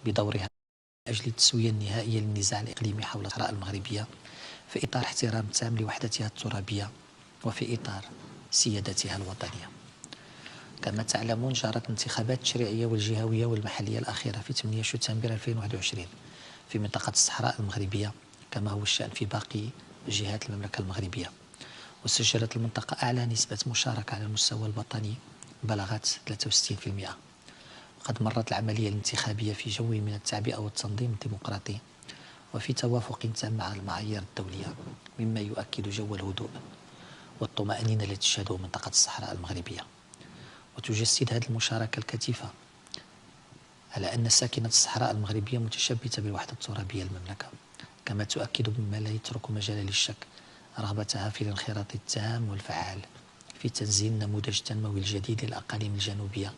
بدورها من أجل التسوية النهائية للنزاع الإقليمي حول الصحراء المغربية في إطار احترام تام لوحدتها الترابية وفي إطار سيادتها الوطنية. كما تعلمون، جرت الانتخابات التشريعية والجهوية والمحلية الأخيرة في 8 شتنبر 2021 في منطقة الصحراء المغربية، كما هو الشأن في باقي جهات المملكة المغربية، وسجلت المنطقة أعلى نسبة مشاركة على المستوى الوطني بلغت 63%. وقد مرت العملية الانتخابية في جو من التعبئة والتنظيم الديمقراطي وفي توافق تام مع المعايير الدولية، مما يؤكد جو الهدوء والطمأنينة التي تشهده منطقة الصحراء المغربية. وتجسد هذه المشاركة الكثيفة على أن ساكنة الصحراء المغربية متشبتة بالوحدة الترابية المملكة، كما تؤكد مما لا يترك مجال للشك رغبتها في الانخراط التام والفعال في تنزيل النموذج التنموي الجديد للأقاليم الجنوبية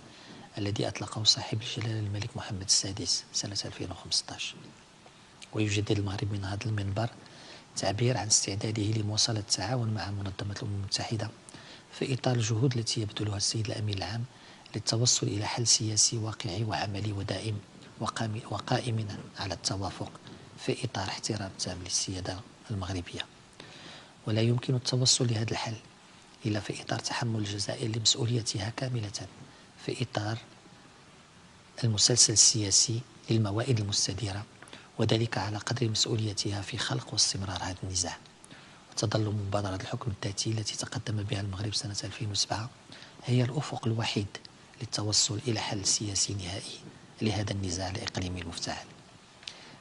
الذي أطلقه صاحب الجلالة الملك محمد السادس سنة 2015. ويجدد المغرب من هذا المنبر تعبير عن استعداده لمواصلة التعاون مع منظمة الأمم المتحدة في إطار الجهود التي يبذلها السيد الأمين العام للتوصل إلى حل سياسي واقعي وعملي ودائم وقائم على التوافق في إطار احترام تام للسيادة المغربية. ولا يمكن التوصل لهذا الحل إلا في إطار تحمل الجزائر لمسؤوليتها كاملة في إطار المسلسل السياسي للموائد المستديرة، وذلك على قدر مسؤوليتها في خلق واستمرار هذا النزاع. وتظل مبادرة الحكم الذاتي التي تقدم بها المغرب سنة 2007 هي الأفق الوحيد للتوصل إلى حل سياسي نهائي لهذا النزاع الإقليمي المفتعل.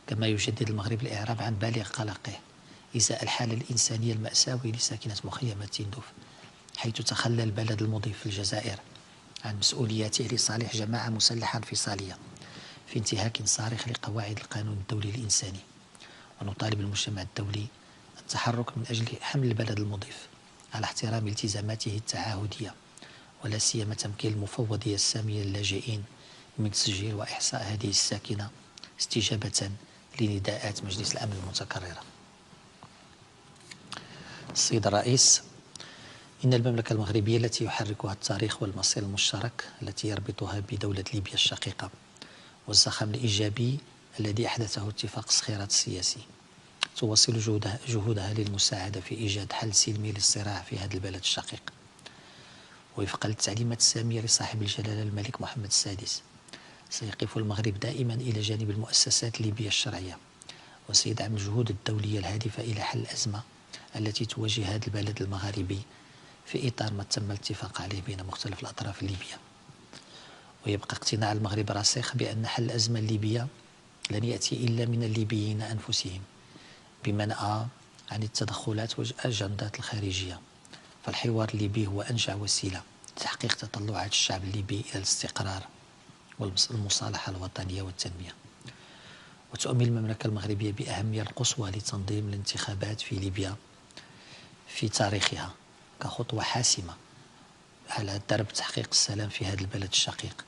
كما يجدد المغرب الإعراب عن بالغ قلقه إزاء الحالة الإنسانية المأساوية لساكنة مخيمات تندوف، حيث تخلى البلد المضيف في الجزائر عن مسؤولياته لصالح جماعة مسلحة انفصالية في انتهاك صارخ لقواعد القانون الدولي الإنساني. ونطالب المجتمع الدولي التحرك من أجل حمل البلد المضيف على احترام التزاماته التعهدية، ولا سيما تمكين المفوضية السامية للاجئين من تسجيل وإحصاء هذه الساكنة استجابة لنداءات مجلس الأمن المتكررة. السيد الرئيس، إن المملكة المغربية التي يحركها التاريخ والمصير المشترك التي يربطها بدولة ليبيا الشقيقة والزخم الإيجابي الذي أحدثه اتفاق الصخيرات السياسي تواصل جهودها للمساعدة في إيجاد حل سلمي للصراع في هذا البلد الشقيق. وفقا للتعليمات السامية لصاحب الجلالة الملك محمد السادس، سيقف المغرب دائما إلى جانب المؤسسات الليبية الشرعية، وسيدعم الجهود الدولية الهادفة إلى حل الأزمة التي تواجه هذا البلد المغاربي في إطار ما تم الاتفاق عليه بين مختلف الأطراف الليبية. ويبقى اقتناع المغرب راسخ بأن حل الأزمة الليبية لن يأتي إلا من الليبيين أنفسهم بمنأى عن التدخلات والأجندات الخارجية، فالحوار الليبي هو أنجع وسيلة لتحقيق تطلعات الشعب الليبي إلى الاستقرار والمصالحة الوطنية والتنمية. وتؤمن المملكة المغربية بأهمية القصوى لتنظيم الانتخابات في ليبيا في تاريخها كخطوة حاسمة على درب تحقيق السلام في هذا البلد الشقيق،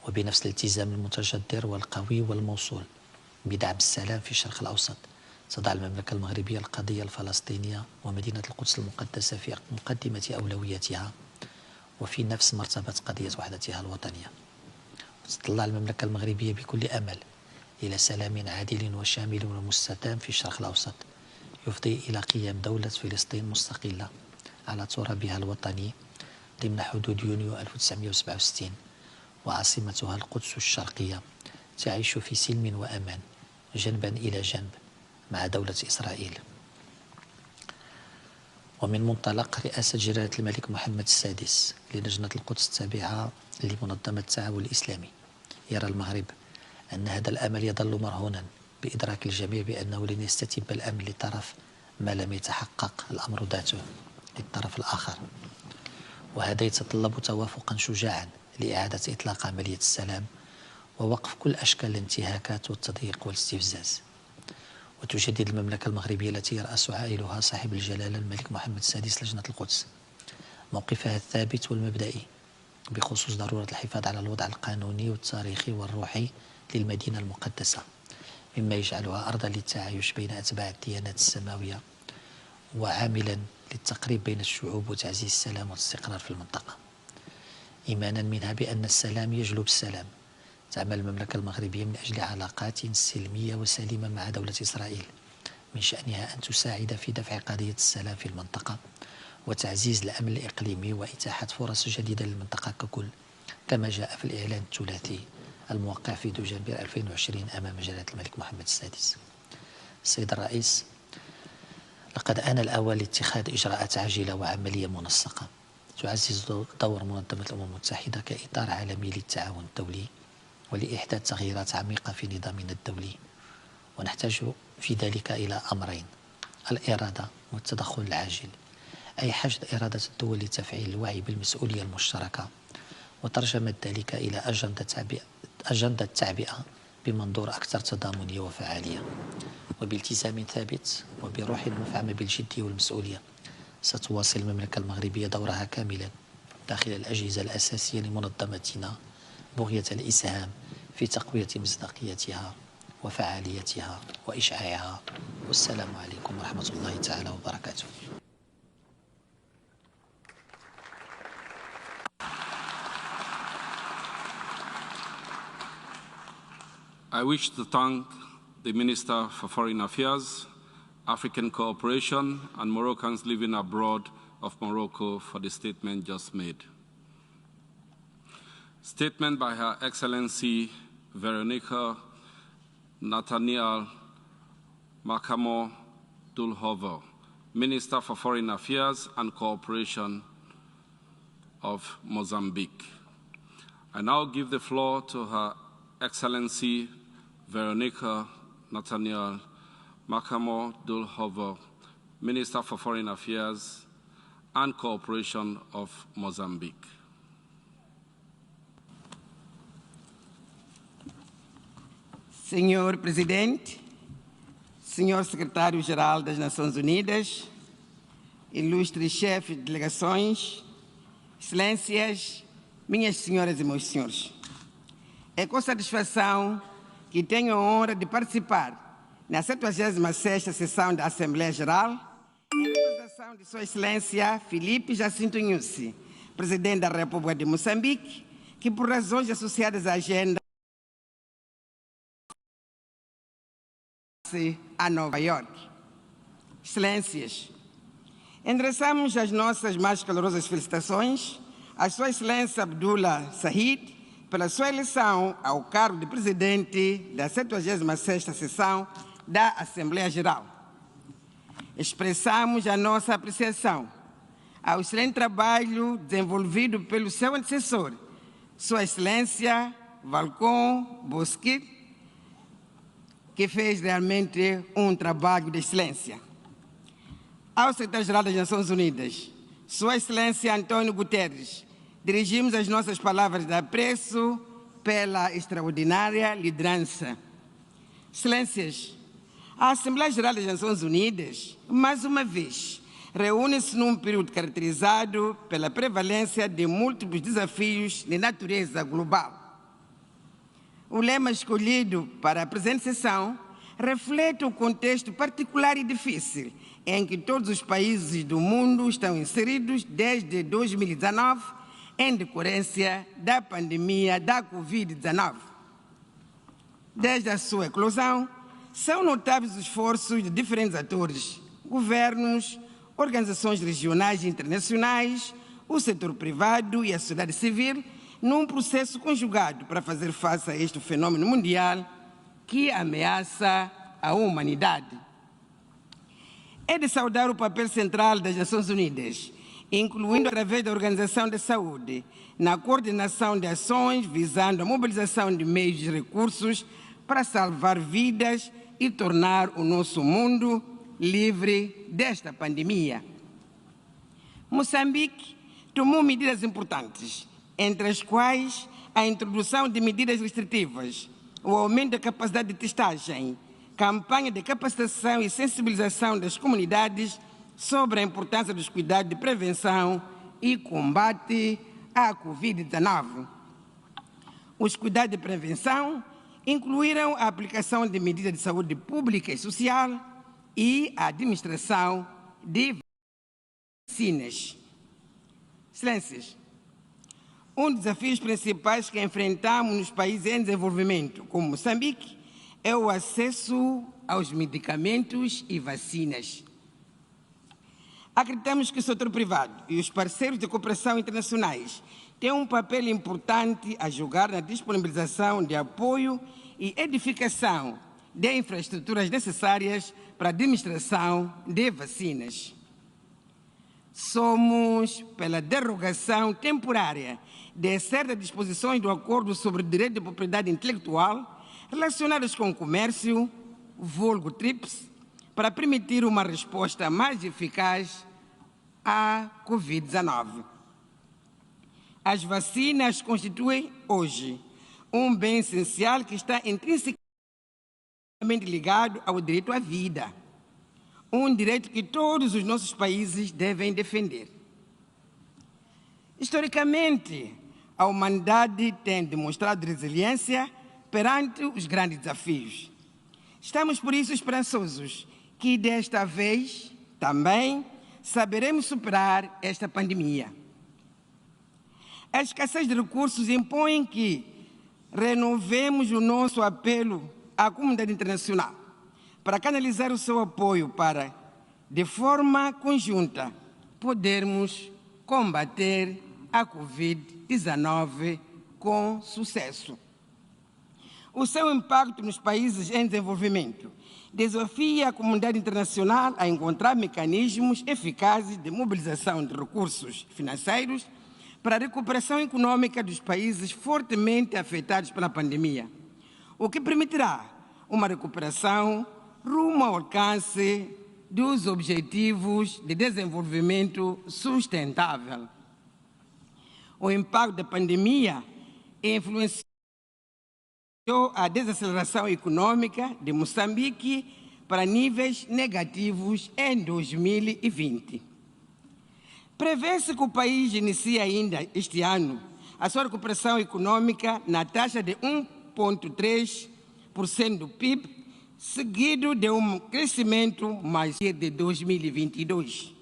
وبنفس الالتزام المتجدر والقوي والموصول بدعم السلام في الشرق الأوسط تضع المملكة المغربية القضية الفلسطينية ومدينة القدس المقدسة في مقدمة أولوياتها وفي نفس مرتبة قضية وحدتها الوطنية. وتطلع المملكة المغربية بكل أمل إلى سلام عادل وشامل ومستدام في الشرق الأوسط يفضي إلى قيام دولة فلسطين مستقلة على ترابها الوطني ضمن حدود يونيو 1967، وعاصمتها القدس الشرقية تعيش في سلم وأمان جنبا إلى جنب مع دولة إسرائيل. ومن منطلق رئاسة جلالة الملك محمد السادس للجنة القدس التابعة لمنظمة التعاون الإسلامي، يرى المغرب أن هذا الأمل يظل مرهونا بإدراك الجميع بأنه لن يستتب الأمن لطرف ما لم يتحقق الأمر ذاته للطرف الآخر، وهذا يتطلب توافقا شجاعا لإعادة إطلاق عملية السلام ووقف كل أشكال الانتهاكات والتضييق والاستفزاز. وتجدد المملكة المغربية التي يرأس عائلها صاحب الجلالة الملك محمد السادس لجنة القدس موقفها الثابت والمبدئي بخصوص ضرورة الحفاظ على الوضع القانوني والتاريخي والروحي للمدينة المقدسة، مما يجعلها أرضا للتعايش بين أتباع الديانات السماوية وعاملا للتقريب بين الشعوب وتعزيز السلام والاستقرار في المنطقة، إيمانا منها بأن السلام يجلب السلام، تعمل المملكة المغربية من أجل علاقات سلمية وسليمة مع دولة إسرائيل من شأنها أن تساعد في دفع قضية السلام في المنطقة وتعزيز الأمن الإقليمي وإتاحة فرص جديدة للمنطقة ككل، كما جاء في الإعلان الثلاثي الموقع في دجنبر 2020 أمام جلالة الملك محمد السادس. السيد الرئيس، لقد آن الأوان لاتخاذ إجراءات عاجلة وعملية منسقة تعزز دور منظمة الأمم المتحدة كإطار عالمي للتعاون الدولي ولإحداث تغييرات عميقة في نظامنا الدولي، ونحتاج في ذلك إلى أمرين: الإرادة والتدخل العاجل، أي حشد إرادة الدول لتفعيل الوعي بالمسؤولية المشتركة وترجمة ذلك إلى أجندة تعبئة بمنظور أكثر تضامنية وفعالية. وبالتزام ثابت وبروح مفعمة بالجدية والمسؤولية ستواصل المملكة المغربية دورها كاملا داخل الأجهزة الأساسية لمنظمتنا بغية الإسهام في تقوية مصداقيتها وفعاليتها وإشعاعها. والسلام عليكم ورحمة الله تعالى وبركاته. I wish to thank the Minister for Foreign Affairs, African Cooperation, and Moroccans living abroad of Morocco for the statement just made. Statement by Her Excellency Veronica Nathaniel Makamo Dulhover, Minister for Foreign Affairs and Cooperation of Mozambique. I now give the floor to Her Excellency Veronica Nathaniel Makamo Dulhover, Minister for Foreign Affairs and Cooperation of Mozambique. Senhor Presidente, Senhor Secretário-Geral das Nações Unidas, ilustres chefes de delegações, Excelências, minhas senhoras e meus senhores, é com satisfação que tenho a honra de participar na 76ª sessão da Assembleia Geral, em representação de Sua Excelência Filipe Jacinto Nyusi, Presidente da República de Moçambique, que por razões associadas à agenda a Nova York. Excelências, endereçamos as nossas mais calorosas felicitações à Sua Excelência Abdullah Said pela sua eleição ao cargo de Presidente da 76ª sessão da Assembleia Geral. Expressamos a nossa apreciação ao excelente trabalho desenvolvido pelo seu antecessor, Sua Excelência Valcon Bosquet, que fez realmente um trabalho de excelência. Ao Secretário-Geral das Nações Unidas, Sua Excelência António Guterres, dirigimos as nossas palavras de apreço pela extraordinária liderança. Excelências, a Assembleia Geral das Nações Unidas, mais uma vez, reúne-se num período caracterizado pela prevalência de múltiplos desafios de natureza global. O lema escolhido para a presente sessão reflete o contexto particular e difícil em que todos os países do mundo estão inseridos desde 2019, em decorrência da pandemia da Covid-19. Desde a sua eclosão, são notáveis os esforços de diferentes atores, governos, organizações regionais e internacionais, o setor privado e a sociedade civil, num processo conjugado para fazer face a este fenômeno mundial que ameaça a humanidade. É de saudar o papel central das Nações Unidas, incluindo através da Organização da Saúde, na coordenação de ações visando a mobilização de meios e recursos para salvar vidas e tornar o nosso mundo livre desta pandemia. Moçambique tomou medidas importantes, entre as quais a introdução de medidas restritivas, o aumento da capacidade de testagem, campanha de capacitação e sensibilização das comunidades sobre a importância dos cuidados de prevenção e combate à Covid-19. Os cuidados de prevenção incluíram a aplicação de medidas de saúde pública e social e a administração de vacinas. Excelências, Um dos desafios principais que enfrentamos nos países em desenvolvimento, como Moçambique, é o acesso aos medicamentos e vacinas. Acreditamos que o setor privado e os parceiros de cooperação internacionais têm um papel importante a jogar na disponibilização de apoio e edificação de infraestruturas necessárias para a administração de vacinas. Somos pela derrogação temporária de certas disposições do Acordo sobre o Direito de Propriedade Intelectual relacionadas com o comércio, vulgo TRIPS, para permitir uma resposta mais eficaz à Covid-19. As vacinas constituem hoje um bem essencial que está intrinsecamente ligado ao direito à vida, um direito que todos os nossos países devem defender. Historicamente, a humanidade tem demonstrado resiliência perante os grandes desafios. Estamos, por isso, esperançosos que, desta vez, também saberemos superar esta pandemia. A escassez de recursos impõe que renovemos o nosso apelo à comunidade internacional para canalizar o seu apoio para, de forma conjunta, podermos combater a Covid-19 com sucesso. O seu impacto nos países em desenvolvimento desafia a comunidade internacional a encontrar mecanismos eficazes de mobilização de recursos financeiros para a recuperação econômica dos países fortemente afetados pela pandemia, o que permitirá uma recuperação rumo ao alcance dos Objetivos de Desenvolvimento Sustentável. O impacto da pandemia influenciou a desaceleração econômica de Moçambique para níveis negativos em 2020. Prevê-se que o país inicie ainda este ano a sua recuperação econômica na taxa de 1,3% do PIB, seguido de um crescimento mais de 2022.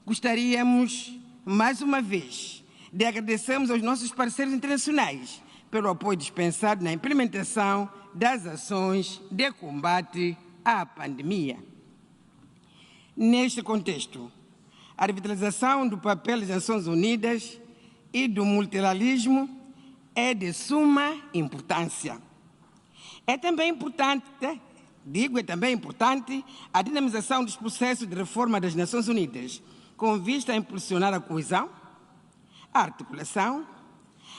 Gostaríamos, mais uma vez, de agradecermos aos nossos parceiros internacionais pelo apoio dispensado na implementação das ações de combate à pandemia. Neste contexto, a revitalização do papel das Nações Unidas e do multilateralismo é de suma importância. É também importante a dinamização dos processos de reforma das Nações Unidas, com vista a impulsionar a coesão, a articulação,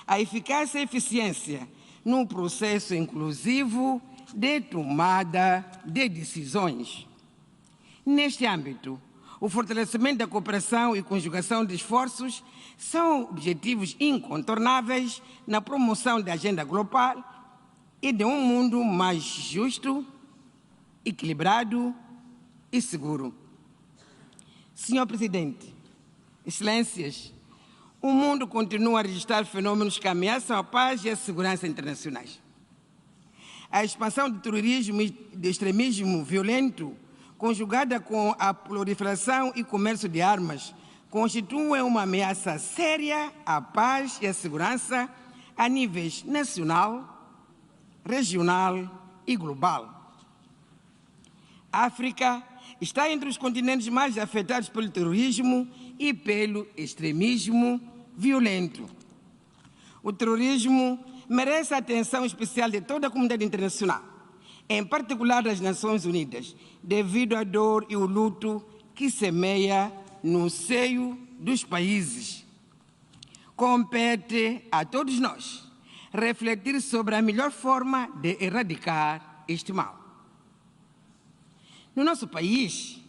a eficácia e eficiência num processo inclusivo de tomada de decisões. Neste âmbito, o fortalecimento da cooperação e conjugação de esforços são objetivos incontornáveis na promoção da agenda global e de um mundo mais justo, equilibrado e seguro. Senhor Presidente, Excelências, o mundo continua a registrar fenômenos que ameaçam a paz e a segurança internacionais. A expansão do terrorismo e do extremismo violento, conjugada com a proliferação e comércio de armas, constituem uma ameaça séria à paz e à segurança a níveis nacional, regional e global. A África está entre os continentes mais afetados pelo terrorismo e pelo extremismo violento. O terrorismo merece a atenção especial de toda a comunidade internacional, em particular das Nações Unidas, devido à dor e o luto que semeia no seio dos países. Compete a todos nós refletir sobre a melhor forma de erradicar este mal. No nosso país,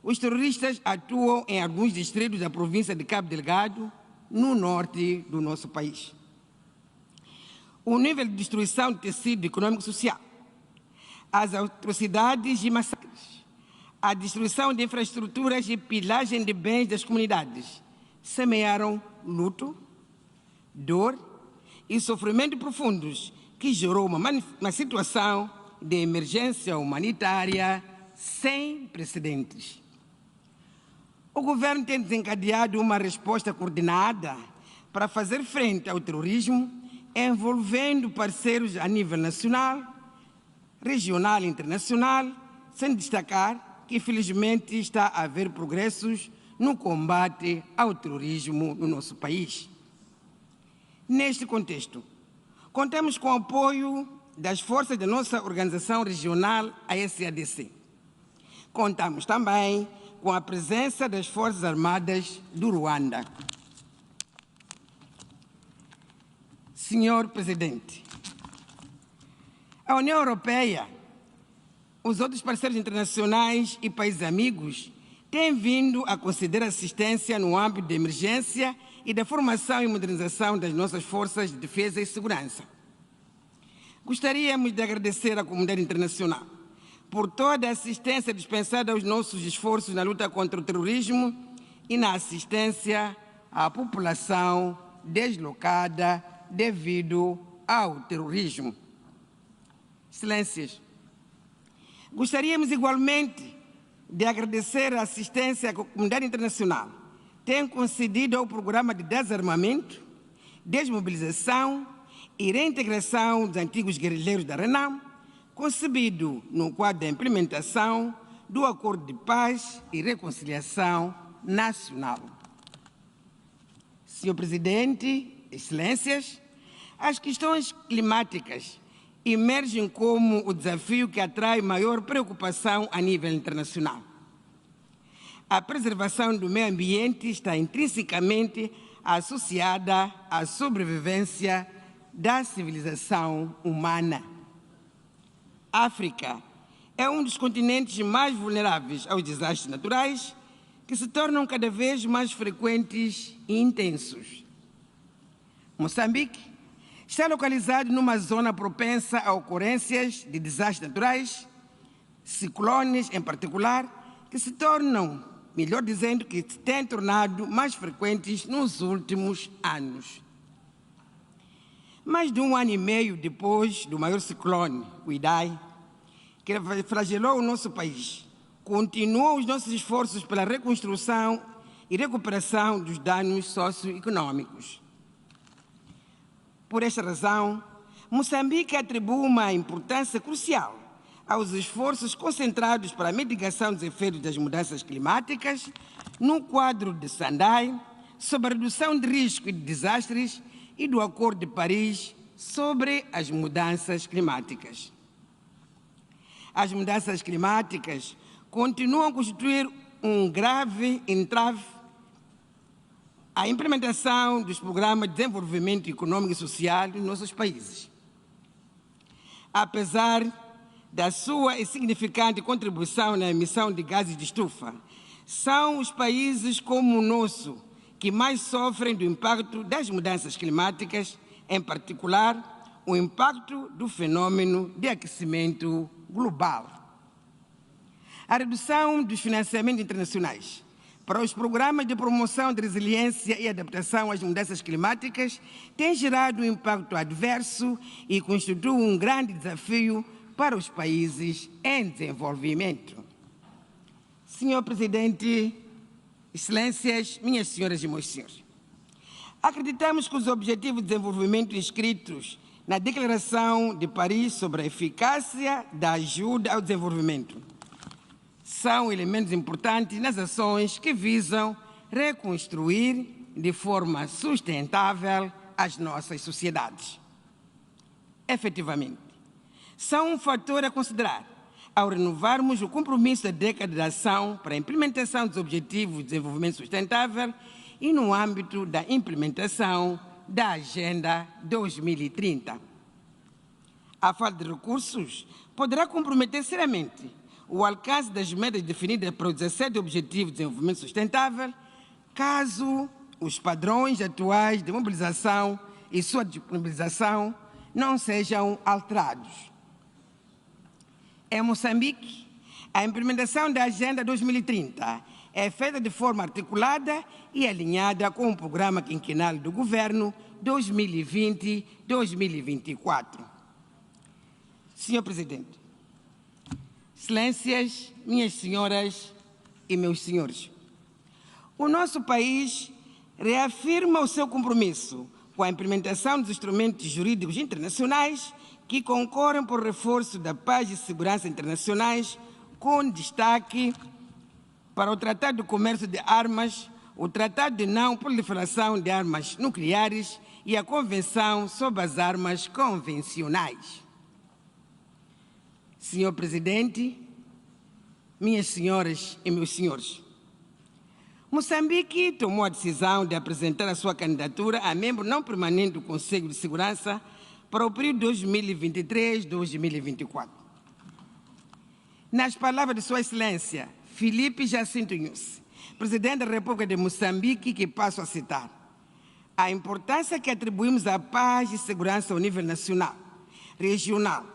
os terroristas atuam em alguns distritos da província de Cabo Delgado, no norte do nosso país. O nível de destruição do tecido econômico e social, as atrocidades e massacres, a destruição de infraestruturas e pilagem de bens das comunidades semearam luto, dor e sofrimento profundos que gerou uma situação de emergência humanitária sem precedentes. O governo tem desencadeado uma resposta coordenada para fazer frente ao terrorismo, envolvendo parceiros a nível nacional, regional e internacional, sem destacar que, infelizmente, está a haver progressos no combate ao terrorismo no nosso país. Neste contexto, contamos com o apoio das forças da nossa organização regional, a SADC. Contamos também com a presença das Forças Armadas do Ruanda. Senhor Presidente, a União Europeia, os outros parceiros internacionais e países amigos têm vindo a conceder assistência no âmbito de emergência e da formação e modernização das nossas forças de defesa e segurança. Gostaríamos de agradecer à comunidade internacional por toda a assistência dispensada aos nossos esforços na luta contra o terrorismo e na assistência à população deslocada devido ao terrorismo. Excelências, gostaríamos igualmente de agradecer a assistência que a comunidade internacional tem concedido ao programa de desarmamento, desmobilização e reintegração dos antigos guerrilheiros da RENAM, concebido no quadro da implementação do Acordo de Paz e Reconciliação Nacional. Senhor Presidente, Excelências, as questões climáticas emergem como o desafio que atrai maior preocupação a nível internacional. A preservação do meio ambiente está intrinsecamente associada à sobrevivência da civilização humana. A África é um dos continentes mais vulneráveis aos desastres naturais, que se tornam cada vez mais frequentes e intensos. Moçambique está localizado numa zona propensa a ocorrências de desastres naturais, ciclones em particular, que se tornam, melhor dizendo, que se têm tornado mais frequentes nos últimos anos. Mais de um ano e meio depois do maior ciclone, o Idai, que flagelou o nosso país, continuam os nossos esforços pela reconstrução e recuperação dos danos socioeconômicos. Por esta razão, Moçambique atribui uma importância crucial aos esforços concentrados para a mitigação dos efeitos das mudanças climáticas no quadro de Sendai, sobre a redução de risco e de desastres e do Acordo de Paris sobre as mudanças climáticas. As mudanças climáticas continuam a constituir um grave entrave à implementação dos programas de desenvolvimento econômico e social nos nossos países. Apesar da sua insignificante contribuição na emissão de gases de estufa, são os países como o nosso que mais sofrem do impacto das mudanças climáticas, em particular, o impacto do fenômeno de aquecimento global. A redução dos financiamentos internacionais para os programas de promoção de resiliência e adaptação às mudanças climáticas tem gerado um impacto adverso e constitui um grande desafio para os países em desenvolvimento. Senhor Presidente, Excelências, minhas senhoras e meus senhores, acreditamos que os Objetivos de Desenvolvimento inscritos na Declaração de Paris sobre a eficácia da ajuda ao desenvolvimento são elementos importantes nas ações que visam reconstruir de forma sustentável as nossas sociedades. Efetivamente, são um fator a considerar ao renovarmos o compromisso da década de ação para a implementação dos Objetivos de Desenvolvimento Sustentável e no âmbito da implementação da Agenda 2030. A falta de recursos poderá comprometer seriamente o alcance das metas definidas para os 17 Objetivos de Desenvolvimento Sustentável, caso os padrões atuais de mobilização e sua disponibilização não sejam alterados. Em Moçambique, a implementação da Agenda 2030 é feita de forma articulada e alinhada com o Programa Quinquenal do Governo 2020-2024. Senhor Presidente, Excelências, minhas senhoras e meus senhores, o nosso país reafirma o seu compromisso com a implementação dos instrumentos jurídicos internacionais que concorrem para o reforço da paz e segurança internacionais, com destaque para o Tratado de Comércio de Armas, o Tratado de Não Proliferação de Armas Nucleares e a Convenção sobre as Armas Convencionais. Senhor Presidente, minhas senhoras e meus senhores, Moçambique tomou a decisão de apresentar a sua candidatura a membro não permanente do Conselho de Segurança para o período 2023-2024. Nas palavras de Sua Excelência Filipe Jacinto Nyusi, Presidente da República de Moçambique, que passo a citar: a importância que atribuímos à paz e segurança ao nível nacional, regional,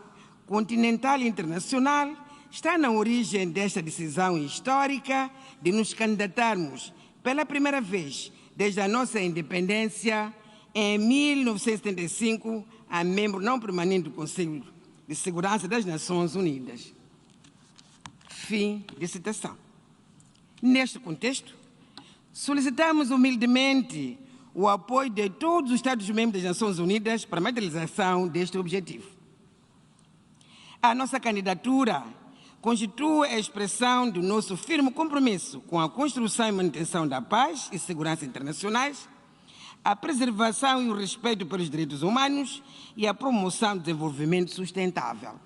continental e internacional está na origem desta decisão histórica de nos candidatarmos pela primeira vez desde a nossa independência em 1975 a membro não permanente do Conselho de Segurança das Nações Unidas. Fim de citação. Neste contexto, solicitamos humildemente o apoio de todos os Estados-membros das Nações Unidas para a materialização deste objetivo. A nossa candidatura constitui a expressão do nosso firme compromisso com a construção e manutenção da paz e segurança internacionais, a preservação e o respeito pelos direitos humanos e a promoção do desenvolvimento sustentável.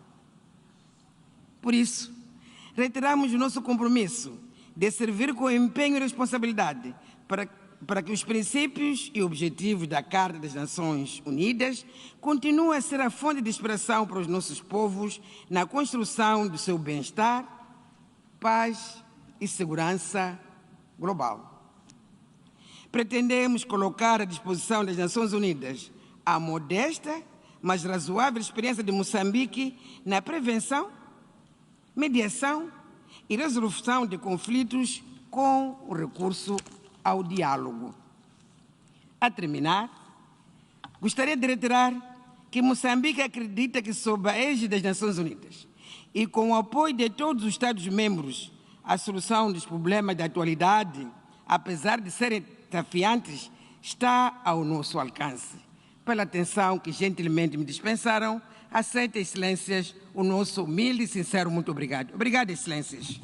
Por isso, reiteramos o nosso compromisso de servir com empenho e responsabilidade para que os princípios e objetivos da Carta das Nações Unidas continuem a ser a fonte de inspiração para os nossos povos na construção do seu bem-estar, paz e segurança global. Pretendemos colocar à disposição das Nações Unidas a modesta, mas razoável experiência de Moçambique na prevenção, mediação e resolução de conflitos com o recurso ao diálogo. A terminar, gostaria de reiterar que Moçambique acredita que, sob a égide das Nações Unidas e com o apoio de todos os Estados-membros, a solução dos problemas da atualidade, apesar de serem desafiantes, está ao nosso alcance. Pela atenção que gentilmente me dispensaram, aceito, Excelências, o nosso humilde e sincero muito obrigado. Obrigado, Excelências.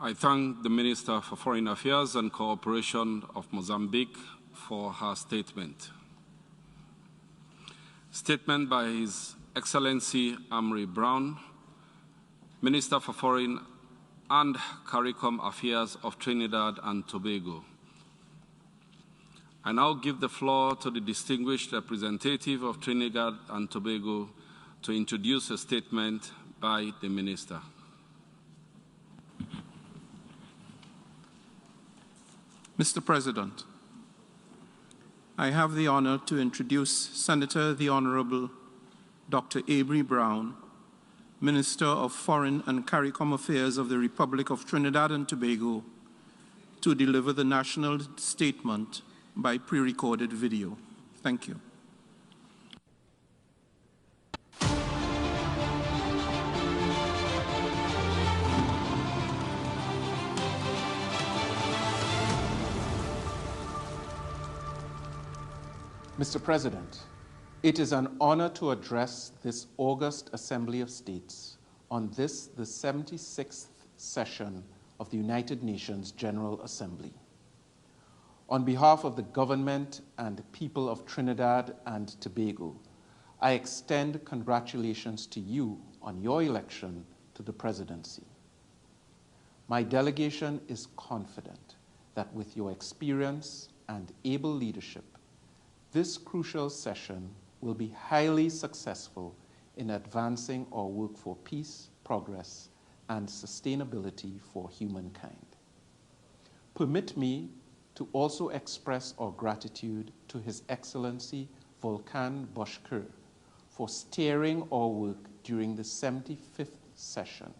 I thank the Minister for Foreign Affairs and Cooperation of Mozambique for her statement. Statement by His Excellency Amri Brown, Minister for Foreign and CARICOM Affairs of Trinidad and Tobago. I now give the floor to the distinguished representative of Trinidad and Tobago to introduce a statement by the Minister. Mr. President, I have the honor to introduce Senator the Honorable Dr. Amri Brown, Minister of Foreign and CARICOM Affairs of the Republic of Trinidad and Tobago, to deliver the national statement by pre-recorded video. Thank you. Mr. President, it is an honor to address this august Assembly of States on this, the 76th session of the United Nations General Assembly. On behalf of the government and people of Trinidad and Tobago, I extend congratulations to you on your election to the presidency. My delegation is confident that with your experience and able leadership, this crucial session will be highly successful in advancing our work for peace, progress, and sustainability for humankind. Permit me to also express our gratitude to His Excellency Volkan Bozkır for steering our work during the 75th session.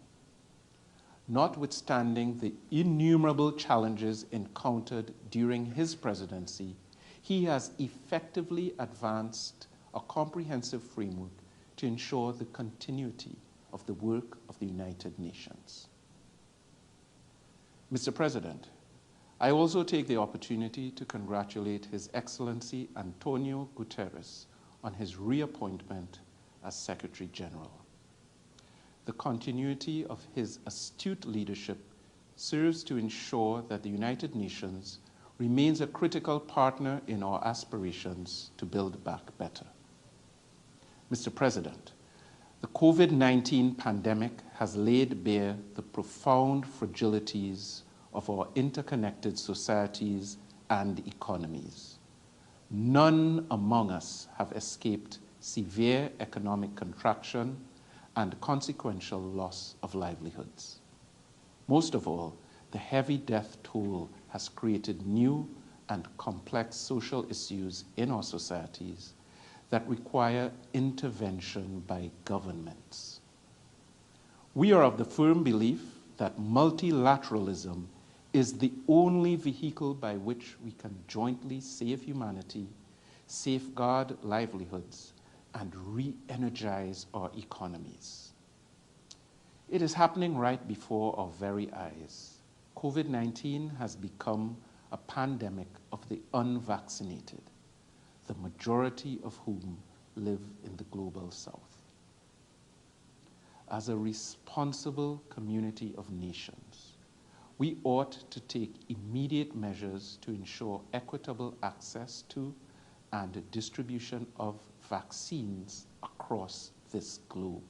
Notwithstanding the innumerable challenges encountered during his presidency, he has effectively advanced a comprehensive framework to ensure the continuity of the work of the United Nations. Mr. President, I also take the opportunity to congratulate His Excellency Antonio Guterres on his reappointment as Secretary General. The continuity of his astute leadership serves to ensure that the United Nations remains a critical partner in our aspirations to build back better. Mr. President, the COVID-19 pandemic has laid bare the profound fragilities of our interconnected societies and economies. None among us have escaped severe economic contraction and consequential loss of livelihoods. Most of all, the heavy death toll has created new and complex social issues in our societies that require intervention by governments. We are of the firm belief that multilateralism is the only vehicle by which we can jointly save humanity, safeguard livelihoods, and re-energize our economies. It is happening right before our very eyes. COVID-19 has become a pandemic of the unvaccinated, the majority of whom live in the global South. As a responsible community of nations, we ought to take immediate measures to ensure equitable access to and distribution of vaccines across this globe.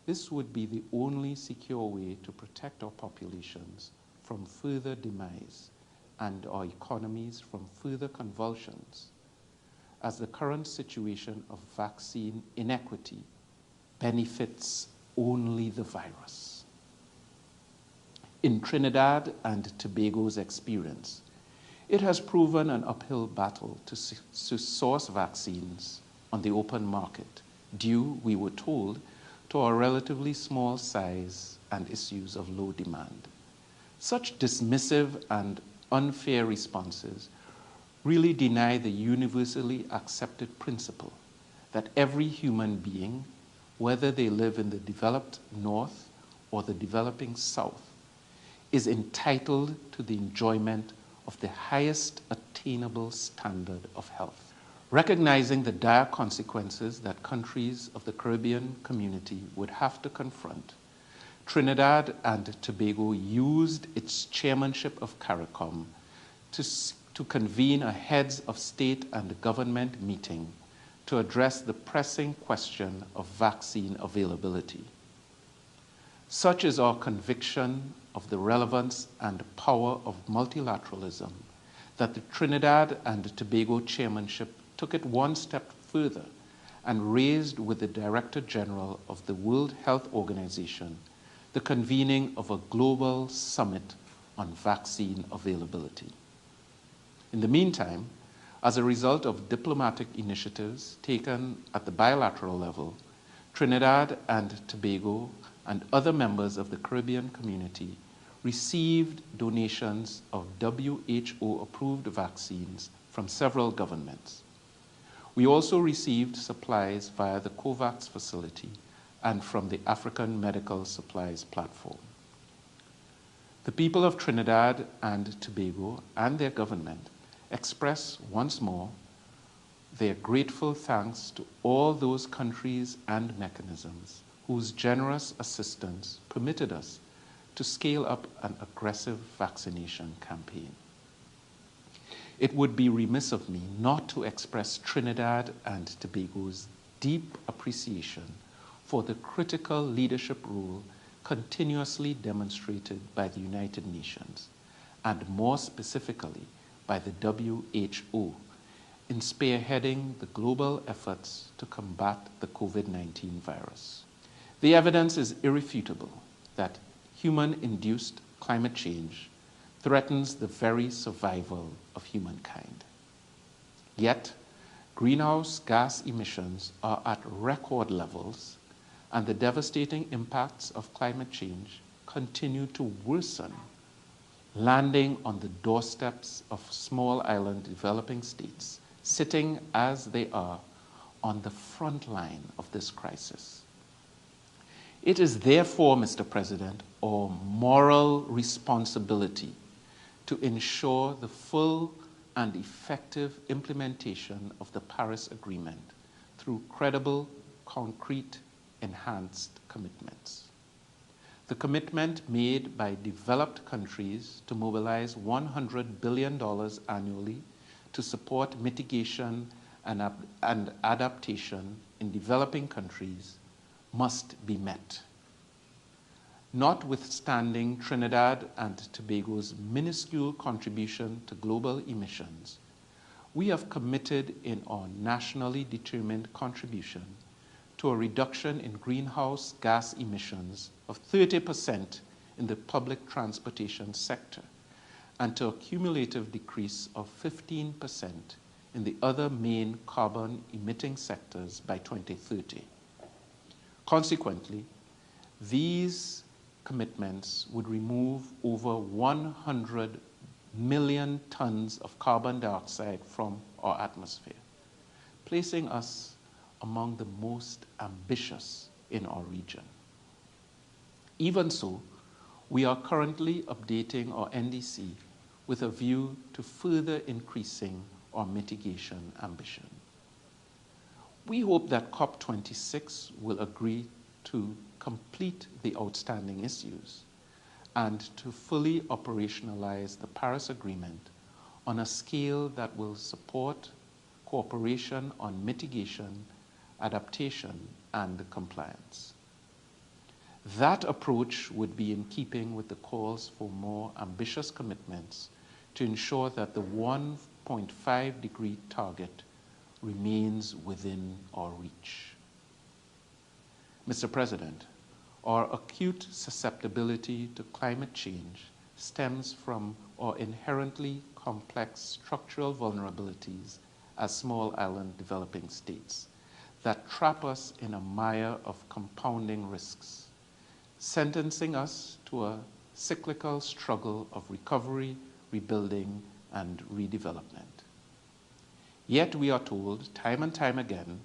This would be the only secure way to protect our populations from further demise and our economies from further convulsions, as the current situation of vaccine inequity benefits only the virus. In Trinidad and Tobago's experience, it has proven an uphill battle to source vaccines on the open market, due, we were told, to our relatively small size and issues of low demand. Such dismissive and unfair responses really deny the universally accepted principle that every human being, whether they live in the developed North or the developing South, is entitled to the enjoyment of the highest attainable standard of health. Recognizing the dire consequences that countries of the Caribbean community would have to confront, Trinidad and Tobago used its chairmanship of CARICOM to convene a heads of state and government meeting to address the pressing question of vaccine availability. Such is our conviction of the relevance and power of multilateralism that the Trinidad and Tobago chairmanship took it one step further and raised with the Director General of the World Health Organization the convening of a global summit on vaccine availability. In the meantime, as a result of diplomatic initiatives taken at the bilateral level, Trinidad and Tobago and other members of the Caribbean community received donations of WHO-approved vaccines from several governments. We also received supplies via the COVAX facility and from the African Medical Supplies Platform. The people of Trinidad and Tobago and their government express once more their grateful thanks to all those countries and mechanisms whose generous assistance permitted us to scale up an aggressive vaccination campaign. It would be remiss of me not to express Trinidad and Tobago's deep appreciation for the critical leadership role continuously demonstrated by the United Nations, and more specifically by the WHO, in spearheading the global efforts to combat the COVID-19 virus. The evidence is irrefutable that human-induced climate change threatens the very survival of humankind. Yet, greenhouse gas emissions are at record levels, and the devastating impacts of climate change continue to worsen, landing on the doorsteps of small island developing states, sitting as they are on the front line of this crisis. It is therefore, Mr. President, our moral responsibility to ensure the full and effective implementation of the Paris Agreement through credible, concrete, enhanced commitments. The commitment made by developed countries to mobilize $100 billion annually to support mitigation and adaptation in developing countries must be met. Notwithstanding Trinidad and Tobago's minuscule contribution to global emissions, we have committed in our nationally determined contribution to a reduction in greenhouse gas emissions of 30% in the public transportation sector and to a cumulative decrease of 15% in the other main carbon-emitting sectors by 2030. Consequently, these commitments would remove over 100 million tons of carbon dioxide from our atmosphere, placing us among the most ambitious in our region. Even so, we are currently updating our NDC with a view to further increasing our mitigation ambition. We hope that COP26 will agree to complete the outstanding issues and to fully operationalize the Paris Agreement on a scale that will support cooperation on mitigation, adaptation, and compliance. That approach would be in keeping with the calls for more ambitious commitments to ensure that the 1.5-degree target remains within our reach. Mr. President, our acute susceptibility to climate change stems from our inherently complex structural vulnerabilities as small island developing states that trap us in a mire of compounding risks, sentencing us to a cyclical struggle of recovery, rebuilding, and redevelopment. Yet we are told time and time again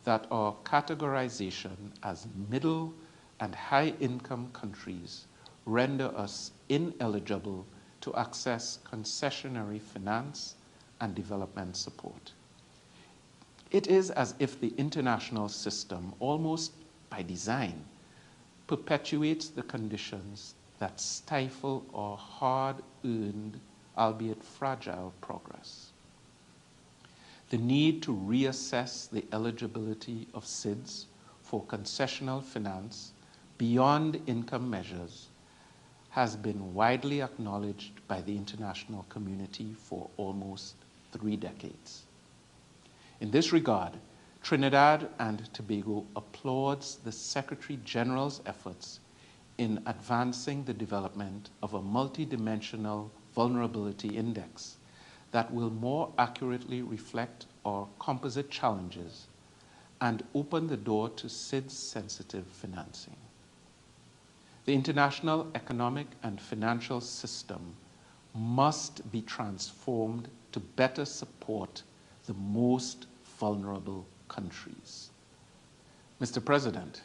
that our categorization as middle and high-income countries render us ineligible to access concessionary finance and development support. It is as if the international system, almost by design, perpetuates the conditions that stifle our hard-earned, albeit fragile, progress. The need to reassess the eligibility of SIDS for concessional finance beyond income measures has been widely acknowledged by the international community for almost 3 decades. In this regard, Trinidad and Tobago applauds the Secretary General's efforts in advancing the development of a multidimensional vulnerability index that will more accurately reflect our composite challenges and open the door to SIDS-sensitive financing. The international economic and financial system must be transformed to better support the most vulnerable countries. Mr. President,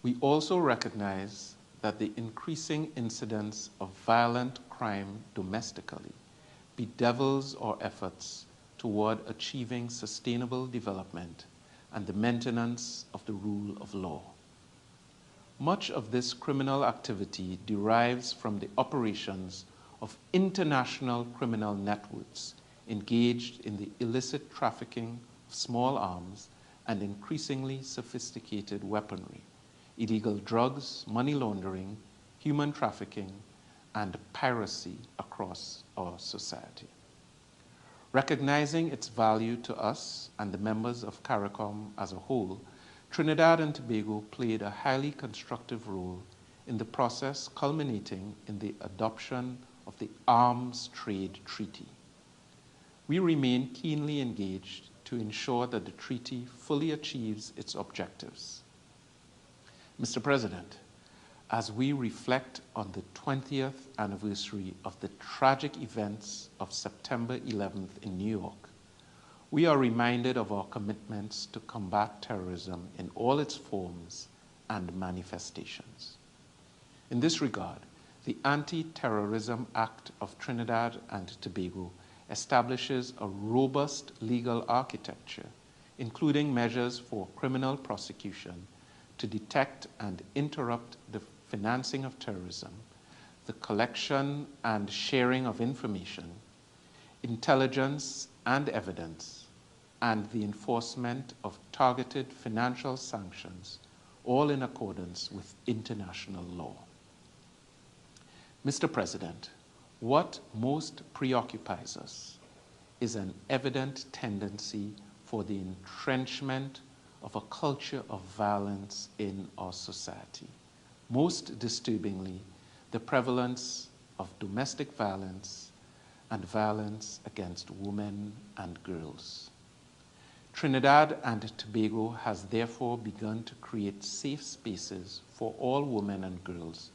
we also recognize that the increasing incidence of violent crime domestically bedevils our efforts toward achieving sustainable development and the maintenance of the rule of law. Much of this criminal activity derives from the operations of international criminal networks engaged in the illicit trafficking of small arms and increasingly sophisticated weaponry, illegal drugs, money laundering, human trafficking, and piracy across our society. Recognizing its value to us and the members of CARICOM as a whole, Trinidad and Tobago played a highly constructive role in the process culminating in the adoption of the Arms Trade Treaty. We remain keenly engaged to ensure that the treaty fully achieves its objectives. Mr. President, as we reflect on the 20th anniversary of the tragic events of September 11th in New York, we are reminded of our commitments to combat terrorism in all its forms and manifestations. In this regard, the Anti-Terrorism Act of Trinidad and Tobago establishes a robust legal architecture, including measures for criminal prosecution to detect and interrupt the financing of terrorism, the collection and sharing of information, intelligence and evidence, and the enforcement of targeted financial sanctions, all in accordance with international law. Mr. President, what most preoccupies us is an evident tendency for the entrenchment of a culture of violence in our society. Most disturbingly, the prevalence of domestic violence and violence against women and girls. Trinidad and Tobago has therefore begun to create safe spaces for all women and girls,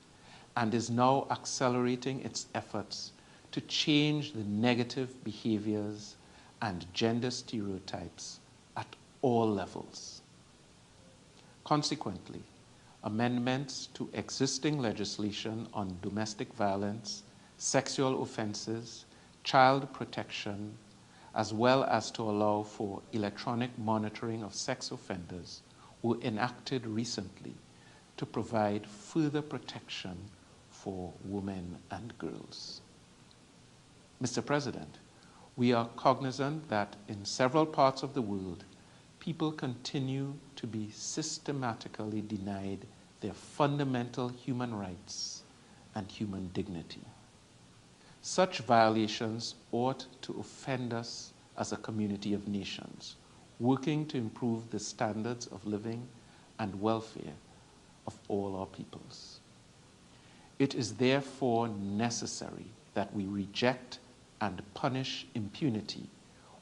and is now accelerating its efforts to change the negative behaviors and gender stereotypes at all levels. Consequently, amendments to existing legislation on domestic violence, sexual offenses, child protection, as well as to allow for electronic monitoring of sex offenders, were enacted recently to provide further protection for women and girls. Mr. President, we are cognizant that in several parts of the world, people continue to be systematically denied their fundamental human rights and human dignity. Such violations ought to offend us as a community of nations, working to improve the standards of living and welfare of all our peoples. It is therefore necessary that we reject and punish impunity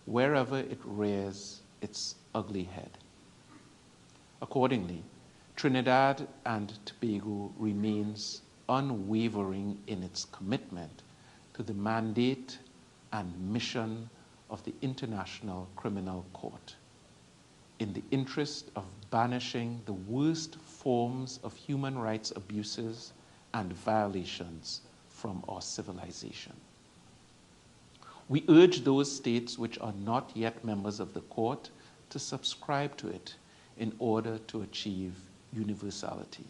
wherever it rears its ugly head. Accordingly, Trinidad and Tobago remains unwavering in its commitment to the mandate and mission of the International Criminal Court in the interest of banishing the worst forms of human rights abuses and violations from our civilization. We urge those states which are not yet members of the court to subscribe to it in order to achieve universality.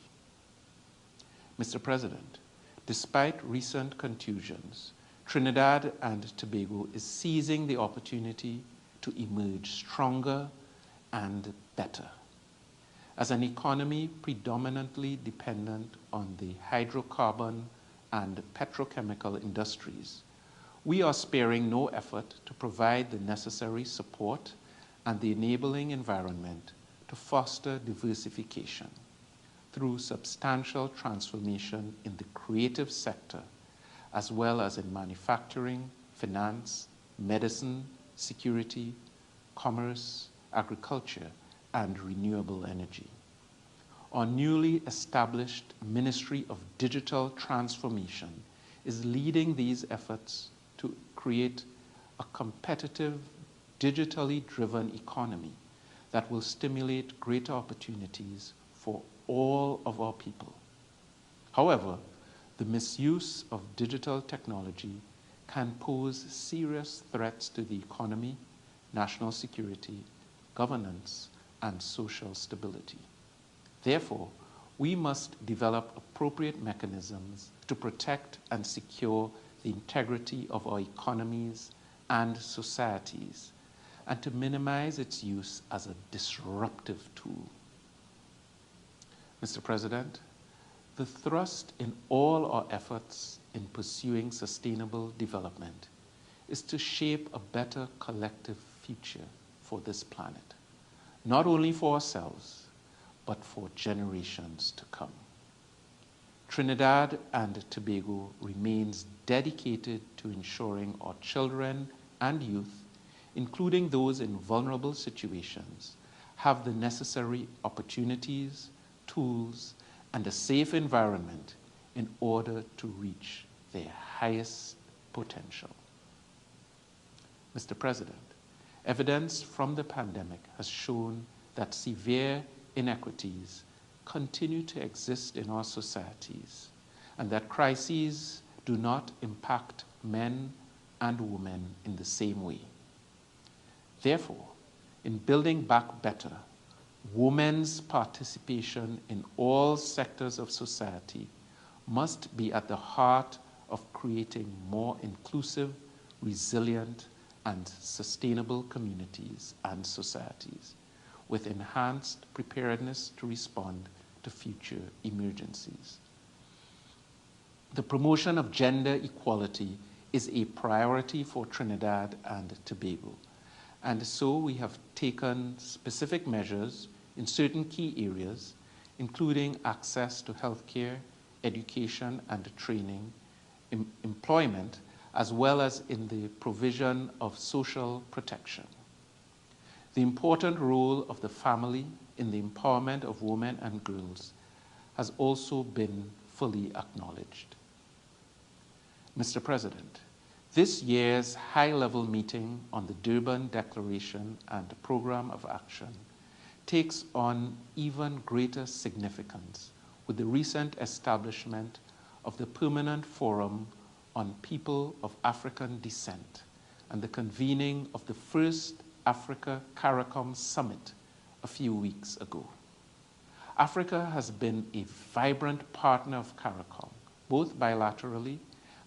Mr. President, despite recent contusions, Trinidad and Tobago is seizing the opportunity to emerge stronger and better. As an economy predominantly dependent on the hydrocarbon and petrochemical industries, we are sparing no effort to provide the necessary support and the enabling environment to foster diversification through substantial transformation in the creative sector, as well as in manufacturing, finance, medicine, security, commerce, agriculture, and renewable energy. Our newly established Ministry of Digital Transformation is leading these efforts to create a competitive, digitally driven economy that will stimulate greater opportunities for all of our people. However, the misuse of digital technology can pose serious threats to the economy, national security, governance, and social stability. Therefore, we must develop appropriate mechanisms to protect and secure the integrity of our economies and societies, and to minimize its use as a disruptive tool. Mr. President, the thrust in all our efforts in pursuing sustainable development is to shape a better collective future for this planet, not only for ourselves, but for generations to come. Trinidad and Tobago remains dedicated to ensuring our children and youth, including those in vulnerable situations, have the necessary opportunities, tools, and a safe environment in order to reach their highest potential. Mr. President, evidence from the pandemic has shown that severe inequities continue to exist in our societies and that crises do not impact men and women in the same way. Therefore, in building back better, women's participation in all sectors of society must be at the heart of creating more inclusive, resilient, and sustainable communities and societies with enhanced preparedness to respond to future emergencies. The promotion of gender equality is a priority for Trinidad and Tobago, and so we have taken specific measures in certain key areas, including access to healthcare, education and training, employment, as well as in the provision of social protection. The important role of the family in the empowerment of women and girls has also been fully acknowledged. Mr. President, this year's high-level meeting on the Durban Declaration and Program of Action takes on even greater significance with the recent establishment of the Permanent Forum on People of African Descent and the convening of the first Africa-CARICOM Summit a few weeks ago. Africa has been a vibrant partner of CARICOM, both bilaterally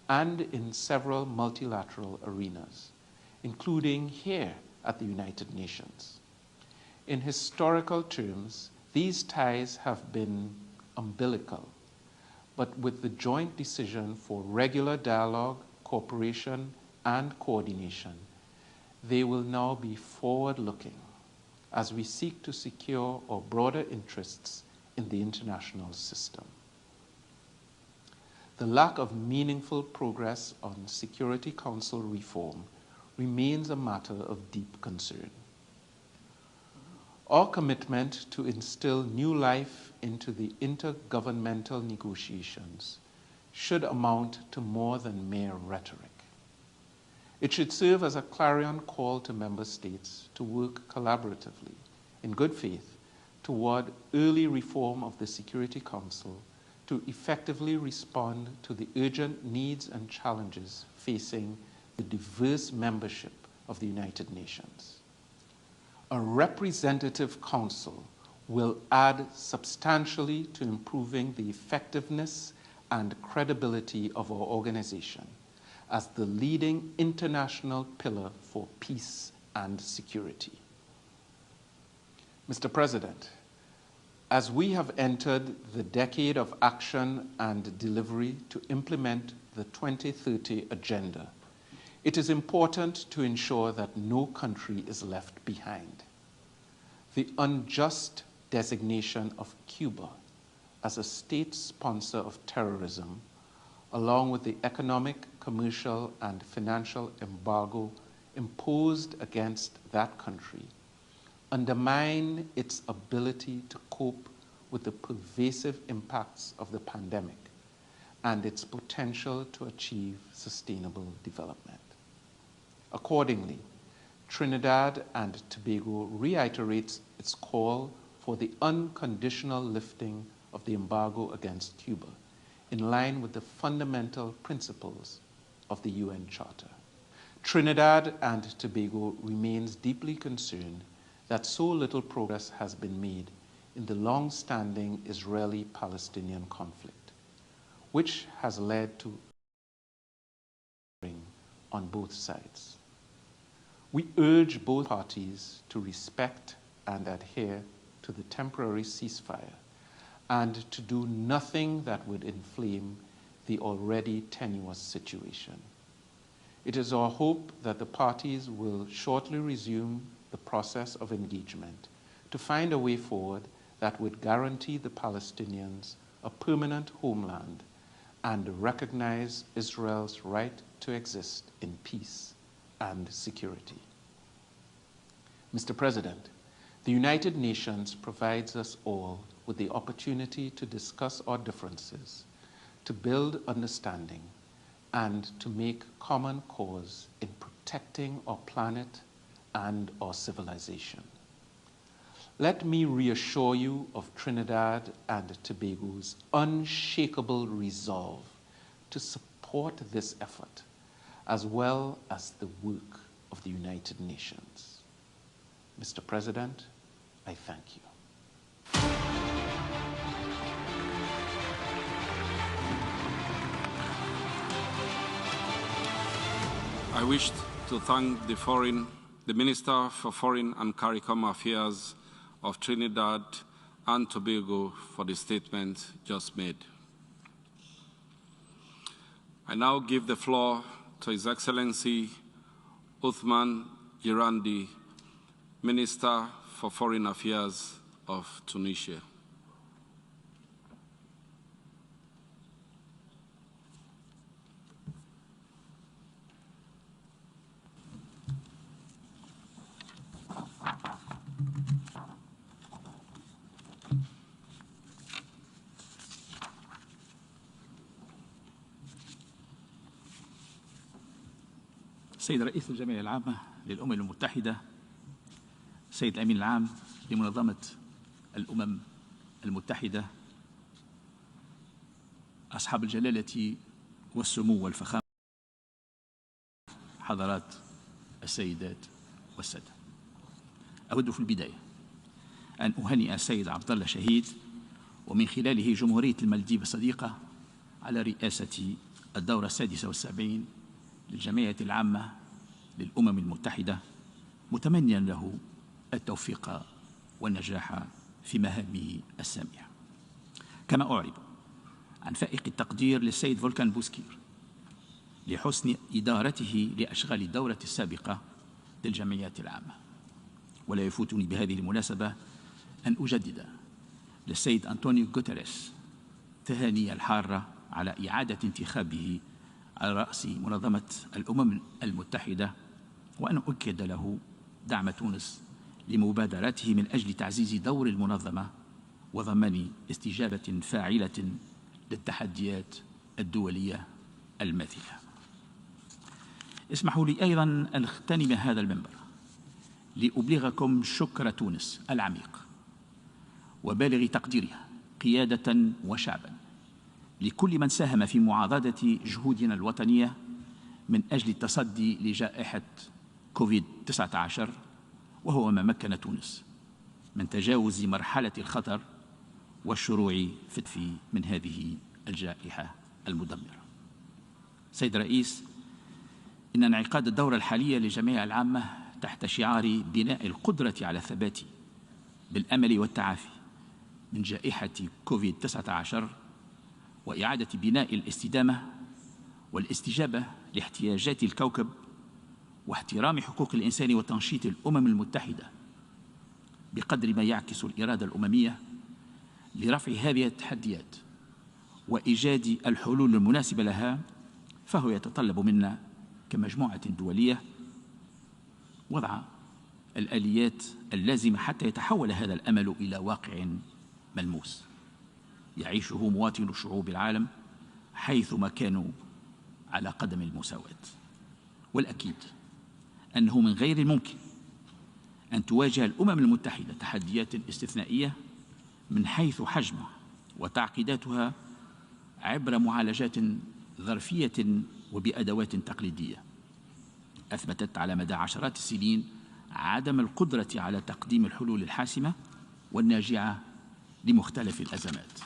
and in several multilateral arenas, including here at the United Nations. In historical terms, these ties have been umbilical, but with the joint decision for regular dialogue, cooperation, and coordination, they will now be forward-looking as we seek to secure our broader interests in the international system. The lack of meaningful progress on Security Council reform remains a matter of deep concern. Our commitment to instill new life into the intergovernmental negotiations should amount to more than mere rhetoric. It should serve as a clarion call to member states to work collaboratively, in good faith, toward early reform of the Security Council to effectively respond to the urgent needs and challenges facing the diverse membership of the United Nations. A representative council will add substantially to improving the effectiveness and credibility of our organization as the leading international pillar for peace and security. Mr. President, as we have entered the decade of action and delivery to implement the 2030 Agenda, it is important to ensure that no country is left behind. The unjust designation of Cuba as a state sponsor of terrorism, along with the economic, commercial, and financial embargo imposed against that country, undermine its ability to cope with the pervasive impacts of the pandemic and its potential to achieve sustainable development. Accordingly, Trinidad and Tobago reiterates its call for the unconditional lifting of the embargo against Cuba, in line with the fundamental principles of the UN Charter. Trinidad and Tobago remains deeply concerned that so little progress has been made in the long-standing Israeli-Palestinian conflict, which has led to on both sides. We urge both parties to respect and adhere to the temporary ceasefire and to do nothing that would inflame the already tenuous situation. It is our hope that the parties will shortly resume the process of engagement to find a way forward that would guarantee the Palestinians a permanent homeland and recognize Israel's right to exist in peace and security. Mr. President, the United Nations provides us all with the opportunity to discuss our differences, to build understanding, and to make common cause in protecting our planet and our civilization. Let me reassure you of Trinidad and Tobago's unshakable resolve to support this effort, as well as the work of the United Nations. Mr. President, I thank you. I wish to thank the Minister for Foreign and CARICOM Affairs of Trinidad and Tobago for the statement just made. I now give the floor to His Excellency Othman Jerandi, Minister for Foreign Affairs of Tunisia. سيد رئيس الجمعية العامة للأمم المتحدة، سيد الأمين العام لمنظمة الأمم المتحدة، أصحاب الجلالة والسمو والفخامة، حضرات السيدات والسادة، أود في البداية أن أهنئ السيد عبد الله شهيد ومن خلاله جمهورية المالديف الصديقة على رئاسة الدورة 76 للجمعية العامة للأمم المتحدة، متمنيا له التوفيق والنجاح في مهامه السامية. كما أعرب عن فائق التقدير للسيد فولكان بوسكير لحسن إدارته لأشغال الدورة السابقة للجمعيات العامة. ولا يفوتني بهذه المناسبة أن أجدد للسيد أنطونيو غوتيريس تهاني الحارة على إعادة انتخابه على رأس منظمة الأمم المتحدة، وأن أؤكد له دعم تونس لمبادراته من أجل تعزيز دور المنظمة وضمان استجابة فاعلة للتحديات الدولية الماثلة. اسمحوا لي أيضا أن أغتنم هذا المنبر لأبلغكم شكر تونس العميق وبالغ تقديرها قيادة وشعبا لكل من ساهم في معاضدة جهودنا الوطنية من أجل التصدي لجائحة كوفيد-19، وهو ما مكن تونس من تجاوز مرحلة الخطر والشروع في من هذه الجائحة المدمرة. سيد الرئيس، إن انعقاد الدورة الحالية للجمعية العامة تحت شعار بناء القدرة على الثبات بالأمل والتعافي من جائحة كوفيد-19 وإعادة بناء الاستدامة والاستجابة لاحتياجات الكوكب واحترام حقوق الإنسان وتنشيط الأمم المتحدة بقدر ما يعكس الإرادة الأممية لرفع هذه التحديات وإيجاد الحلول المناسبة لها، فهو يتطلب منا كمجموعة دولية وضع الآليات اللازمة حتى يتحول هذا الأمل إلى واقع ملموس يعيشه مواطن شعوب العالم حيثما كانوا على قدم المساواة. والأكيد أنه من غير الممكن أن تواجه الأمم المتحدة تحديات استثنائية من حيث حجمها وتعقيداتها عبر معالجات ظرفية وبأدوات تقليدية أثبتت على مدى عشرات السنين عدم القدرة على تقديم الحلول الحاسمة والناجعة لمختلف الأزمات.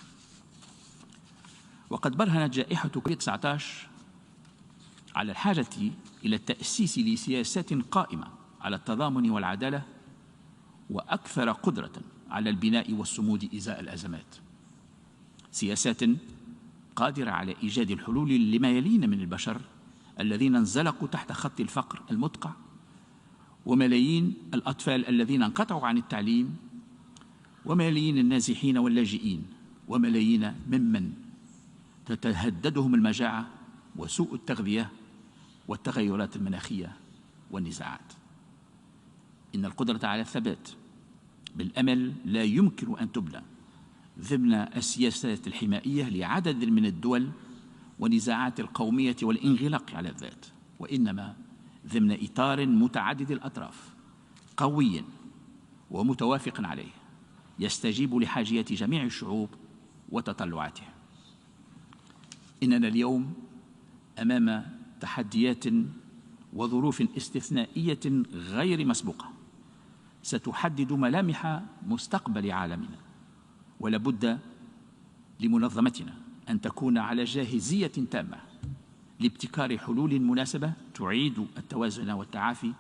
وقد برهنت جائحة كوفيد-19 على الحاجة إلى التأسيس لسياسات قائمة على التضامن والعدالة وأكثر قدرة على البناء والصمود إزاء الأزمات، سياسات قادرة على إيجاد الحلول لما يلين من البشر الذين انزلقوا تحت خط الفقر المدقع، وملايين الأطفال الذين انقطعوا عن التعليم، وملايين النازحين واللاجئين، وملايين ممن تتهددهم المجاعة وسوء التغذية والتغيرات المناخية والنزاعات. إن القدرة على الثبات بالأمل لا يمكن أن تبنى ضمن السياسات الحمائية لعدد من الدول ونزاعات القومية والانغلاق على الذات، وإنما ضمن إطار متعدد الأطراف قوي ومتوافق عليه يستجيب لحاجيات جميع الشعوب وتطلعاتها. إننا اليوم أمام تحديات وظروف استثنائية غير مسبوقة ستحدد ملامح مستقبل عالمنا، ولا بد لمنظمتنا أن تكون على جاهزية تامة لابتكار حلول مناسبة تعيد التوازن والتعافي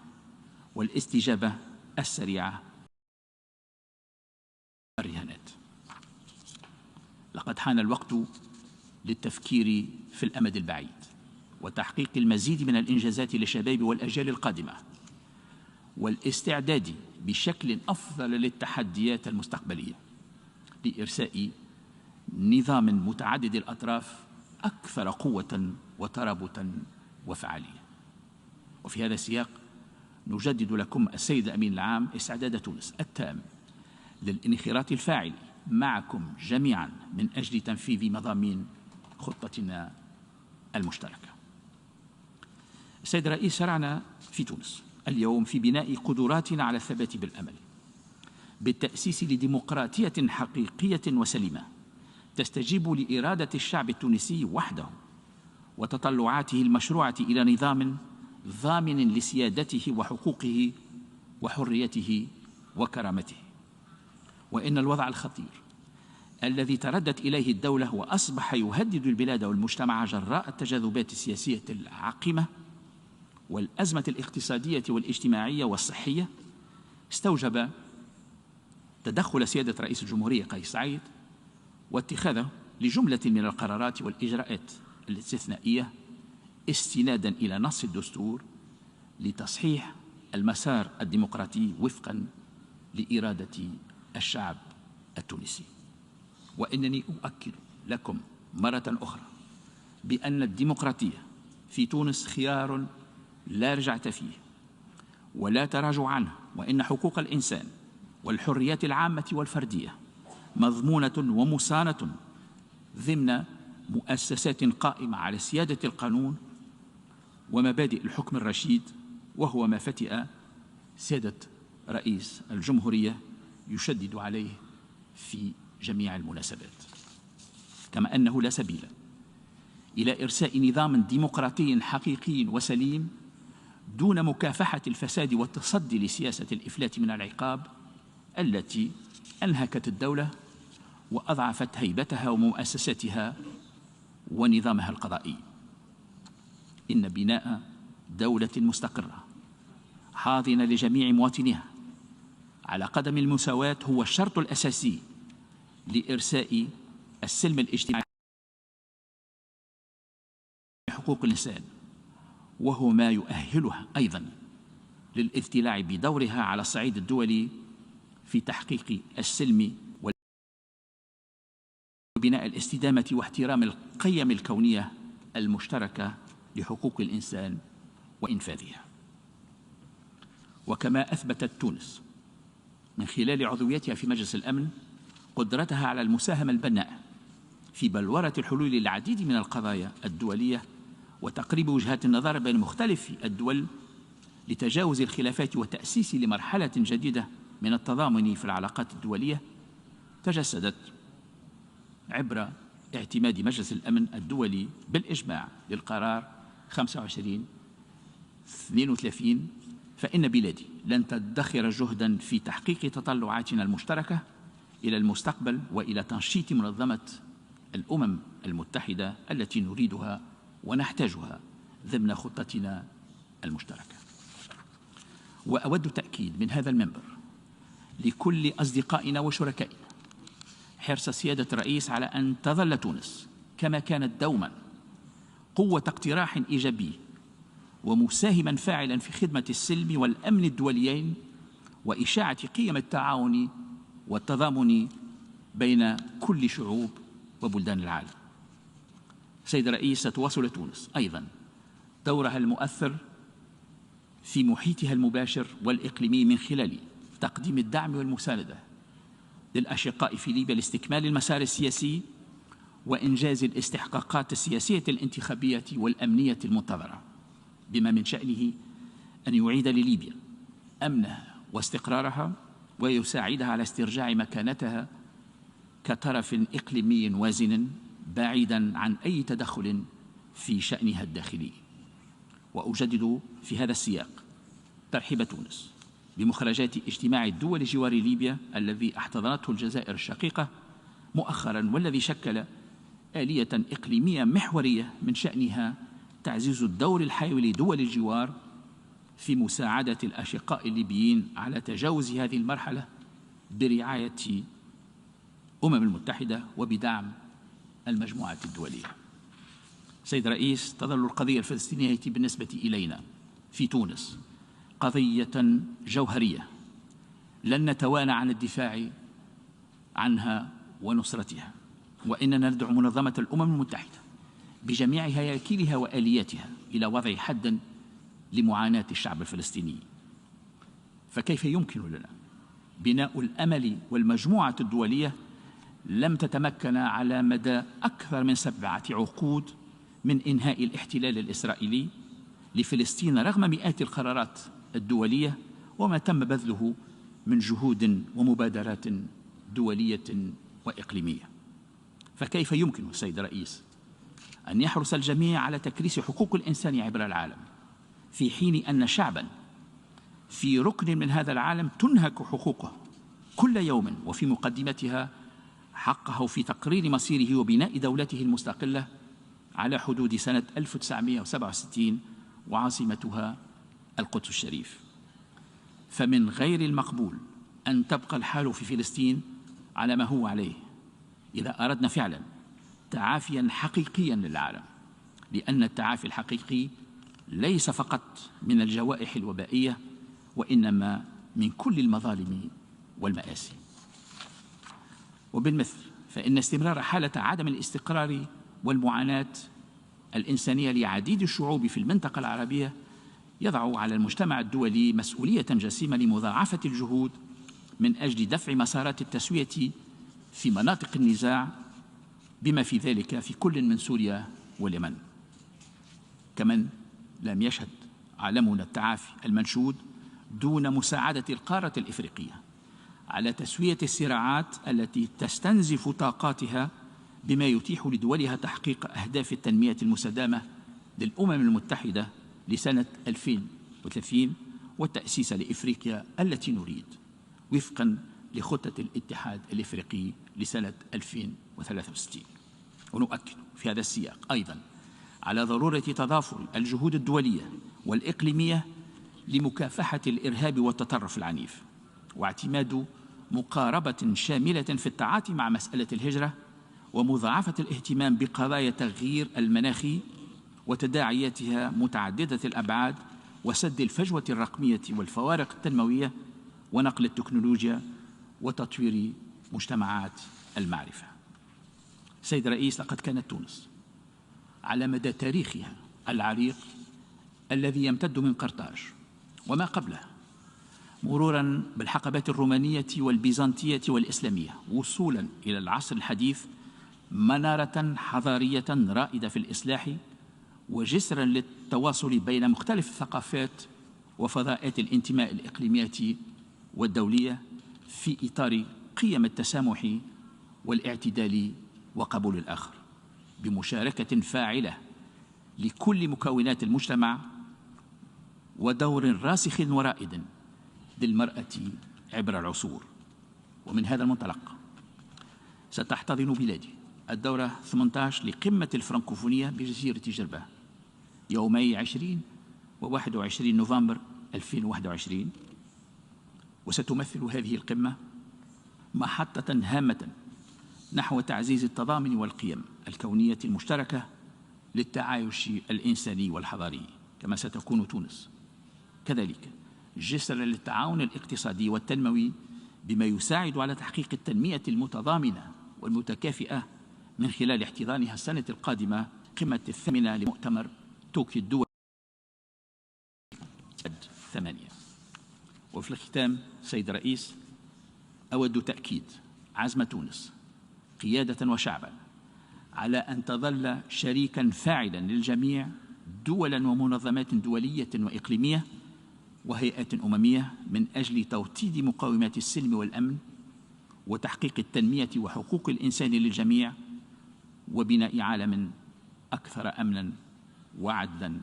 والاستجابة السريعة الرهانات. لقد حان الوقت للتفكير في الأمد البعيد وتحقيق المزيد من الإنجازات للشباب والأجيال القادمة، والاستعداد بشكل أفضل للتحديات المستقبلية لإرساء نظام متعدد الأطراف أكثر قوة وترابطا وفعالية. وفي هذا السياق نجدد لكم السيد الأمين العام استعداد تونس التام للانخراط الفاعل معكم جميعا من أجل تنفيذ مضامين خطتنا المشتركة. السيد الرئيس، شرعنا في تونس اليوم في بناء قدراتنا على الثبات بالأمل، بالتأسيس لديمقراطية حقيقية وسليمة تستجيب لإرادة الشعب التونسي وحده وتطلعاته المشروعة إلى نظام ضامن لسيادته وحقوقه وحريته وكرامته. وإن الوضع الخطير الذي تردت إليه الدولة وأصبح يهدد البلاد والمجتمع جراء التجاذبات السياسية العاقمة والأزمة الاقتصادية والاجتماعية والصحية استوجب تدخل سيادة رئيس الجمهورية قيس سعيد واتخاذه لجملة من القرارات والإجراءات الاستثنائية استنادا إلى نص الدستور لتصحيح المسار الديمقراطي وفقا لإرادة الشعب التونسي. وإنني أؤكد لكم مرة أخرى بأن الديمقراطية في تونس خيار لا رجعة فيه ولا تراجع عنه، وإن حقوق الإنسان والحريات العامة والفردية مضمونة ومصانة ضمن مؤسسات قائمة على سيادة القانون ومبادئ الحكم الرشيد، وهو ما فتئ سيادة رئيس الجمهورية يشدد عليه في جميع المناسبات. كما أنه لا سبيل إلى إرساء نظام ديمقراطي حقيقي وسليم دون مكافحة الفساد والتصدي لسياسة الإفلات من العقاب التي أنهكت الدولة وأضعفت هيبتها ومؤسساتها ونظامها القضائي. إن بناء دولة مستقرة حاضنة لجميع مواطنيها على قدم المساواة هو الشرط الأساسي لإرساء السلم الاجتماعي حقوق الإنسان، وهو ما يؤهلها أيضا للاذتلاع بدورها على الصعيد الدولي في تحقيق السلم وبناء الاستدامة واحترام القيم الكونية المشتركة لحقوق الإنسان وإنفاذها. وكما أثبتت تونس من خلال عضويتها في مجلس الأمن قدرتها على المساهمة البناءة في بلورة الحلول للعديد من القضايا الدولية وتقريب وجهات النظر بين مختلف الدول لتجاوز الخلافات والتأسيس لمرحلة جديدة من التضامن في العلاقات الدولية، تجسدت عبر اعتماد مجلس الأمن الدولي بالإجماع للقرار 2532. فإن بلادي لن تدخر جهدا في تحقيق تطلعاتنا المشتركة إلى المستقبل وإلى تنشيط منظمة الأمم المتحدة التي نريدها ونحتاجها ضمن خطتنا المشتركة. وأود التأكيد من هذا المنبر لكل أصدقائنا وشركائنا حرص سيادة الرئيس على أن تظل تونس كما كانت دوما قوة اقتراح إيجابي ومساهما فاعلا في خدمة السلم والأمن الدوليين وإشاعة قيم التعاون والتضامن بين كل شعوب وبلدان العالم. سيد الرئيس، ستواصل تونس أيضا دورها المؤثر في محيطها المباشر والإقليمي من خلال تقديم الدعم والمساندة للأشقاء في ليبيا لاستكمال المسار السياسي وإنجاز الاستحقاقات السياسية الانتخابية والأمنية المنتظرة، بما من شأنه أن يعيد لليبيا أمنها واستقرارها ويساعدها على استرجاع مكانتها كطرف إقليمي وازن بعيدا عن أي تدخل في شأنها الداخلي. وأجدد في هذا السياق ترحيب تونس بمخرجات اجتماع الدول جوار ليبيا الذي احتضنته الجزائر الشقيقة مؤخرا، والذي شكل آلية إقليمية محورية من شأنها تعزيز الدور الحيوي لدول الجوار في مساعدة الأشقاء الليبيين على تجاوز هذه المرحلة برعاية المتحدة وبدعم المجموعات الدولية. سيد الرئيس، تظل القضية الفلسطينية بالنسبة إلينا في تونس قضية جوهرية لن نتوانى عن الدفاع عنها ونصرتها، وإننا ندعو منظمة الأمم المتحدة بجميع هياكلها وآلياتها إلى وضع حد لمعاناة الشعب الفلسطيني. فكيف يمكن لنا بناء الأمل والمجموعة الدولية لم تتمكن على مدى أكثر من 7 عقود من إنهاء الاحتلال الإسرائيلي لفلسطين رغم مئات القرارات الدولية وما تم بذله من جهود ومبادرات دولية وإقليمية؟ فكيف يمكن سيد الرئيس أن يحرص الجميع على تكريس حقوق الإنسان عبر العالم في حين أن شعبا في ركن من هذا العالم تنهك حقوقه كل يوم، وفي مقدمتها حقه في تقرير مصيره وبناء دولته المستقلة على حدود سنة 1967 وعاصمتها القدس الشريف؟ فمن غير المقبول أن تبقى الحال في فلسطين على ما هو عليه إذا أردنا فعلا تعافيا حقيقيا للعالم، لأن التعافي الحقيقي ليس فقط من الجوائح الوبائية وإنما من كل المظالم والمآسي. وبالمثل فإن استمرار حالة عدم الاستقرار والمعاناة الإنسانية لعديد الشعوب في المنطقة العربية يضع على المجتمع الدولي مسؤولية جسيمة لمضاعفة الجهود من أجل دفع مسارات التسوية في مناطق النزاع، بما في ذلك في كل من سوريا واليمن. كمن لم يشهد عالمنا التعافي المنشود دون مساعدة القارة الإفريقية على تسوية الصراعات التي تستنزف طاقاتها، بما يتيح لدولها تحقيق أهداف التنمية المستدامة للأمم المتحدة لسنة 2030 والتأسيس لإفريقيا التي نريد وفقا لخطة الاتحاد الإفريقي لسنة 2063. ونؤكد في هذا السياق أيضا على ضرورة تضافر الجهود الدولية والإقليمية لمكافحة الإرهاب والتطرف العنيف، واعتماد مقاربة شاملة في التعاطي مع مسألة الهجرة، ومضاعفة الاهتمام بقضايا تغيير المناخ وتداعياتها متعددة الأبعاد، وسد الفجوة الرقمية والفوارق التنموية، ونقل التكنولوجيا وتطوير مجتمعات المعرفة. سيد الرئيس، لقد كانت تونس على مدى تاريخها العريق الذي يمتد من قرطاج وما قبله مرورا بالحقبات الرومانية والبيزنطية والإسلامية وصولا إلى العصر الحديث منارة حضارية رائدة في الإصلاح وجسرا للتواصل بين مختلف الثقافات وفضاءات الانتماء الإقليمية والدولية في إطار قيم التسامح والاعتدال وقبول الآخر، بمشاركة فاعلة لكل مكونات المجتمع ودور راسخ ورائد للمرأة عبر العصور. ومن هذا المنطلق ستحتضن بلادي الدورة 18 لقمة الفرنكوفونية بجزيرة جربة يومي 20 و21 نوفمبر 2021، وستمثل هذه القمة محطة هامة نحو تعزيز التضامن والقيم الكونية المشتركة للتعايش الإنساني والحضاري، كما ستكون تونس كذلك جسرا للتعاون الاقتصادي والتنموي بما يساعد على تحقيق التنمية المتضامنة والمتكافئة من خلال احتضانها السنة القادمة قمة 8 لمؤتمر طوكيو الدول 8. وفي الختام سيد الرئيس، أود تأكيد عزم تونس قيادة وشعبا على أن تظل شريكا فاعلا للجميع دولا ومنظمات دولية وإقليمية وهيئات أممية من أجل توطيد مقومات السلم والأمن وتحقيق التنمية وحقوق الإنسان للجميع وبناء عالم أكثر أمناً وعدلاً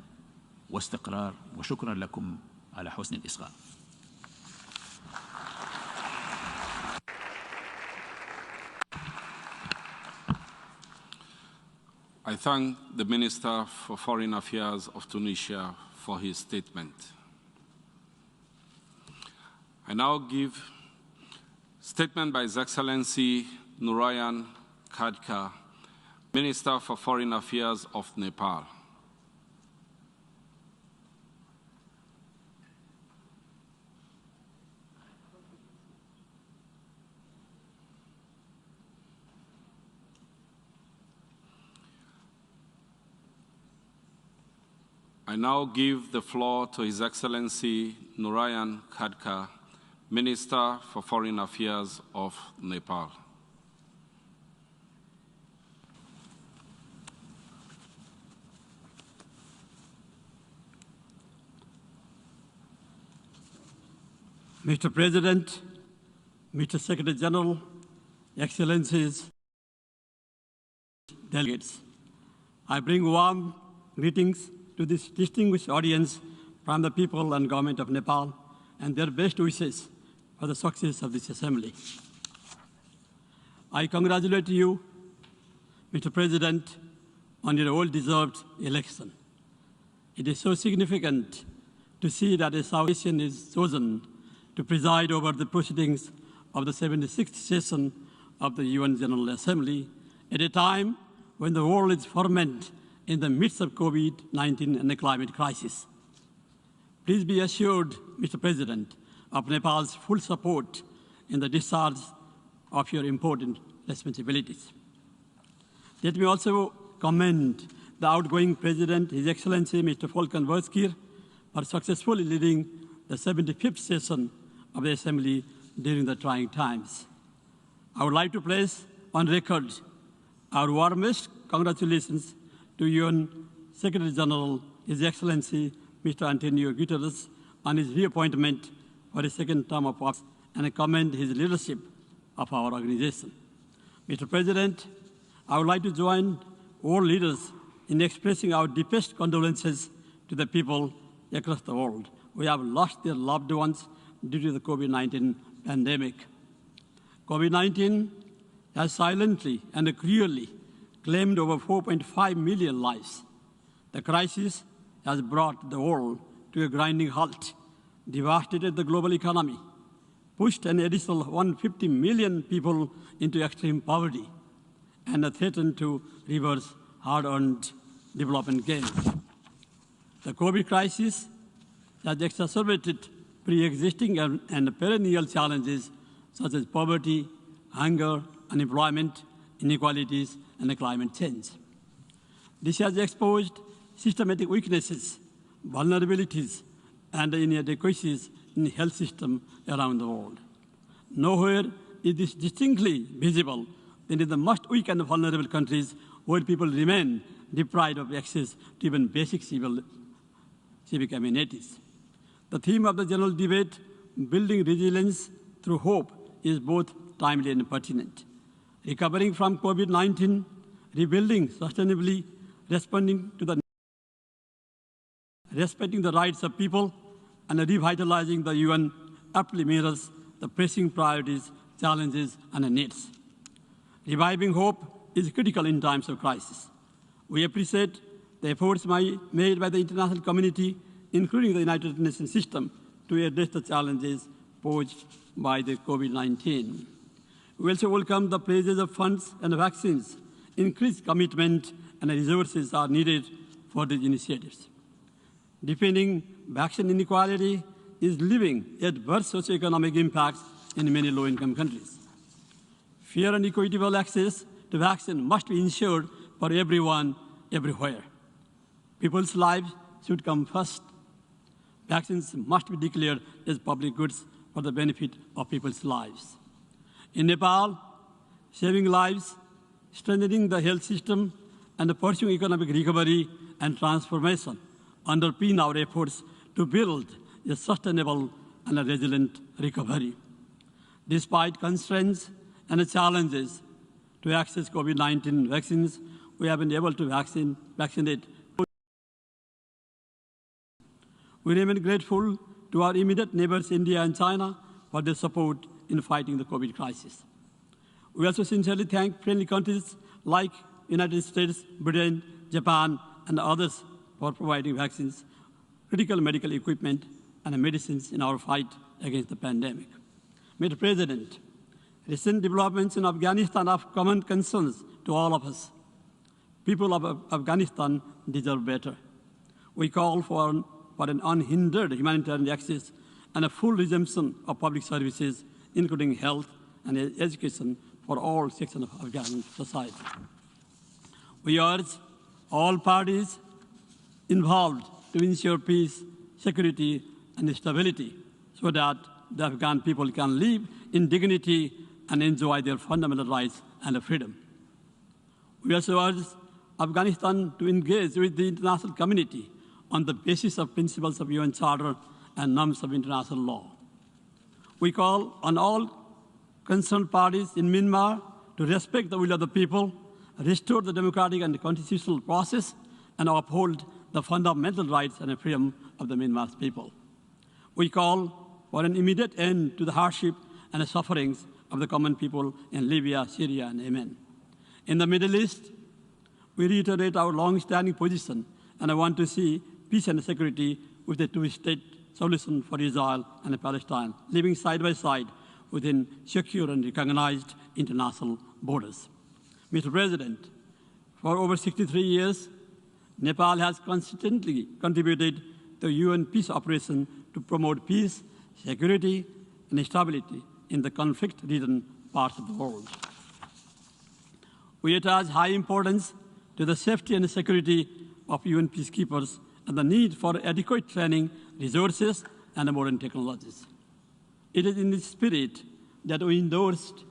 واستقرار. وشكراً لكم على حسن الإصغاء. I thank the Minister for Foreign Affairs of Tunisia for his statement. I now give statement by His Excellency Nurayan Khadka, Minister for Foreign Affairs of Nepal. I now give the floor to His Excellency Nurayan Khadka, Minister for Foreign Affairs of Nepal. Mr. President, Mr. Secretary General, Excellencies, delegates, I bring warm greetings to this distinguished audience from the people and government of Nepal and their best wishes for the success of this assembly. I congratulate you, Mr. President, on your well-deserved election. It is so significant to see that a South Asian is chosen to preside over the proceedings of the 76th session of the UN General Assembly at a time when the world is ferment in the midst of COVID-19 and the climate crisis. Please be assured, Mr. President, of Nepal's full support in the discharge of your important responsibilities. Let me also commend the outgoing President, His Excellency Mr. Volkan Bozkir, for successfully leading the 75th session of the Assembly during the trying times. I would like to place on record our warmest congratulations to UN Secretary General, His Excellency Mr. Antonio Guterres, on his reappointment for a second term of office, and I commend his leadership of our organization. Mr. President, I would like to join all leaders in expressing our deepest condolences to the people across the world who have lost their loved ones due to the COVID-19 pandemic. COVID-19 has silently and cruelly claimed over 4.5 million lives. The crisis has brought the world to a grinding halt, devastated the global economy, pushed an additional 150 million people into extreme poverty, and threatened to reverse hard-earned development gains. The COVID crisis has exacerbated pre-existing and perennial challenges such as poverty, hunger, unemployment, inequalities, and climate change. This has exposed systematic weaknesses, vulnerabilities, and inadequacies in the health system around the world. Nowhere is this distinctly visible than in the most weak and vulnerable countries where people remain deprived of access to even basic civic amenities. The theme of the general debate, building resilience through hope, is both timely and pertinent. Recovering from COVID-19, rebuilding sustainably, responding to the respecting the rights of people, and revitalizing the UN aptly mirrors the pressing priorities, challenges, and needs. Reviving hope is critical in times of crisis. We appreciate the efforts made by the international community, including the United Nations system, to address the challenges posed by the COVID-19. We also welcome the pledges of funds and vaccines. Increased commitment and resources are needed for these initiatives. Deepening vaccine inequality is leaving adverse socioeconomic impacts in many low-income countries. Fair and equitable access to vaccine must be ensured for everyone, everywhere. People's lives should come first. Vaccines must be declared as public goods for the benefit of people's lives. In Nepal, saving lives, strengthening the health system, and pursuing economic recovery and transformation underpin our efforts to build a sustainable and a resilient recovery. Despite constraints and challenges to access COVID-19 vaccines, we have been able to vaccinate. We remain grateful to our immediate neighbors, India and China, for their support in fighting the COVID crisis. We also sincerely thank friendly countries like United States, Britain, Japan, and others for providing vaccines, critical medical equipment, and medicines in our fight against the pandemic. Mr. President, recent developments in Afghanistan are common concerns to all of us. People of Afghanistan deserve better. We call for an unhindered humanitarian access and a full resumption of public services, including health and education for all sections of Afghan society. We urge all parties involved to ensure peace, security, and stability so that the Afghan people can live in dignity and enjoy their fundamental rights and freedom. We also urge Afghanistan to engage with the international community on the basis of principles of UN Charter and norms of international law. We call on all concerned parties in Myanmar to respect the will of the people, restore the democratic and constitutional process, and uphold the fundamental rights and freedom of the Myanmar people. We call for an immediate end to the hardship and the sufferings of the common people in Libya, Syria, and Yemen. In the Middle East, we reiterate our long-standing position, and I want to see peace and security with a two-state solution for Israel and Palestine, living side by side within secure and recognized international borders. Mr. President, for over 63 years, Nepal has consistently contributed to UN peace operation to promote peace, security, and stability in the conflict-ridden parts of the world. We attach high importance to the safety and security of UN peacekeepers and the need for adequate training, resources, and modern technologies. It is in this spirit that we endorsed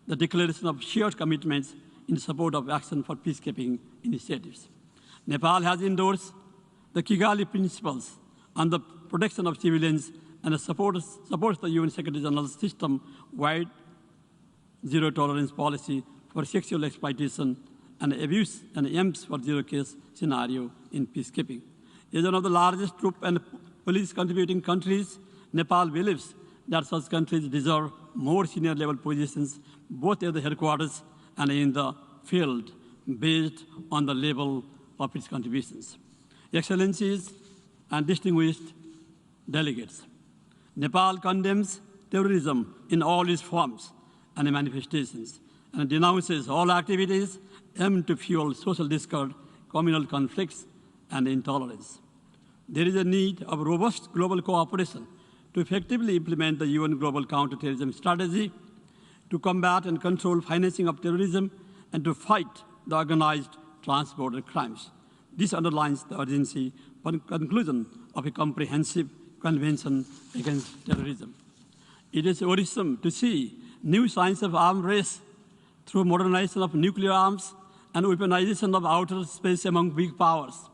the declaration of shared commitments in support of action for peacekeeping initiatives. Nepal has endorsed the Kigali principles on the protection of civilians and supports the UN Secretary General's system-wide zero-tolerance policy for sexual exploitation and abuse and aims for zero-case scenario in peacekeeping. As one of the largest troop and police contributing countries, Nepal believes that such countries deserve more senior level positions, both at the headquarters and in the field, based on the level of its contributions. Excellencies and distinguished delegates, Nepal condemns terrorism in all its forms and manifestations and denounces all activities aimed to fuel social discord, communal conflicts, and intolerance. There is a need of robust global cooperation to effectively implement the UN Global Counterterrorism Strategy, to combat and control financing of terrorism, and to fight the organized transborder crimes. This underlines the urgency for the conclusion of a comprehensive convention against terrorism. It is worrisome to see new signs of arms race through modernization of nuclear arms and weaponization of outer space among big powers.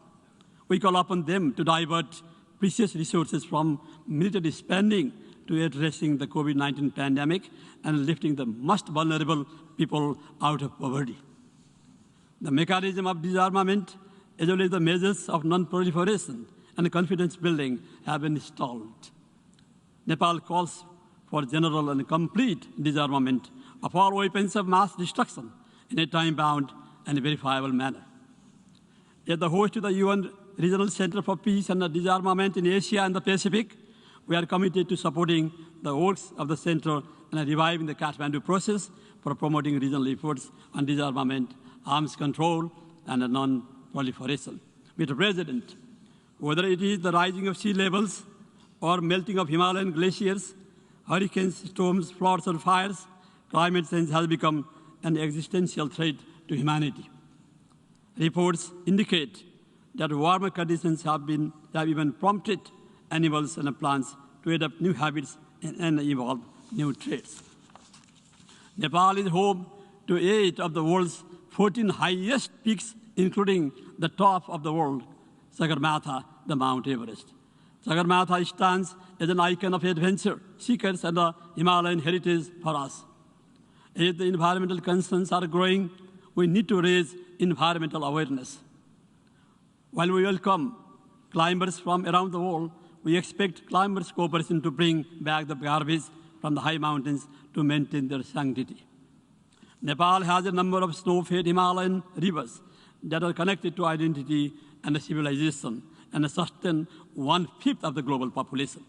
We call upon them to divert precious resources from military spending to addressing the COVID-19 pandemic and lifting the most vulnerable people out of poverty. The mechanism of disarmament, as well as the measures of non-proliferation and confidence building, have been installed. Nepal calls for general and complete disarmament of all weapons of mass destruction in a time-bound and verifiable manner. As the host of the UN Regional Center for Peace and Disarmament in Asia and the Pacific, we are committed to supporting the works of the center and reviving the Kathmandu process for promoting regional efforts on disarmament, arms control, and non-proliferation. Mr. President, whether it is the rising of sea levels or melting of Himalayan glaciers, hurricanes, storms, floods, or fires, climate change has become an existential threat to humanity. Reports indicate that warmer conditions have even prompted animals and plants to adopt new habits and evolve new traits. Nepal is home to 8 of the world's 14 highest peaks, including the top of the world, Sagarmatha, the Mount Everest. Sagarmatha stands as an icon of adventure seekers and the Himalayan heritage for us. As the environmental concerns are growing, we need to raise environmental awareness. While we welcome climbers from around the world, we expect climbers' cooperation to bring back the garbage from the high mountains to maintain their sanctity. Nepal has a number of snow-fed Himalayan rivers that are connected to identity and civilization and sustain 1/5 of the global population.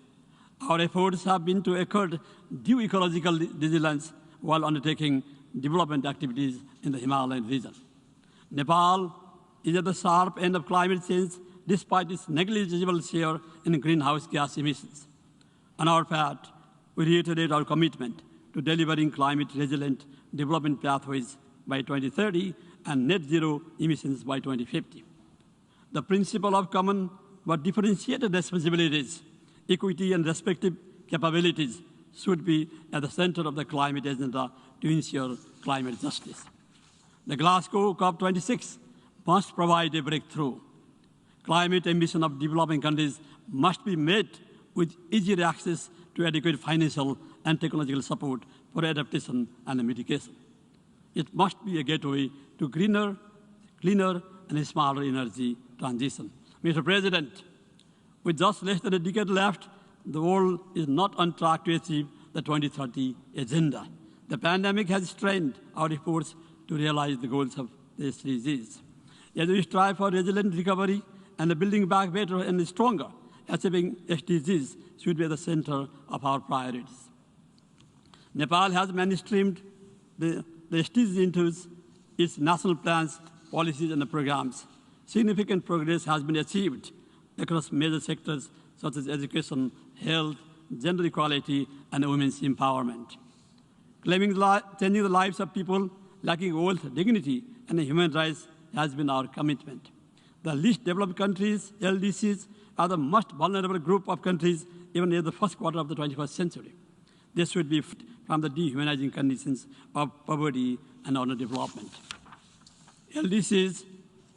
Our efforts have been to accord due ecological vigilance while undertaking development activities in the Himalayan region. Nepal is at the sharp end of climate change despite its negligible share in greenhouse gas emissions. On our part, we reiterate our commitment to delivering climate-resilient development pathways by 2030 and net zero emissions by 2050. The principle of common but differentiated responsibilities, equity, and respective capabilities should be at the center of the climate agenda to ensure climate justice. The Glasgow COP26 must provide a breakthrough. Climate ambition of developing countries must be met with easier access to adequate financial and technological support for adaptation and mitigation. It must be a gateway to greener, cleaner, and smarter energy transition. Mr. President, with just less than a decade left, the world is not on track to achieve the 2030 agenda. The pandemic has strained our efforts to realize the goals of the SDGs. As we strive for resilient recovery and building back better and stronger, achieving SDGs should be at the center of our priorities. Nepal has mainstreamed the SDGs into its national plans, policies, and programs. Significant progress has been achieved across major sectors such as education, health, gender equality, and women's empowerment. Changing the lives of people lacking wealth, dignity, and human rights has been our commitment. The least developed countries, LDCs, are the most vulnerable group of countries even in the first quarter of the 21st century. This should be from the dehumanizing conditions of poverty and underdevelopment. LDCs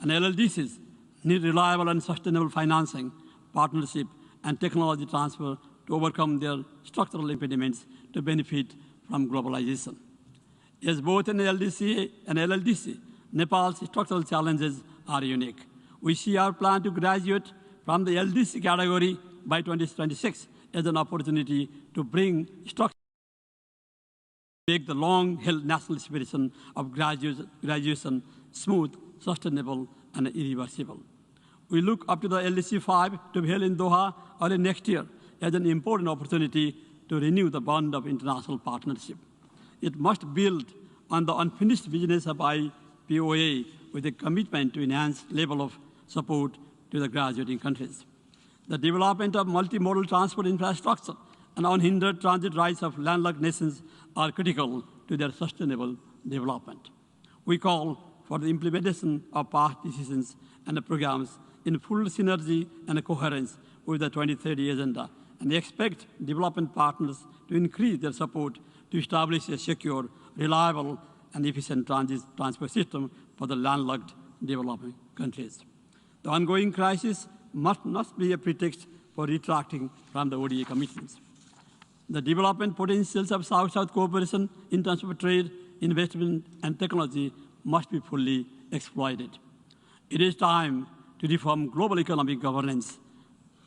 and LLDCs need reliable and sustainable financing, partnership, and technology transfer to overcome their structural impediments to benefit from globalization. As both an LDC and LLDC, Nepal's structural challenges are unique. We see our plan to graduate from the LDC category by 2026 as an opportunity to bring structure, make the long-held national aspiration of graduation smooth, sustainable, and irreversible. We look up to the LDC 5 to be held in Doha early next year as an important opportunity to renew the bond of international partnership. It must build on the unfinished business of IPOA with a commitment to enhance level of support to the graduating countries. The development of multimodal transport infrastructure and unhindered transit rights of landlocked nations are critical to their sustainable development. We call for the implementation of past decisions and programs in full synergy and coherence with the 2030 agenda, and expect development partners to increase their support to establish a secure, reliable, and efficient transport system for the landlocked developing countries. The ongoing crisis must not be a pretext for retracting from the ODA commitments. The development potentials of South-South cooperation in terms of trade, investment, and technology must be fully exploited. It is time to reform global economic governance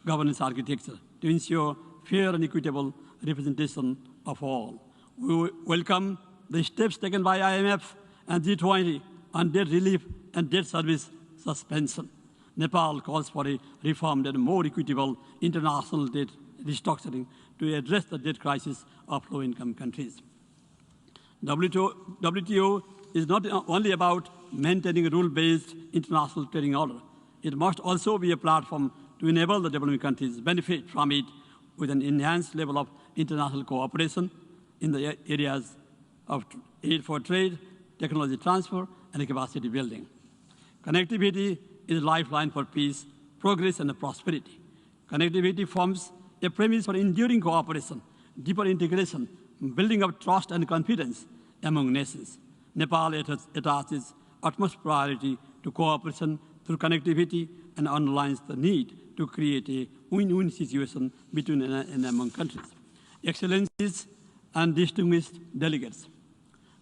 architecture to ensure fair and equitable representation of all. We welcome the steps taken by IMF and G20 on debt relief and debt service suspension. Nepal calls for a reformed and more equitable international debt restructuring to address the debt crisis of low-income countries. WTO is not only about maintaining a rule-based international trading order. It must also be a platform to enable the developing countries benefit from it with an enhanced level of international cooperation in the areas of aid for trade, technology transfer, and capacity building. Connectivity is a lifeline for peace, progress, and prosperity. Connectivity forms a premise for enduring cooperation, deeper integration, building of trust and confidence among nations. Nepal attaches utmost priority to cooperation through connectivity and underlines the need to create a win-win situation between and among countries. Excellencies and distinguished delegates,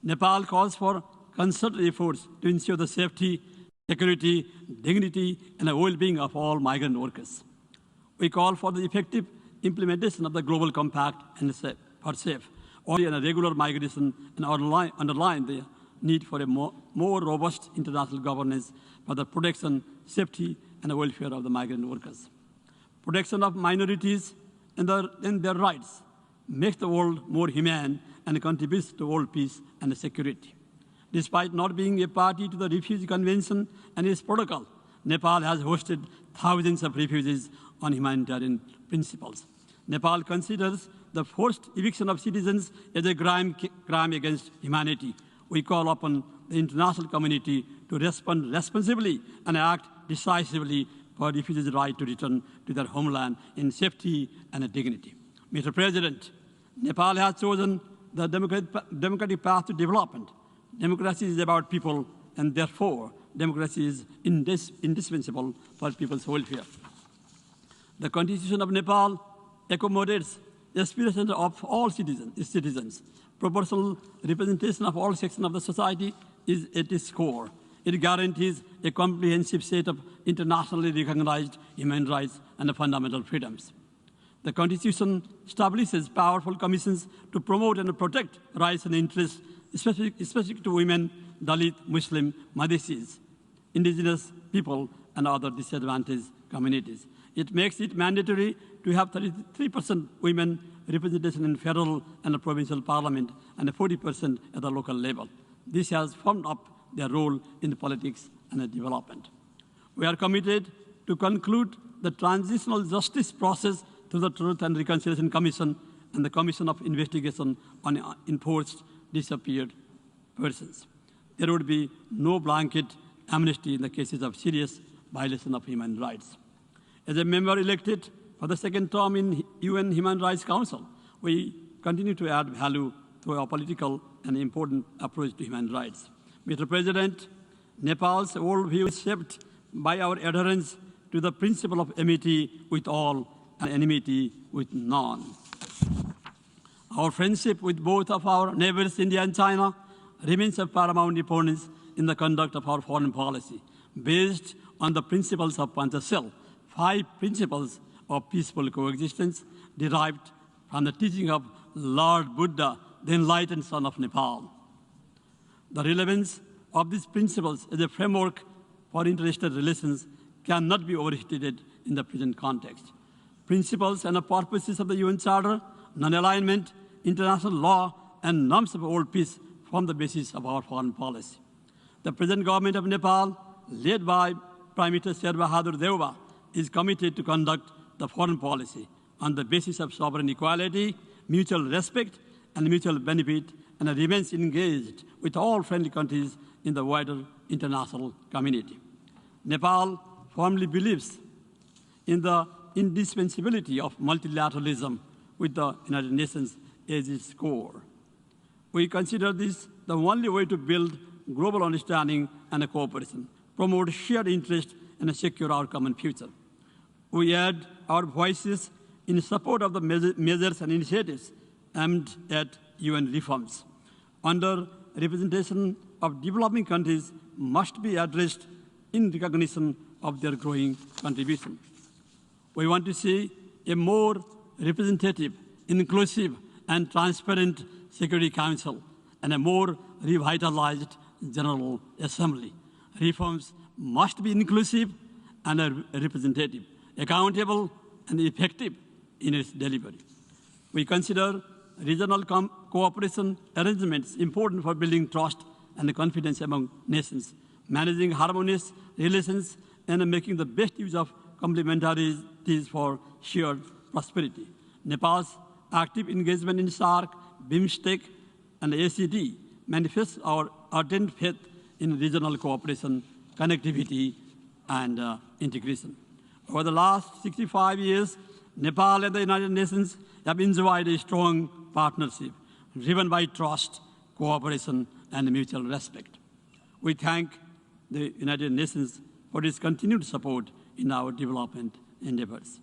Nepal calls for concerted efforts to ensure the safety, security, dignity, and the well-being of all migrant workers. We call for the effective implementation of the Global Compact and for safe, orderly and regular migration, and underline the need for a more robust international governance for the protection, safety, and the welfare of the migrant workers. Protection of minorities and their rights makes the world more humane and contributes to world peace and security. Despite not being a party to the Refugee Convention and its protocol, Nepal has hosted thousands of refugees on humanitarian principles. Nepal considers the forced eviction of citizens as a crime against humanity. We call upon the international community to respond responsibly and act decisively for refugees' right to return to their homeland in safety and dignity. Mr. President, Nepal has chosen the democratic path to development. Democracy is about people, and therefore, democracy is indispensable for people's welfare. The Constitution of Nepal accommodates the aspirations of all citizens. Proportional representation of all sections of the society is at its core. It guarantees a comprehensive set of internationally recognized human rights and fundamental freedoms. The Constitution establishes powerful commissions to promote and protect rights and interests, especially to women, Dalit, Muslim, Madhesis, indigenous people, and other disadvantaged communities. It makes it mandatory to have 33% women representation in federal and provincial parliament and 40% at the local level. This has formed up their role in politics and development. We are committed to conclude the transitional justice process through the Truth and Reconciliation Commission and the Commission of Investigation on Enforced Disappeared Persons. There would be no blanket amnesty in the cases of serious violation of human rights. As a member elected for the second term in UN Human Rights Council, we continue to add value through our political and important approach to human rights. Mr. President, Nepal's worldview is shaped by our adherence to the principle of amity with all and enmity with none. Our friendship with both of our neighbors, India and China, remains of paramount importance in the conduct of our foreign policy, based on the principles of Panchashil, 5 principles of peaceful coexistence derived from the teaching of Lord Buddha, the enlightened son of Nepal. The relevance of these principles as a framework for international relations cannot be overstated in the present context. Principles and the purposes of the UN Charter, non-alignment, international law, and norms of world peace form the basis of our foreign policy. The present government of Nepal, led by Prime Minister Sher Bahadur Deuba, is committed to conduct the foreign policy on the basis of sovereign equality, mutual respect, and mutual benefit, and remains engaged with all friendly countries in the wider international community. Nepal firmly believes in the indispensability of multilateralism with the United Nations as its core. We consider this the only way to build global understanding and cooperation, promote shared interest, and secure our common future. We add our voices in support of the measures and initiatives aimed at UN reforms. Under representation of developing countries must be addressed in recognition of their growing contribution. We want to see a more representative, inclusive, and transparent Security Council and a more revitalized General Assembly. Reforms must be inclusive and representative, accountable, and effective in its delivery. We consider regional cooperation arrangements important for building trust and confidence among nations, managing harmonious relations, and making the best use of complementarities for shared prosperity. Nepal's active engagement in SAARC, BIMSTEC, and ACD manifests our ardent faith in regional cooperation, connectivity, and integration. Over the last 65 years, Nepal and the United Nations have enjoyed a strong partnership driven by trust, cooperation, and mutual respect. We thank the United Nations for its continued support in our development endeavors.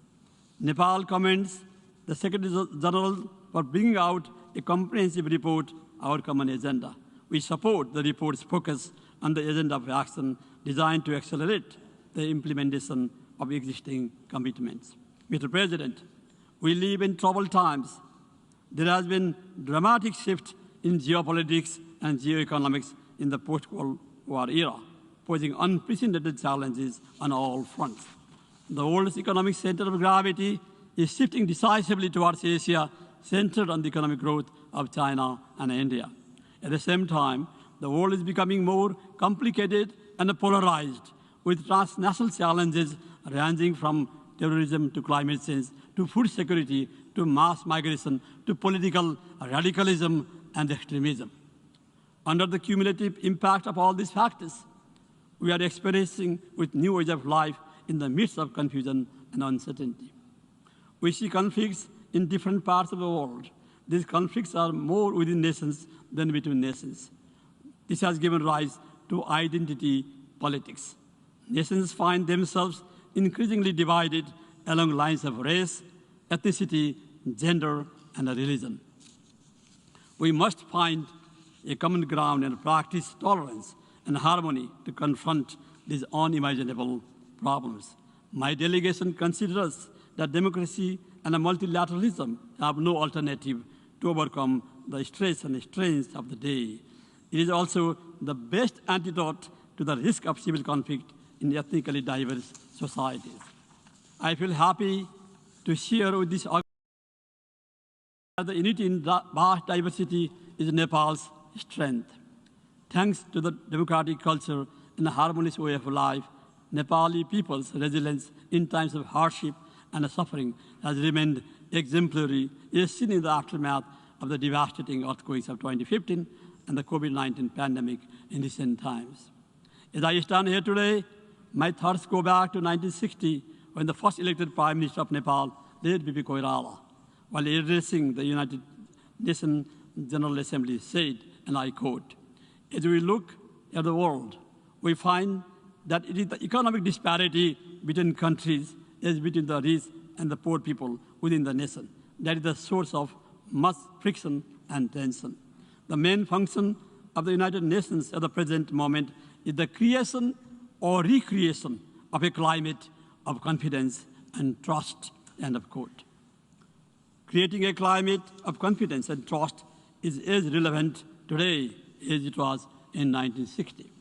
Nepal commends the Secretary General for bringing out a comprehensive report, Our Common Agenda. We support the report's focus on the agenda of action designed to accelerate the implementation of existing commitments. Mr. President, we live in troubled times. There has been dramatic shift in geopolitics and geoeconomics in the post-Cold War era, posing unprecedented challenges on all fronts. The world's economic center of gravity is shifting decisively towards Asia, centered on the economic growth of China and India. At the same time, the world is becoming more complicated and polarized, with transnational challenges ranging from terrorism to climate change, to food security, to mass migration, to political radicalism and extremism. Under the cumulative impact of all these factors, we are experiencing with new ways of life in the midst of confusion and uncertainty. We see conflicts in different parts of the world. These conflicts are more within nations than between nations. This has given rise to identity politics. Nations find themselves increasingly divided along lines of race, ethnicity, gender, and religion. We must find a common ground and practice tolerance and harmony to confront these unimaginable problems. My delegation considers that democracy and multilateralism have no alternative to overcome the stress and strains of the day. It is also the best antidote to the risk of civil conflict in ethnically diverse societies. I feel happy to share with this organization that the unity in vast diversity is Nepal's strength. Thanks to the democratic culture and the harmonious way of life, Nepali people's resilience in times of hardship and suffering has remained exemplary, as seen in the aftermath of the devastating earthquakes of 2015 and the COVID-19 pandemic in recent times. As I stand here today, my thoughts go back to 1960, when the first elected Prime Minister of Nepal, late B.P. Koirala, while addressing the United Nations General Assembly, said, and I quote, "As we look at the world, we find that it is the economic disparity between countries, as between the rich and the poor people within the nation, that is the source of much friction and tension. The main function of the United Nations at the present moment is the creation or recreation of a climate of confidence and trust," end of quote. Creating a climate of confidence and trust is as relevant today as it was in 1960.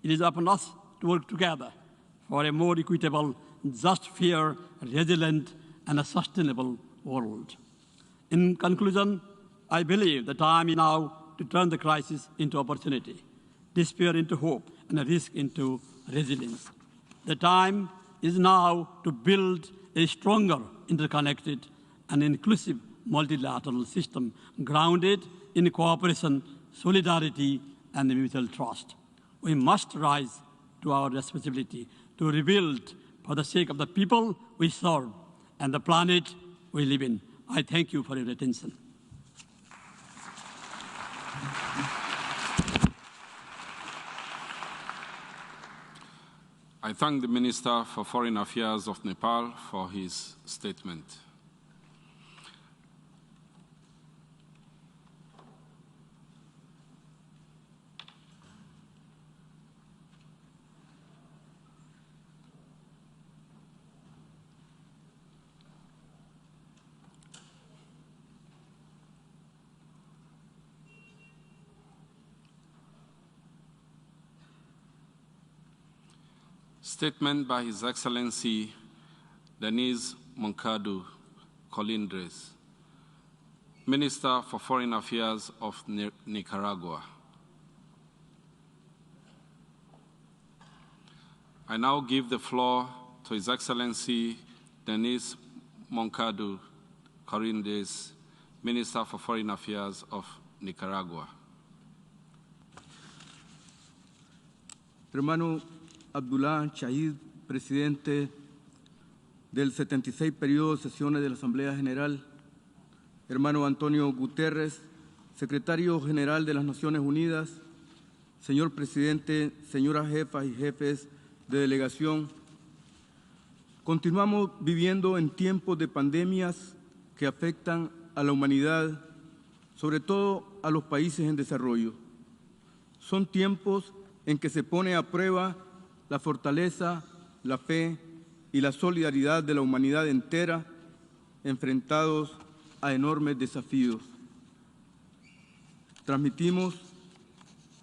It is upon us to work together for a more equitable, just, fair, resilient, and a sustainable world. In conclusion, I believe the time is now to turn the crisis into opportunity, despair into hope, and risk into resilience. The time is now to build a stronger, interconnected, and inclusive multilateral system grounded in cooperation, solidarity, and mutual trust. We must rise to our responsibility to rebuild for the sake of the people we serve and the planet we live in. I thank you for your attention. I thank the Minister for Foreign Affairs of Nepal for his statement. Statement by His Excellency Denis Moncada Colindres, Minister for Foreign Affairs of Nicaragua. I now give the floor to His Excellency Denis Moncada Colindres, Minister for Foreign Affairs of Nicaragua. Hermano Abdullah Shahid, presidente del 76 periodo de sesiones de la Asamblea General, hermano Antonio Guterres, secretario general de las Naciones Unidas, señor presidente, señoras jefas y jefes de delegación, continuamos viviendo en tiempos de pandemias que afectan a la humanidad, sobre todo a los países en desarrollo. Son tiempos en que se pone a prueba la fortaleza, la fe y la solidaridad de la humanidad entera, enfrentados a enormes desafíos. Transmitimos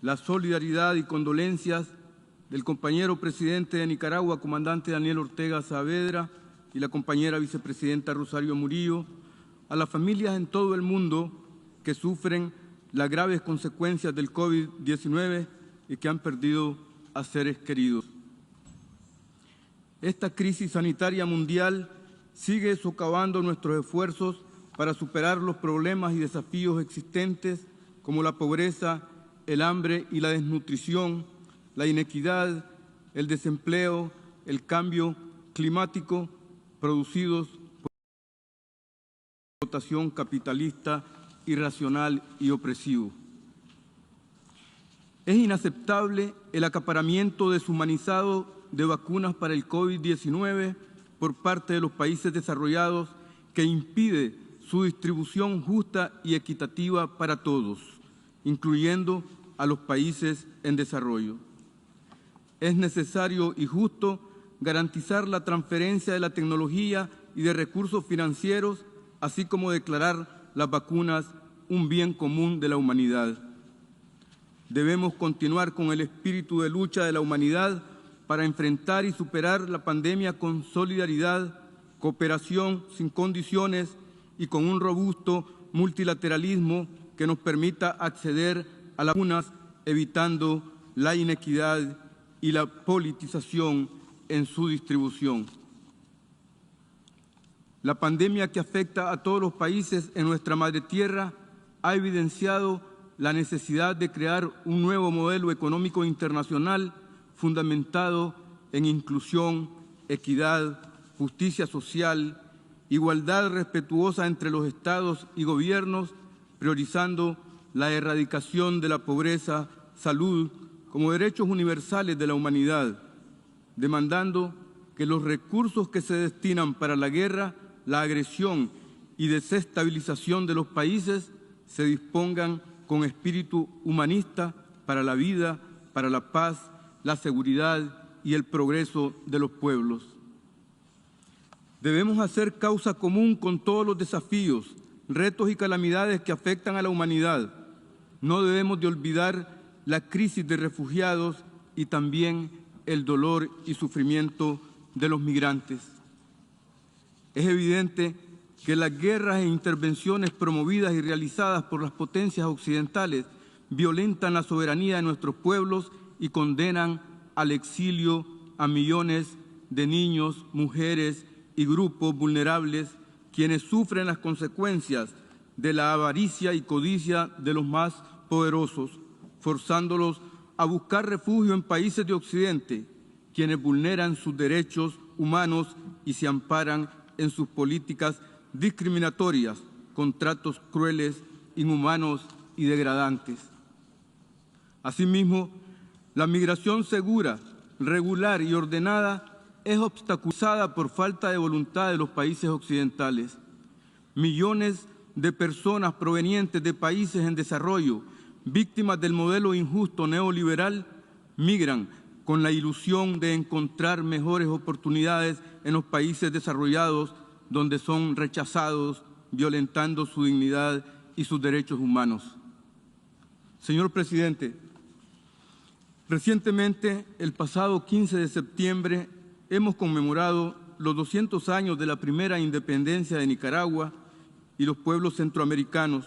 la solidaridad y condolencias del compañero presidente de Nicaragua, comandante Daniel Ortega Saavedra, y la compañera vicepresidenta Rosario Murillo, a las familias en todo el mundo que sufren las graves consecuencias del COVID-19 y que han perdido a seres queridos. Esta crisis sanitaria mundial sigue socavando nuestros esfuerzos para superar los problemas y desafíos existentes como la pobreza, el hambre y la desnutrición, la inequidad, el desempleo, el cambio climático producidos por la explotación capitalista irracional y opresivo. Es inaceptable el acaparamiento deshumanizado de vacunas para el COVID-19 por parte de los países desarrollados que impide su distribución justa y equitativa para todos, incluyendo a los países en desarrollo. Es necesario y justo garantizar la transferencia de la tecnología y de recursos financieros, así como declarar las vacunas un bien común de la humanidad. Debemos continuar con el espíritu de lucha de la humanidad para enfrentar y superar la pandemia con solidaridad, cooperación sin condiciones y con un robusto multilateralismo que nos permita acceder a las vacunas, evitando la inequidad y la politización en su distribución. La pandemia que afecta a todos los países en nuestra madre tierra ha evidenciado la necesidad de crear un nuevo modelo económico internacional fundamentado en inclusión, equidad, justicia social, igualdad respetuosa entre los estados y gobiernos, priorizando la erradicación de la pobreza, salud, como derechos universales de la humanidad, demandando que los recursos que se destinan para la guerra, la agresión y desestabilización de los países se dispongan con espíritu humanista para la vida, para la paz, la seguridad y el progreso de los pueblos. Debemos hacer causa común con todos los desafíos, retos y calamidades que afectan a la humanidad. No debemos de olvidar la crisis de refugiados y también el dolor y sufrimiento de los migrantes. Es evidente que las guerras e intervenciones promovidas y realizadas por las potencias occidentales violentan la soberanía de nuestros pueblos y condenan al exilio a millones de niños, mujeres y grupos vulnerables quienes sufren las consecuencias de la avaricia y codicia de los más poderosos, forzándolos a buscar refugio en países de Occidente, quienes vulneran sus derechos humanos y se amparan en sus políticas discriminatorias, con tratos crueles, inhumanos y degradantes. Asimismo, la migración segura, regular y ordenada es obstaculizada por falta de voluntad de los países occidentales. Millones de personas provenientes de países en desarrollo, víctimas del modelo injusto neoliberal, migran con la ilusión de encontrar mejores oportunidades en los países desarrollados, donde son rechazados, violentando su dignidad y sus derechos humanos. Señor Presidente, recientemente, el pasado 15 de septiembre, hemos conmemorado los 200 años de la primera independencia de Nicaragua y los pueblos centroamericanos.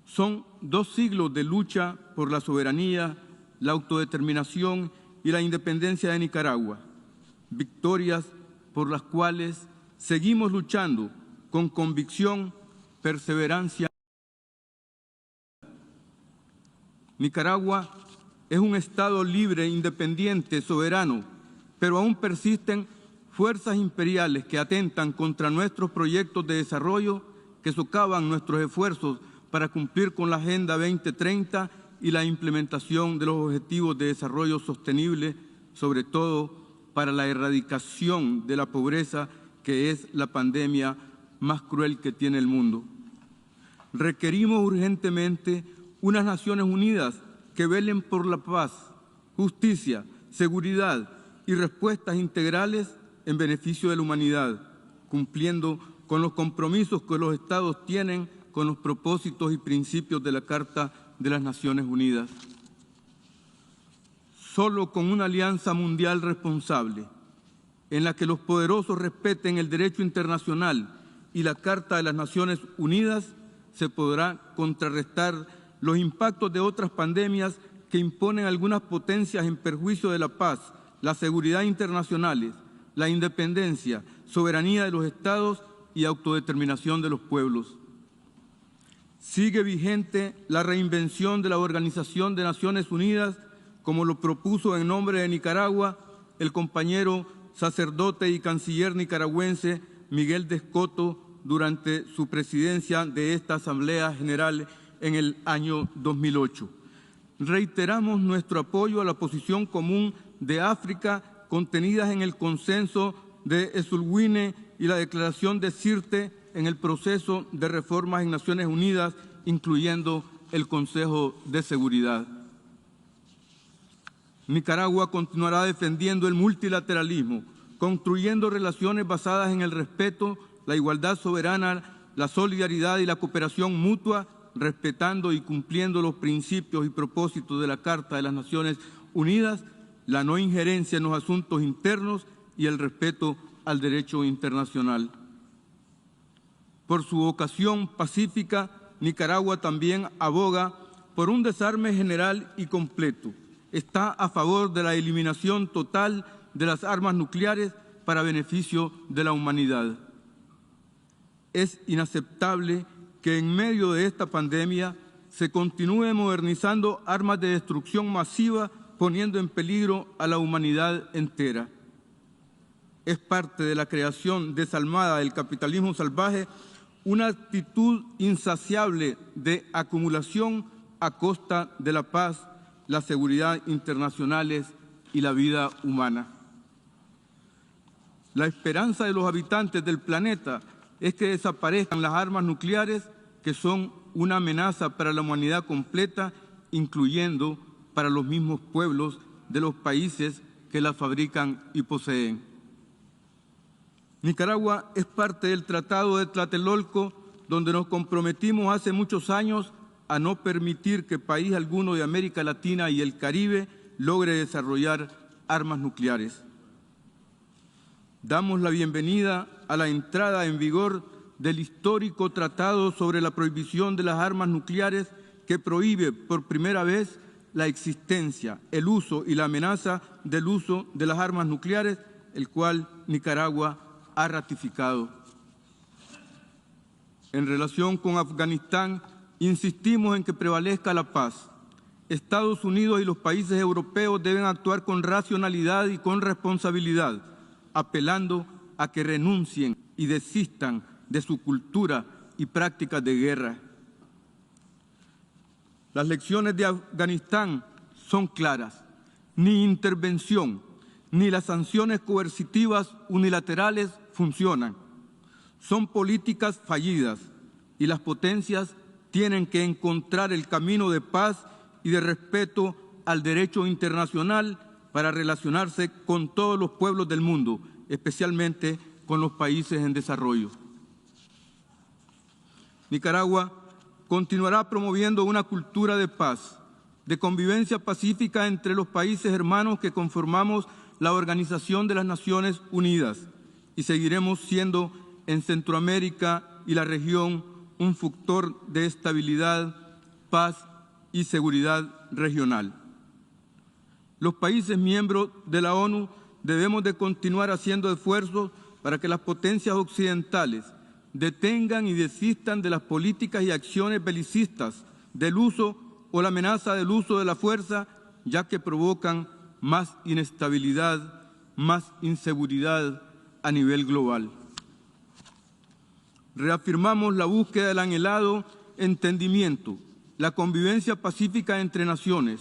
Son 2 siglos de lucha por la soberanía, la autodeterminación y la independencia de Nicaragua, victorias por las cuales seguimos luchando con convicción, perseverancia. Nicaragua es un Estado libre, independiente, soberano, pero aún persisten fuerzas imperiales que atentan contra nuestros proyectos de desarrollo, que socavan nuestros esfuerzos para cumplir con la Agenda 2030 y la implementación de los Objetivos de Desarrollo Sostenible sobre todo para la erradicación de la pobreza, que es la pandemia más cruel que tiene el mundo. Requerimos urgentemente unas Naciones Unidas que velen por la paz, justicia, seguridad y respuestas integrales en beneficio de la humanidad, cumpliendo con los compromisos que los Estados tienen con los propósitos y principios de la Carta de las Naciones Unidas. Solo con una alianza mundial responsable, en la que los poderosos respeten el derecho internacional y la Carta de las Naciones Unidas, se podrá contrarrestar los impactos de otras pandemias que imponen algunas potencias en perjuicio de la paz, la seguridad internacionales, la independencia, soberanía de los Estados y autodeterminación de los pueblos. Sigue vigente la reinvención de la Organización de Naciones Unidas, como lo propuso en nombre de Nicaragua el compañero sacerdote y canciller nicaragüense Miguel de Escoto durante su presidencia de esta Asamblea General en el año 2008. Reiteramos nuestro apoyo a la posición común de África contenidas en el consenso de Esulwine y la declaración de Sirte en el proceso de reformas en Naciones Unidas, incluyendo el Consejo de Seguridad. Nicaragua continuará defendiendo el multilateralismo, construyendo relaciones basadas en el respeto, la igualdad soberana, la solidaridad y la cooperación mutua, respetando y cumpliendo los principios y propósitos de la Carta de las Naciones Unidas, la no injerencia en los asuntos internos y el respeto al derecho internacional. Por su vocación pacífica, Nicaragua también aboga por un desarme general y completo. Está a favor de la eliminación total de las armas nucleares para beneficio de la humanidad. Es inaceptable que en medio de esta pandemia se continúe modernizando armas de destrucción masiva, poniendo en peligro a la humanidad entera. Es parte de la creación desalmada del capitalismo salvaje una actitud insaciable de acumulación a costa de la paz, la seguridad internacionales y la vida humana. La esperanza de los habitantes del planeta es que desaparezcan las armas nucleares, que son una amenaza para la humanidad completa, incluyendo para los mismos pueblos de los países que las fabrican y poseen. Nicaragua es parte del Tratado de Tlatelolco, donde nos comprometimos hace muchos años a no permitir que país alguno de América Latina y el Caribe logre desarrollar armas nucleares. Damos la bienvenida a la entrada en vigor del histórico Tratado sobre la Prohibición de las Armas Nucleares, que prohíbe por primera vez la existencia, el uso y la amenaza del uso de las armas nucleares, el cual Nicaragua ha ratificado. En relación con Afganistán, insistimos en que prevalezca la paz. Estados Unidos y los países europeos deben actuar con racionalidad y con responsabilidad, apelando a que renuncien y desistan de su cultura y prácticas de guerra. Las lecciones de Afganistán son claras. Ni intervención, ni las sanciones coercitivas unilaterales funcionan. Son políticas fallidas y las potencias tienen que encontrar el camino de paz y de respeto al derecho internacional para relacionarse con todos los pueblos del mundo, especialmente con los países en desarrollo. Nicaragua continuará promoviendo una cultura de paz, de convivencia pacífica entre los países hermanos que conformamos la Organización de las Naciones Unidas, y seguiremos siendo en Centroamérica y la región un factor de estabilidad, paz y seguridad regional. Los países miembros de la ONU debemos de continuar haciendo esfuerzos para que las potencias occidentales detengan y desistan de las políticas y acciones belicistas, del uso o la amenaza del uso de la fuerza, ya que provocan más inestabilidad, más inseguridad a nivel global. Reafirmamos la búsqueda del anhelado entendimiento, la convivencia pacífica entre naciones,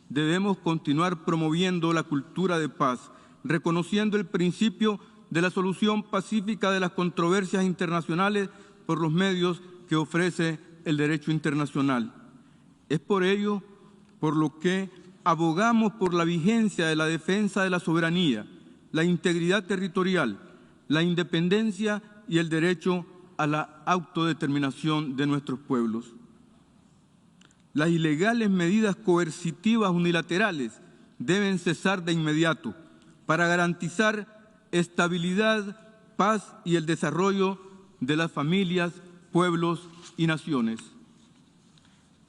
debemos continuar promoviendo la cultura de paz, reconociendo el principio de la solución pacífica de las controversias internacionales por los medios que ofrece el derecho internacional. Es por ello por lo que abogamos por la vigencia de la defensa de la soberanía, la integridad territorial, la independencia y el derecho a la autodeterminación de nuestros pueblos. Las ilegales medidas coercitivas unilaterales deben cesar de inmediato para garantizar estabilidad, paz y el desarrollo de las familias, pueblos y naciones.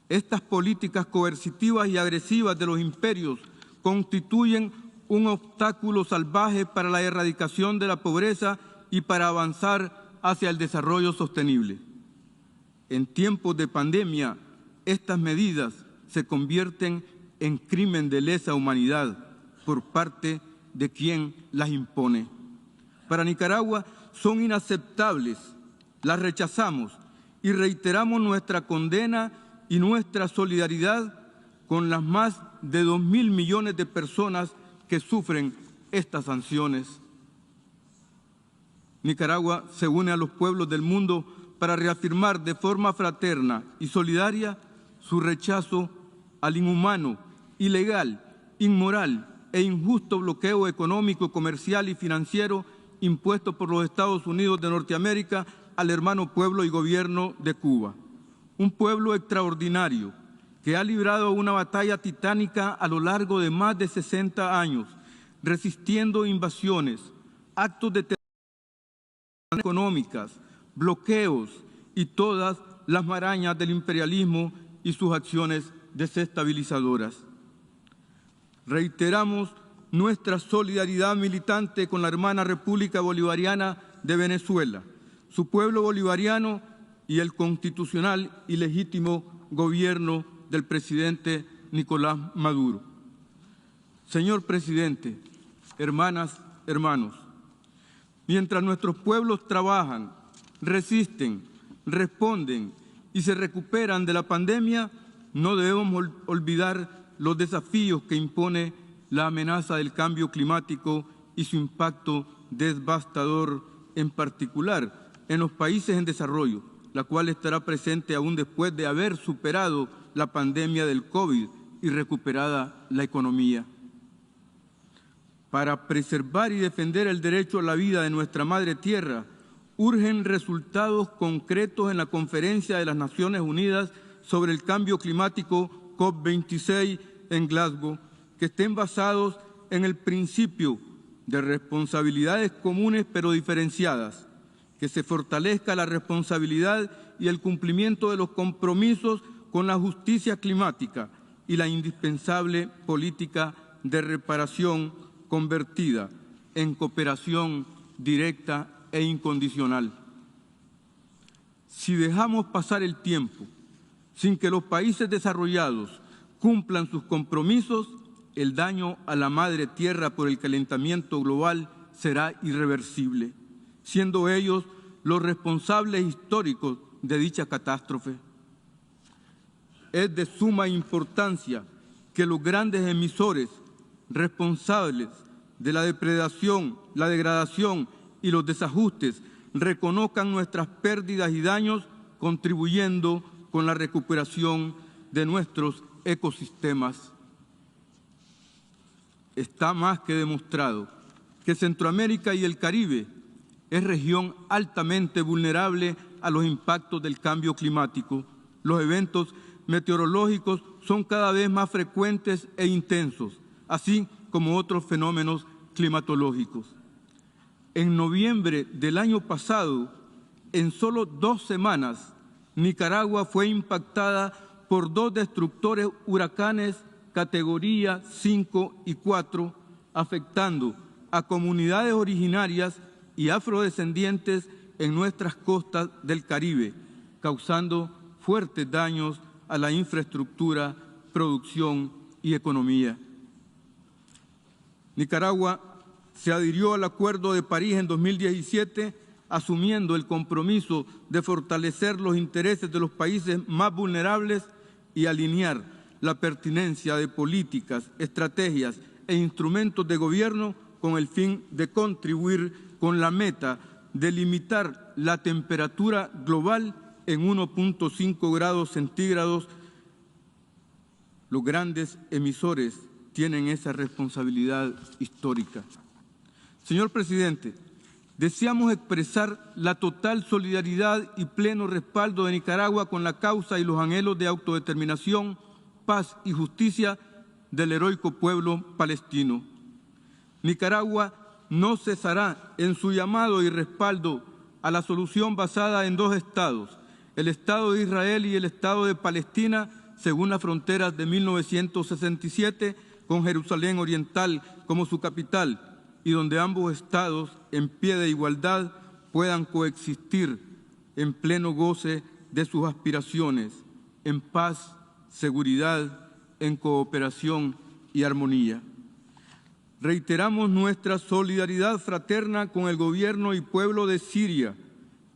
Estas políticas coercitivas y agresivas de los imperios constituyen un obstáculo salvaje para la erradicación de la pobreza y para avanzar hacia el desarrollo sostenible. En tiempos de pandemia, estas medidas se convierten en crimen de lesa humanidad por parte de quien las impone. Para Nicaragua son inaceptables, las rechazamos y reiteramos nuestra condena y nuestra solidaridad con las más de 2.000 millones de personas que sufren estas sanciones. Nicaragua se une a los pueblos del mundo para reafirmar de forma fraterna y solidaria su rechazo al inhumano, ilegal, inmoral e injusto bloqueo económico, comercial y financiero impuesto por los Estados Unidos de Norteamérica al hermano pueblo y gobierno de Cuba. Un pueblo extraordinario que ha librado una batalla titánica a lo largo de más de 60 años, resistiendo invasiones, actos de terrorismo económicas, bloqueos y todas las marañas del imperialismo y sus acciones desestabilizadoras. Reiteramos nuestra solidaridad militante con la hermana República Bolivariana de Venezuela, su pueblo bolivariano y el constitucional y legítimo gobierno del presidente Nicolás Maduro. Señor presidente, hermanas, hermanos, mientras nuestros pueblos trabajan, resisten, responden y se recuperan de la pandemia, no debemos olvidar los desafíos que impone la amenaza del cambio climático y su impacto devastador, en particular en los países en desarrollo, la cual estará presente aún después de haber superado la pandemia del COVID y recuperada la economía. Para preservar y defender el derecho a la vida de nuestra madre tierra, urgen resultados concretos en la Conferencia de las Naciones Unidas sobre el Cambio Climático COP26 en Glasgow, que estén basados en el principio de responsabilidades comunes pero diferenciadas, que se fortalezca la responsabilidad y el cumplimiento de los compromisos con la justicia climática y la indispensable política de reparación convertida en cooperación directa e incondicional. Si dejamos pasar el tiempo sin que los países desarrollados cumplan sus compromisos, el daño a la madre tierra por el calentamiento global será irreversible, siendo ellos los responsables históricos de dicha catástrofe. Es de suma importancia que los grandes emisores responsables de la depredación, la degradación y los desajustes reconozcan nuestras pérdidas y daños, contribuyendo con la recuperación de nuestros ecosistemas. Está más que demostrado que Centroamérica y el Caribe es región altamente vulnerable a los impactos del cambio climático. Los eventos meteorológicos son cada vez más frecuentes e intensos, así como otros fenómenos climatológicos. En noviembre del año pasado, en solo 2 semanas, Nicaragua fue impactada por 2 destructores huracanes categoría 5 y 4, afectando a comunidades originarias y afrodescendientes en nuestras costas del Caribe, causando fuertes daños a la infraestructura, producción y economía. Nicaragua se adhirió al Acuerdo de París en 2017, asumiendo el compromiso de fortalecer los intereses de los países más vulnerables y alinear la pertinencia de políticas, estrategias e instrumentos de gobierno con el fin de contribuir con la meta de limitar la temperatura global en 1.5 grados centígrados. Los grandes emisores tienen esa responsabilidad histórica. Señor presidente, deseamos expresar la total solidaridad y pleno respaldo de Nicaragua con la causa y los anhelos de autodeterminación, paz y justicia del heroico pueblo palestino. Nicaragua no cesará en su llamado y respaldo a la solución basada en dos estados, el Estado de Israel y el Estado de Palestina, según las fronteras de 1967, con Jerusalén Oriental como su capital, y donde ambos estados, en pie de igualdad, puedan coexistir en pleno goce de sus aspiraciones, en paz, seguridad, en cooperación y armonía. Reiteramos nuestra solidaridad fraterna con el gobierno y pueblo de Siria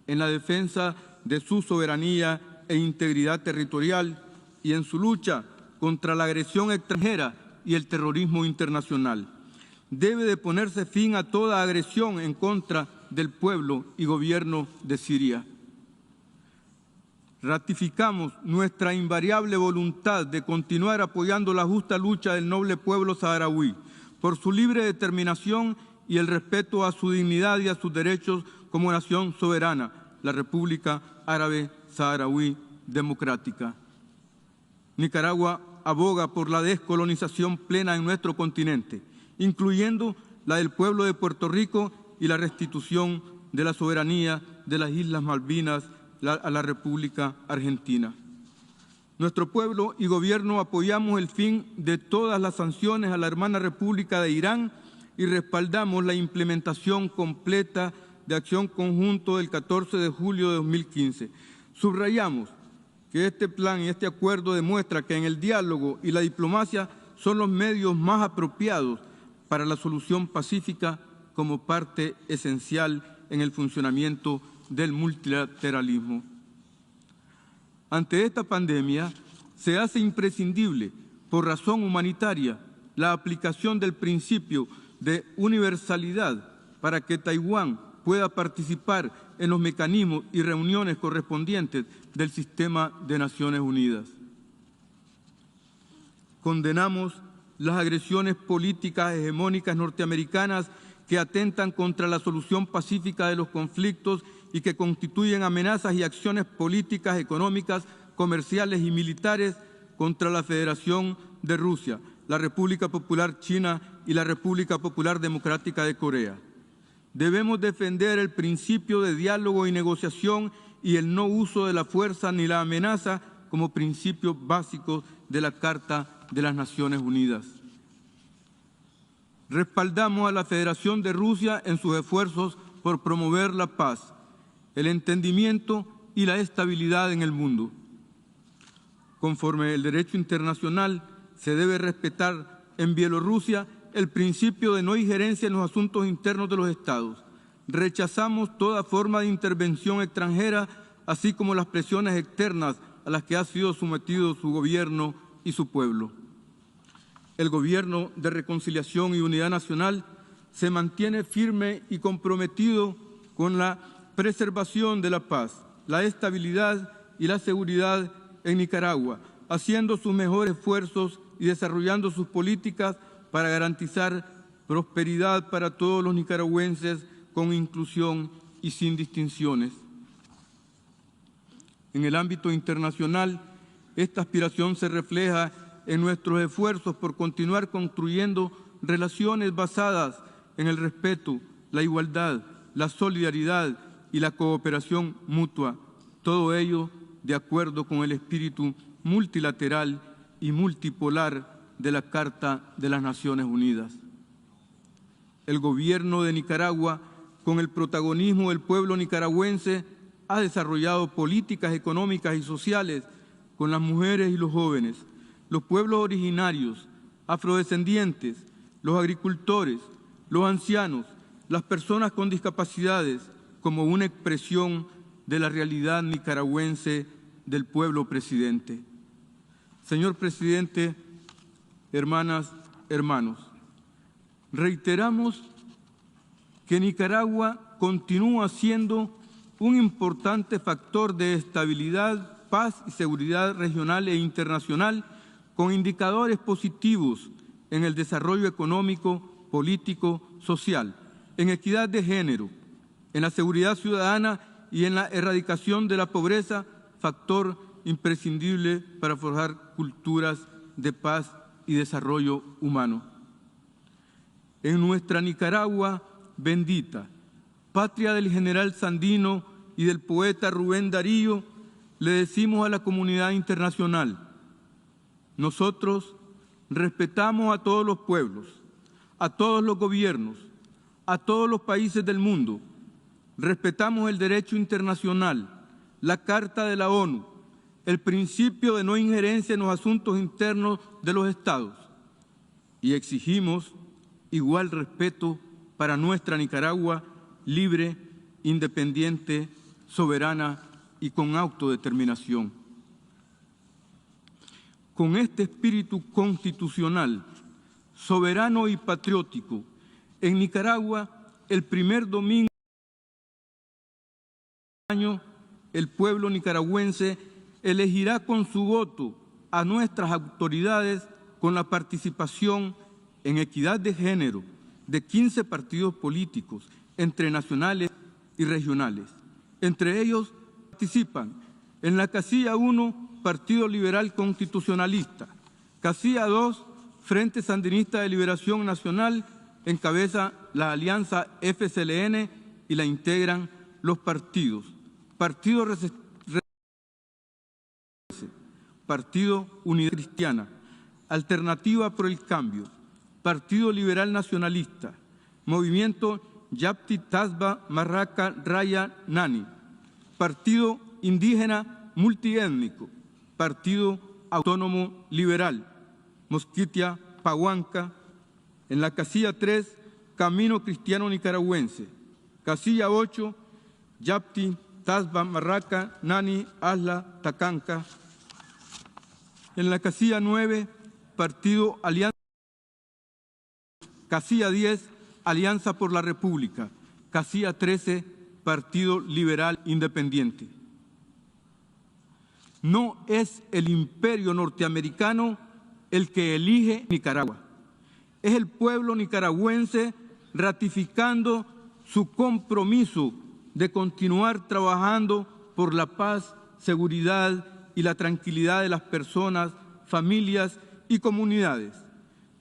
en la defensa de su soberanía e integridad territorial y en su lucha contra la agresión extranjera y el terrorismo internacional. Debe de ponerse fin a toda agresión en contra del pueblo y gobierno de Siria. Ratificamos nuestra invariable voluntad de continuar apoyando la justa lucha del noble pueblo saharaui por su libre determinación y el respeto a su dignidad y a sus derechos como nación soberana, la República Árabe Saharaui Democrática. Nicaragua aboga por la descolonización plena en nuestro continente, incluyendo la del pueblo de Puerto Rico y la restitución de la soberanía de las Islas Malvinas a la República Argentina. Nuestro pueblo y gobierno apoyamos el fin de todas las sanciones a la hermana República de Irán y respaldamos la implementación completa de acción conjunto del 14 de julio de 2015. Subrayamos que este plan y este acuerdo demuestra que en el diálogo y la diplomacia son los medios más apropiados para la solución pacífica como parte esencial en el funcionamiento del multilateralismo. Ante esta pandemia, se hace imprescindible, por razón humanitaria, la aplicación del principio de universalidad para que Taiwán pueda participar en los mecanismos y reuniones correspondientes del sistema de Naciones Unidas. Condenamos las agresiones políticas hegemónicas norteamericanas que atentan contra la solución pacífica de los conflictos y que constituyen amenazas y acciones políticas, económicas, comerciales y militares contra la Federación de Rusia, la República Popular China y la República Popular Democrática de Corea. Debemos defender el principio de diálogo y negociación y el no uso de la fuerza ni la amenaza como principios básicos de la Carta de las Naciones Unidas. Respaldamos a la Federación de Rusia en sus esfuerzos por promover la paz, el entendimiento y la estabilidad en el mundo. Conforme el derecho internacional, se debe respetar en Bielorrusia el principio de no injerencia en los asuntos internos de los Estados. Rechazamos toda forma de intervención extranjera, así como las presiones externas a las que ha sido sometido su gobierno y su pueblo. El Gobierno de Reconciliación y Unidad Nacional se mantiene firme y comprometido con la preservación de la paz, la estabilidad y la seguridad en Nicaragua, haciendo sus mejores esfuerzos y desarrollando sus políticas para garantizar prosperidad para todos los nicaragüenses con inclusión y sin distinciones. En el ámbito internacional, esta aspiración se refleja en nuestros esfuerzos por continuar construyendo relaciones basadas en el respeto, la igualdad, la solidaridad y la cooperación mutua, todo ello de acuerdo con el espíritu multilateral y multipolar de la Carta de las Naciones Unidas. El gobierno de Nicaragua, con el protagonismo del pueblo nicaragüense, ha desarrollado políticas económicas y sociales con las mujeres y los jóvenes, los pueblos originarios, afrodescendientes, los agricultores, los ancianos, las personas con discapacidades, como una expresión de la realidad nicaragüense del pueblo presidente. Señor presidente, hermanas, hermanos, reiteramos que Nicaragua continúa siendo un importante factor de estabilidad, paz y seguridad regional e internacional, con indicadores positivos en el desarrollo económico, político, social, en equidad de género, en la seguridad ciudadana y en la erradicación de la pobreza, factor imprescindible para forjar culturas de paz y desarrollo humano. En nuestra Nicaragua bendita, patria del general Sandino y del poeta Rubén Darío, le decimos a la comunidad internacional: nosotros respetamos a todos los pueblos, a todos los gobiernos, a todos los países del mundo. Respetamos el derecho internacional, la Carta de la ONU, el principio de no injerencia en los asuntos internos de los Estados y exigimos igual respeto para nuestra Nicaragua libre, independiente, soberana y con autodeterminación. Con este espíritu constitucional, soberano y patriótico, en Nicaragua, el primer domingo del año, el pueblo nicaragüense elegirá con su voto a nuestras autoridades con la participación en equidad de género de 15 partidos políticos, entre nacionales y regionales. Entre ellos participan en la casilla 1, Partido Liberal Constitucionalista; casilla 2, Frente Sandinista de Liberación Nacional, encabeza la alianza FCLN y la integran los partidos: Partido Unidad Cristiana, Alternativa por el Cambio, Partido Liberal Nacionalista, Movimiento Yapti Tasba Marraca Raya Nani, Partido Indígena Multiétnico, Partido Autónomo Liberal, Mosquitia Pahuanca. En la casilla 3, Camino Cristiano Nicaragüense; casilla 8, Yapti Tasba Marraca Nani Asla Tacanca. En la casilla 9, Partido Alianza. Casilla 10, Alianza por la República; casilla 13, Partido Liberal Independiente. No es el imperio norteamericano el que elige Nicaragua. Es el pueblo nicaragüense ratificando su compromiso de continuar trabajando por la paz, seguridad y la tranquilidad de las personas, familias y comunidades,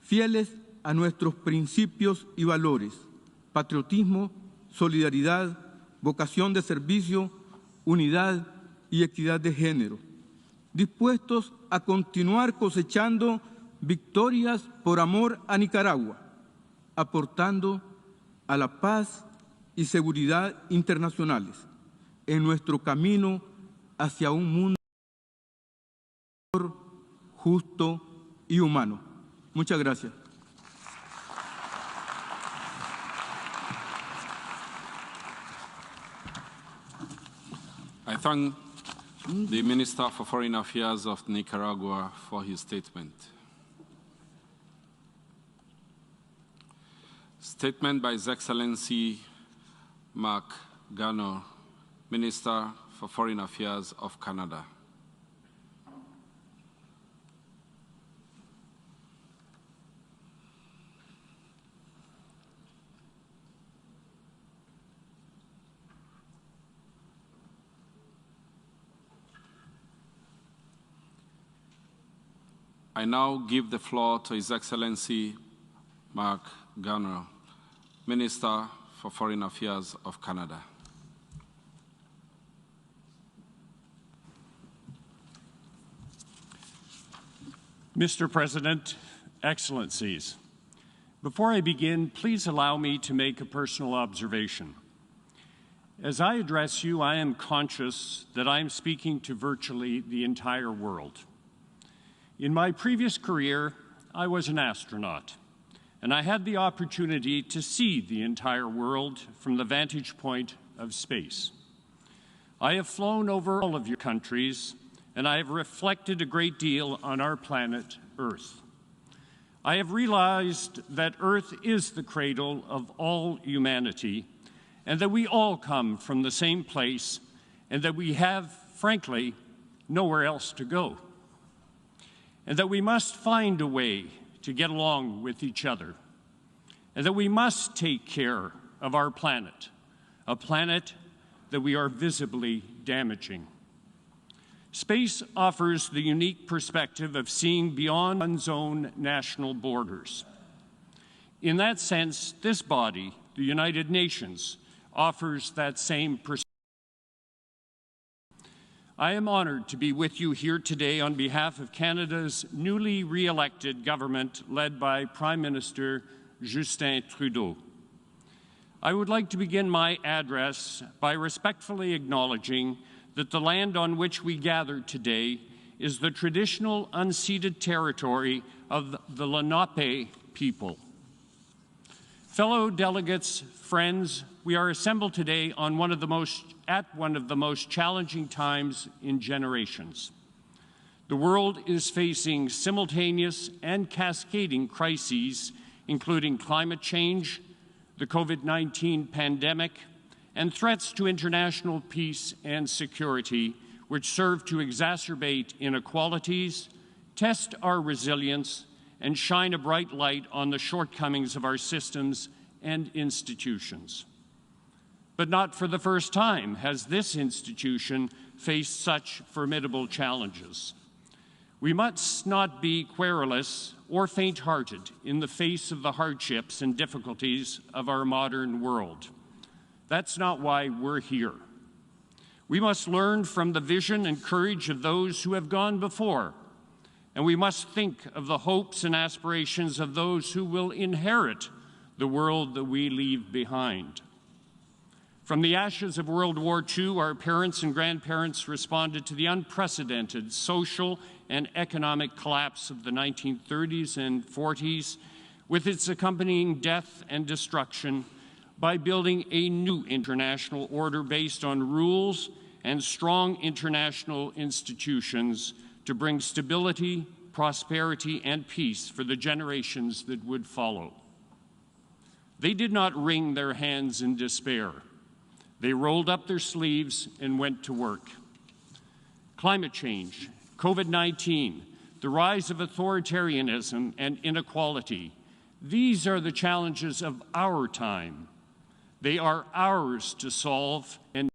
fieles a nuestros principios y valores: patriotismo, solidaridad, vocación de servicio, unidad y equidad de género, dispuestos a continuar cosechando victorias por amor a Nicaragua, aportando a la paz y seguridad internacionales en nuestro camino hacia un mundo justo y humano. Muchas gracias. I thank the Minister for Foreign Affairs of Nicaragua for his statement. Statement by His Excellency Mark Garneau, Minister for Foreign Affairs of Canada. I now give the floor to His Excellency Mark Garneau, Minister for Foreign Affairs of Canada. Mr. President, Excellencies, before I begin, please allow me to make a personal observation. As I address you, I am conscious that I am speaking to virtually the entire world. In my previous career, I was an astronaut, and I had the opportunity to see the entire world from the vantage point of space. I have flown over all of your countries, and I have reflected a great deal on our planet, Earth. I have realized that Earth is the cradle of all humanity, and that we all come from the same place, and that we have, frankly, nowhere else to go. And that we must find a way to get along with each other. And that we must take care of our planet, a planet that we are visibly damaging. Space offers the unique perspective of seeing beyond one's own national borders. In that sense, this body, the United Nations, offers that same perspective. I am honored to be with you here today on behalf of Canada's newly re-elected government led by Prime Minister Justin Trudeau. I would like to begin my address by respectfully acknowledging that the land on which we gather today is the traditional unceded territory of the Lenape people. Fellow delegates, friends, we are assembled today on one of the most challenging times in generations. The world is facing simultaneous and cascading crises, including climate change, the COVID-19 pandemic, and threats to international peace and security, which serve to exacerbate inequalities, test our resilience, and shine a bright light on the shortcomings of our systems and institutions. But not for the first time has this institution faced such formidable challenges. We must not be querulous or faint-hearted in the face of the hardships and difficulties of our modern world. That's not why we're here. We must learn from the vision and courage of those who have gone before, and we must think of the hopes and aspirations of those who will inherit the world that we leave behind. From the ashes of World War II, our parents and grandparents responded to the unprecedented social and economic collapse of the 1930s and 40s, with its accompanying death and destruction, by building a new international order based on rules and strong international institutions to bring stability, prosperity, and peace for the generations that would follow. They did not wring their hands in despair. They rolled up their sleeves and went to work. Climate change, COVID-19, the rise of authoritarianism and inequality, these are the challenges of our time. They are ours to solve, and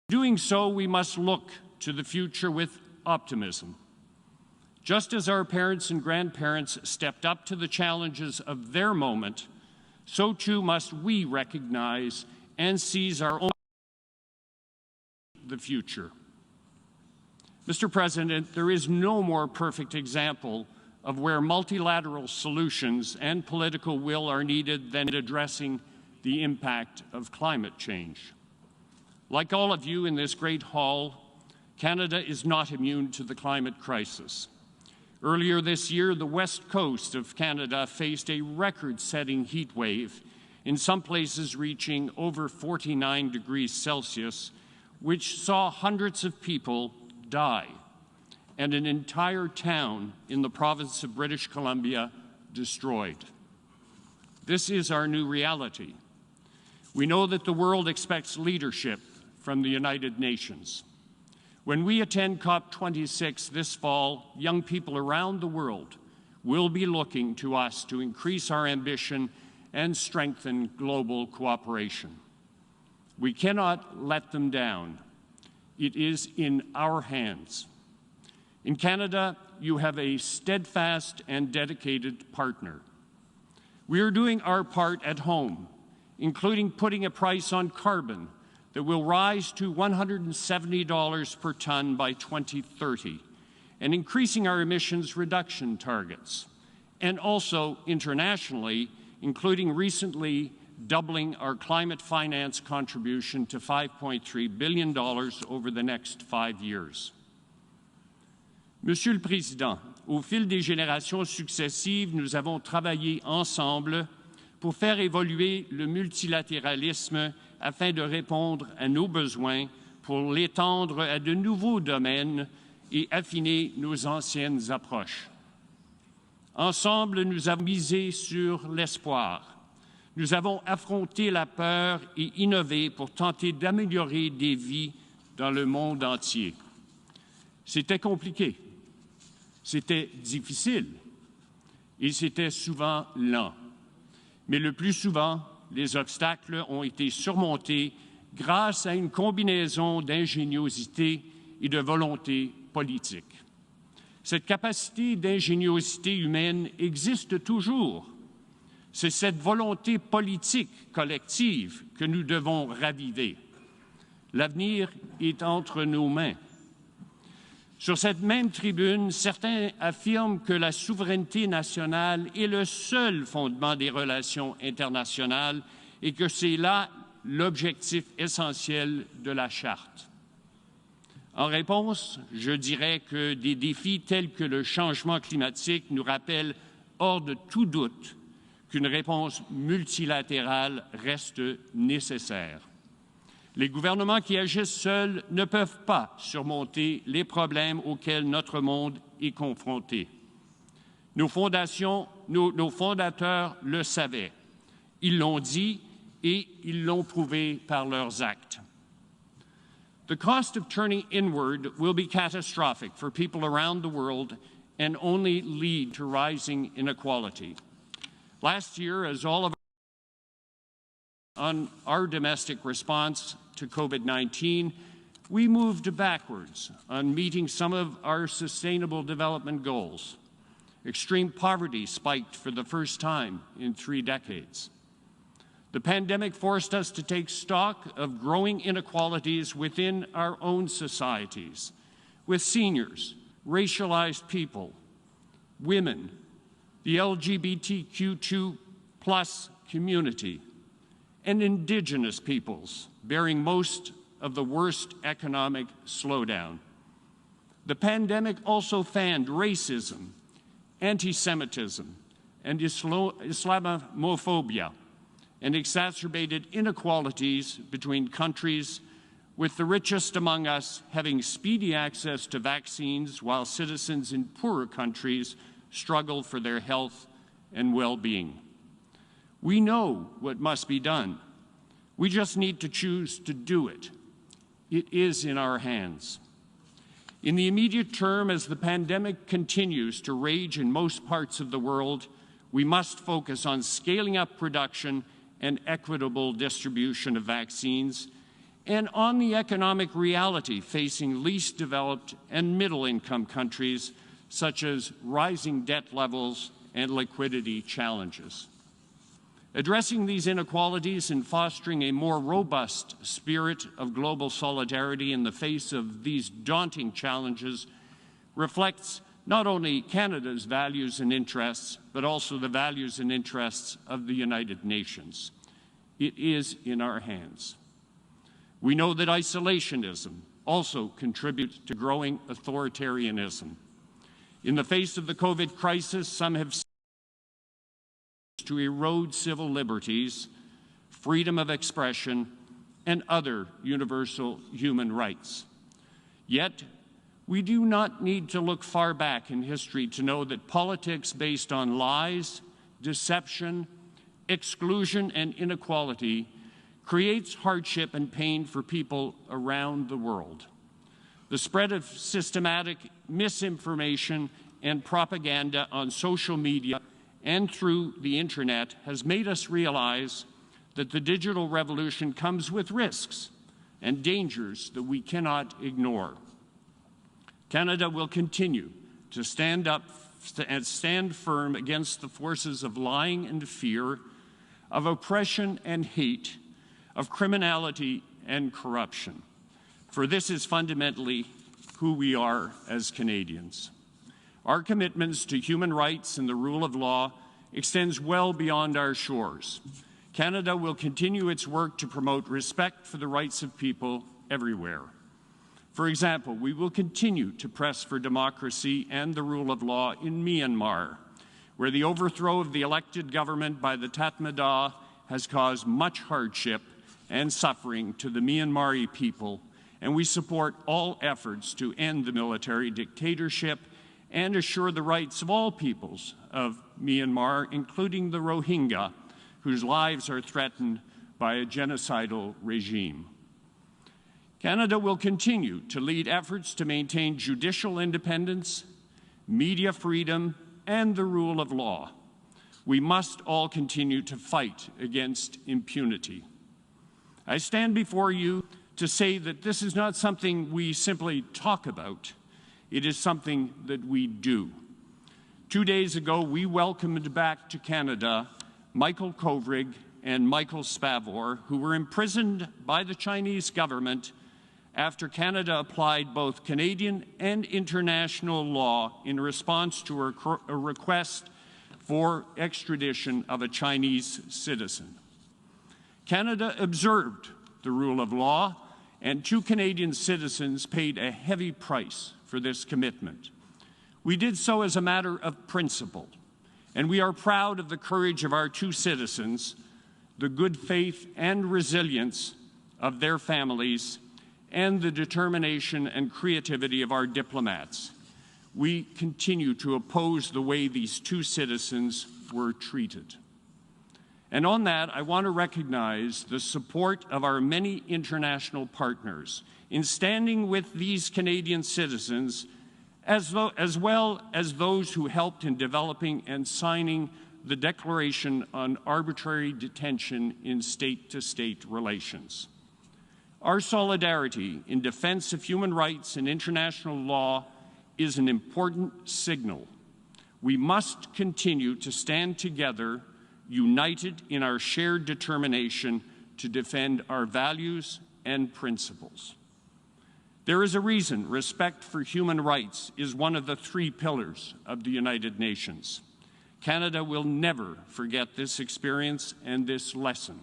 in doing so, we must look to the future with optimism. Just as our parents and grandparents stepped up to the challenges of their moment, so too must we recognize and seize our own the future. Mr. President, there is no more perfect example of where multilateral solutions and political will are needed than addressing the impact of climate change. Like all of you in this great hall, Canada is not immune to the climate crisis. Earlier this year, the west coast of Canada faced a record-setting heat wave, in some places reaching over 49 degrees Celsius, which saw hundreds of people die, and an entire town in the province of British Columbia destroyed. This is our new reality. We know that the world expects leadership from the United Nations. When we attend COP26 this fall, young people around the world will be looking to us to increase our ambition and strengthen global cooperation. We cannot let them down. It is in our hands. In Canada, you have a steadfast and dedicated partner. We are doing our part at home, including putting a price on carbon that will rise to $170 per ton by 2030, and increasing our emissions reduction targets, and also internationally, including recently doubling our climate finance contribution to $5.3 billion over the next 5 years. Monsieur le Président, au fil des générations successives, nous avons travaillé ensemble pour faire évoluer le multilatéralisme afin de répondre à nos besoins pour l'étendre à de nouveaux domaines et affiner nos anciennes approches. Ensemble, nous avons misé sur l'espoir. Nous avons affronté la peur et innové pour tenter d'améliorer des vies dans le monde entier. C'était compliqué, c'était difficile et c'était souvent lent. Mais le plus souvent, les obstacles ont été surmontés grâce à une combinaison d'ingéniosité et de volonté politique. Cette capacité d'ingéniosité humaine existe toujours. C'est cette volonté politique collective que nous devons raviver. L'avenir est entre nos mains. Sur cette même tribune, certains affirment que la souveraineté nationale est le seul fondement des relations internationales et que c'est là l'objectif essentiel de la Charte. En réponse, je dirais que des défis tels que le changement climatique nous rappellent hors de tout doute qu'une réponse multilatérale reste nécessaire. Les gouvernements qui agissent seuls ne peuvent pas surmonter les problèmes auxquels notre monde est confronté. Nos fondateurs le savaient. Ils l'ont dit et ils l'ont prouvé par leurs actes. The cost of turning inward will be catastrophic for people around the world and only lead to rising inequality. Last year, as all of on our domestic response to COVID-19, we moved backwards on meeting some of our sustainable development goals. Extreme poverty spiked for the first time in 3 decades. The pandemic forced us to take stock of growing inequalities within our own societies, with seniors, racialized people, women, the LGBTQ2+ community, and indigenous peoples bearing most of the worst economic slowdown. The pandemic also fanned racism, anti-Semitism, and Islamophobia, and exacerbated inequalities between countries, with the richest among us having speedy access to vaccines while citizens in poorer countries struggle for their health and well-being. We know what must be done. We just need to choose to do it. It is in our hands. In the immediate term, as the pandemic continues to rage in most parts of the world, we must focus on scaling up production and equitable distribution of vaccines, and on the economic reality facing least developed and middle-income countries, such as rising debt levels and liquidity challenges. Addressing these inequalities and fostering a more robust spirit of global solidarity in the face of these daunting challenges reflects not only Canada's values and interests, but also the values and interests of the United Nations. It is in our hands. We know that isolationism also contributes to growing authoritarianism. In the face of the COVID crisis, some have sought to erode civil liberties, freedom of expression, and other universal human rights. Yet, we do not need to look far back in history to know that politics based on lies, deception, exclusion, and inequality creates hardship and pain for people around the world. The spread of systematic misinformation and propaganda on social media and through the internet has made us realize that the digital revolution comes with risks and dangers that we cannot ignore. Canada will continue to stand up and stand firm against the forces of lying and fear, of oppression and hate, of criminality and corruption. For this is fundamentally who we are as Canadians. Our commitments to human rights and the rule of law extends well beyond our shores. Canada will continue its work to promote respect for the rights of people everywhere. For example, we will continue to press for democracy and the rule of law in Myanmar, where the overthrow of the elected government by the Tatmadaw has caused much hardship and suffering to the Myanmari people and we support all efforts to end the military dictatorship and assure the rights of all peoples of Myanmar, including the Rohingya, whose lives are threatened by a genocidal regime. Canada will continue to lead efforts to maintain judicial independence, media freedom, and the rule of law. We must all continue to fight against impunity. I stand before you to say that this is not something we simply talk about. It is something that we do. 2 days ago, we welcomed back to Canada Michael Kovrig and Michael Spavor, who were imprisoned by the Chinese government after Canada applied both Canadian and international law in response to a request for extradition of a Chinese citizen. Canada observed the rule of law, and 2 Canadian citizens paid a heavy price for this commitment. We did so as a matter of principle, and we are proud of the courage of our 2 citizens, the good faith and resilience of their families, and the determination and creativity of our diplomats. We continue to oppose the way these 2 citizens were treated. And on that, I want to recognize the support of our many international partners in standing with these Canadian citizens, as well as those who helped in developing and signing the Declaration on Arbitrary Detention in State-to-State Relations. Our solidarity in defense of human rights and international law is an important signal. We must continue to stand together, united in our shared determination to defend our values and principles. There is a reason respect for human rights is one of the 3 pillars of the United Nations. Canada will never forget this experience and this lesson.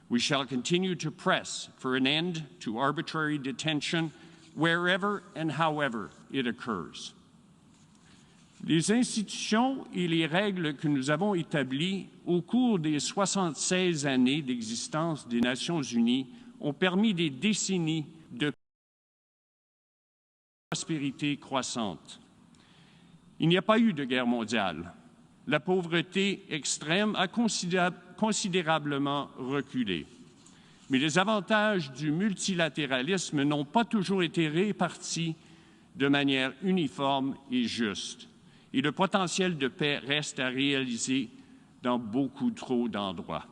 We shall continue to press for an end to arbitrary detention wherever and however it occurs. Les institutions et les règles que nous avons établies au cours des 76 années d'existence des Nations unies ont permis des décennies de prospérité croissante. Il n'y a pas eu de guerre mondiale. La pauvreté extrême a considérablement reculé. Mais les avantages du multilatéralisme n'ont pas toujours été répartis de manière uniforme et juste. Et le potentiel de paix reste à réaliser dans beaucoup trop d'endroits.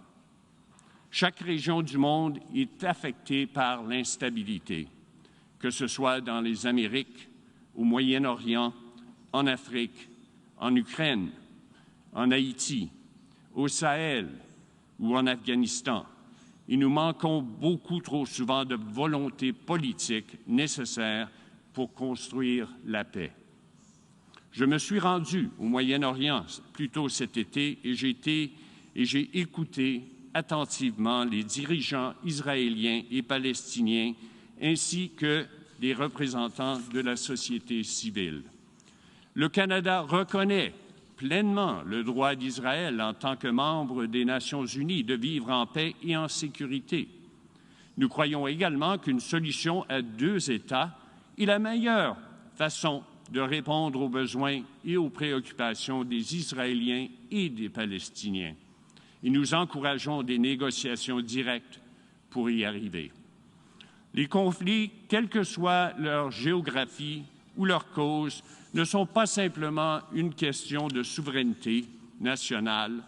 Chaque région du monde est affectée par l'instabilité, que ce soit dans les Amériques, au Moyen-Orient, en Afrique, en Ukraine, en Haïti, au Sahel ou en Afghanistan. Et nous manquons beaucoup trop souvent de volonté politique nécessaire pour construire la paix. Je me suis rendu au Moyen-Orient plus tôt cet été et j'ai écouté attentivement les dirigeants israéliens et palestiniens ainsi que les représentants de la société civile. Le Canada reconnaît pleinement le droit d'Israël en tant que membre des Nations unies de vivre en paix et en sécurité. Nous croyons également qu'une solution à 2 États est la meilleure façon de répondre aux besoins et aux préoccupations des Israéliens et des Palestiniens. Et nous encourageons des négociations directes pour y arriver. Les conflits, quelle que soit leur géographie ou leur cause, ne sont pas simplement une question de souveraineté nationale.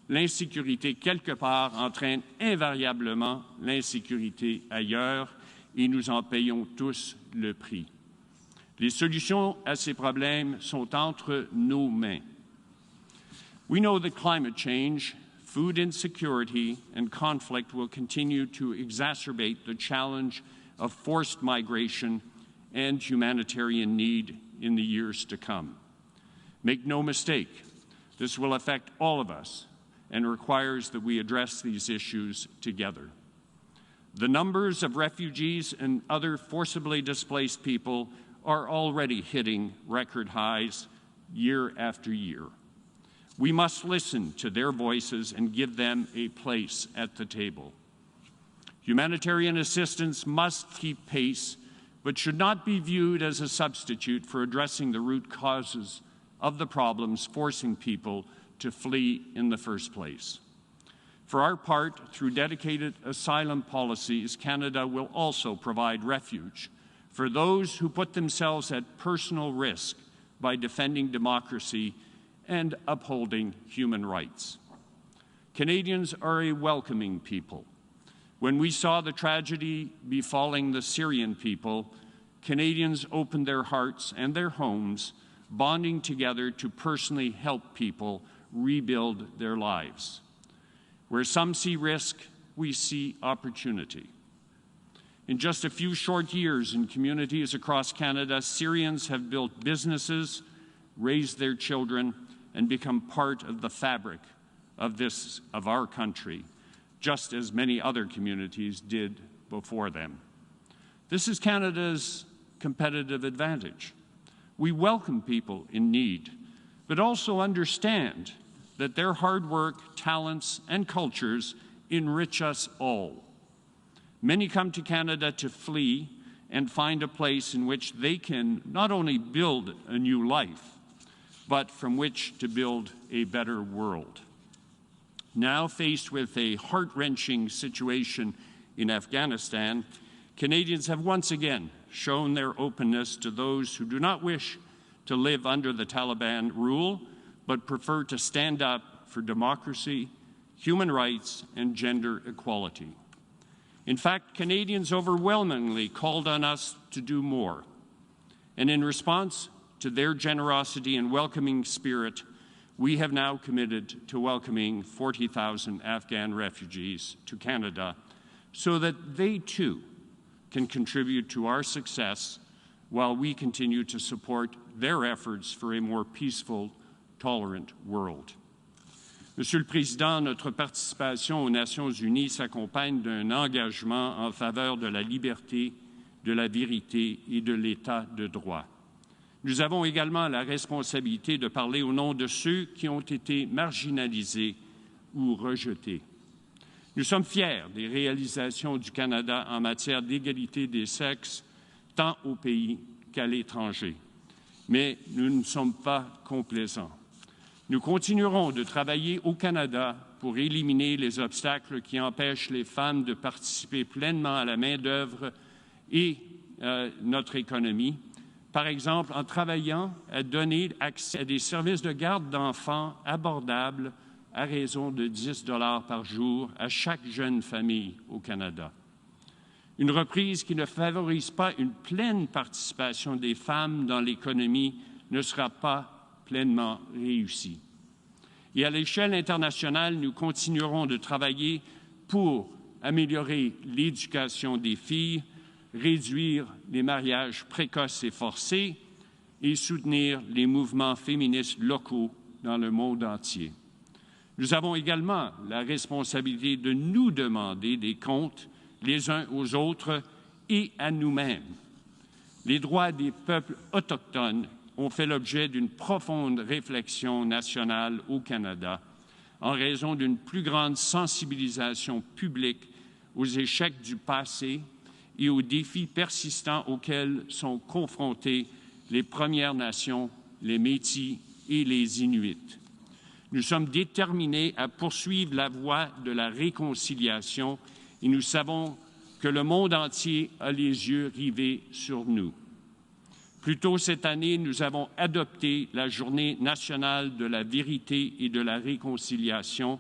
L'insécurité quelque part entraîne invariablement l'insécurité ailleurs et nous en payons tous le prix. Les solutions à ces problèmes sont entre nos mains. We know that climate change, food insecurity, and conflict will continue to exacerbate the challenge of forced migration and humanitarian need in the years to come. Make no mistake, this will affect all of us and requires that we address these issues together. The numbers of refugees and other forcibly displaced people are already hitting record highs year after year. We must listen to their voices and give them a place at the table. Humanitarian assistance must keep pace, but should not be viewed as a substitute for addressing the root causes of the problems forcing people to flee in the first place. For our part, through dedicated asylum policies, Canada will also provide refuge for those who put themselves at personal risk by defending democracy and upholding human rights. Canadians are a welcoming people. When we saw the tragedy befalling the Syrian people, Canadians opened their hearts and their homes, bonding together to personally help people rebuild their lives. Where some see risk, we see opportunity. In just a few short years in communities across Canada, Syrians have built businesses, raised their children, and become part of the fabric of our country, just as many other communities did before them. This is Canada's competitive advantage. We welcome people in need, but also understand that their hard work, talents, and cultures enrich us all. Many come to Canada to flee and find a place in which they can not only build a new life, but from which to build a better world. Now faced with a heart-wrenching situation in Afghanistan, Canadians have once again shown their openness to those who do not wish to live under the Taliban rule, but prefer to stand up for democracy, human rights, and gender equality. In fact, Canadians overwhelmingly called on us to do more. And in response to their generosity and welcoming spirit, we have now committed to welcoming 40,000 Afghan refugees to Canada so that they too can contribute to our success while we continue to support their efforts for a more peaceful, tolerant world. Monsieur le Président, notre participation aux Nations Unies s'accompagne d'un engagement en faveur de la liberté, de la vérité et de l'État de droit. Nous avons également la responsabilité de parler au nom de ceux qui ont été marginalisés ou rejetés. Nous sommes fiers des réalisations du Canada en matière d'égalité des sexes, tant au pays qu'à l'étranger. Mais nous ne sommes pas complaisants. Nous continuerons de travailler au Canada pour éliminer les obstacles qui empêchent les femmes de participer pleinement à la main-d'œuvre et notre économie. Par exemple, en travaillant à donner accès à des services de garde d'enfants abordables à raison de 10 $ par jour à chaque jeune famille au Canada. Une reprise qui ne favorise pas une pleine participation des femmes dans l'économie ne sera pas pleinement réussie. Et à l'échelle internationale, nous continuerons de travailler pour améliorer l'éducation des filles, réduire les mariages précoces et forcés et soutenir les mouvements féministes locaux dans le monde entier. Nous avons également la responsabilité de nous demander des comptes les uns aux autres et à nous-mêmes. Les droits des peuples autochtones ont fait l'objet d'une profonde réflexion nationale au Canada en raison d'une plus grande sensibilisation publique aux échecs du passé et aux défis persistants auxquels sont confrontées les Premières Nations, les Métis et les Inuits. Nous sommes déterminés à poursuivre la voie de la réconciliation et nous savons que le monde entier a les yeux rivés sur nous. Plus tôt cette année, nous avons adopté la Journée nationale de la vérité et de la réconciliation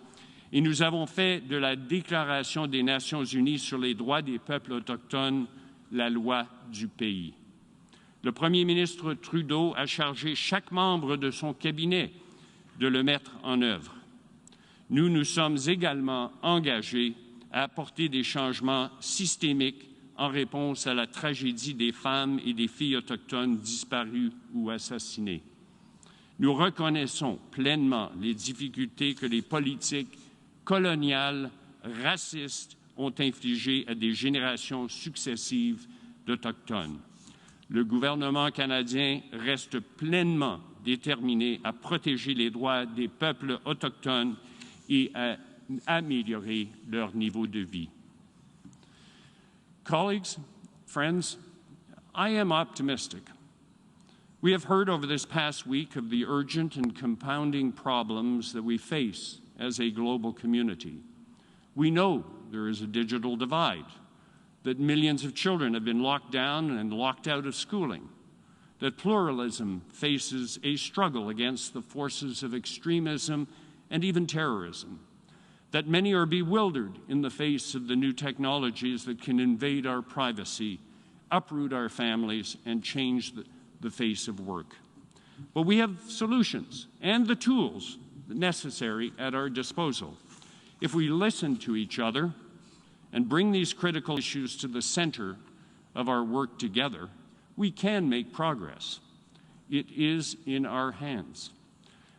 et nous avons fait de la Déclaration des Nations unies sur les droits des peuples autochtones la loi du pays. Le premier ministre Trudeau a chargé chaque membre de son cabinet de le mettre en œuvre. Nous nous sommes également engagés à apporter des changements systémiques en réponse à la tragédie des femmes et des filles autochtones disparues ou assassinées. Nous reconnaissons pleinement les difficultés que les politiques coloniales, racistes ont infligées à des générations successives d'Autochtones. Le gouvernement canadien reste pleinement déterminé à protéger les droits des peuples autochtones et à améliorer leur niveau de vie. Colleagues, friends, I am optimistic. We have heard over this past week of the urgent and compounding problems that we face as a global community. We know there is a digital divide, that millions of children have been locked down and locked out of schooling, that pluralism faces a struggle against the forces of extremism and even terrorism, that many are bewildered in the face of the new technologies that can invade our privacy, uproot our families, and change the face of work. But we have solutions and the tools necessary at our disposal. If we listen to each other and bring these critical issues to the center of our work together, we can make progress. It is in our hands.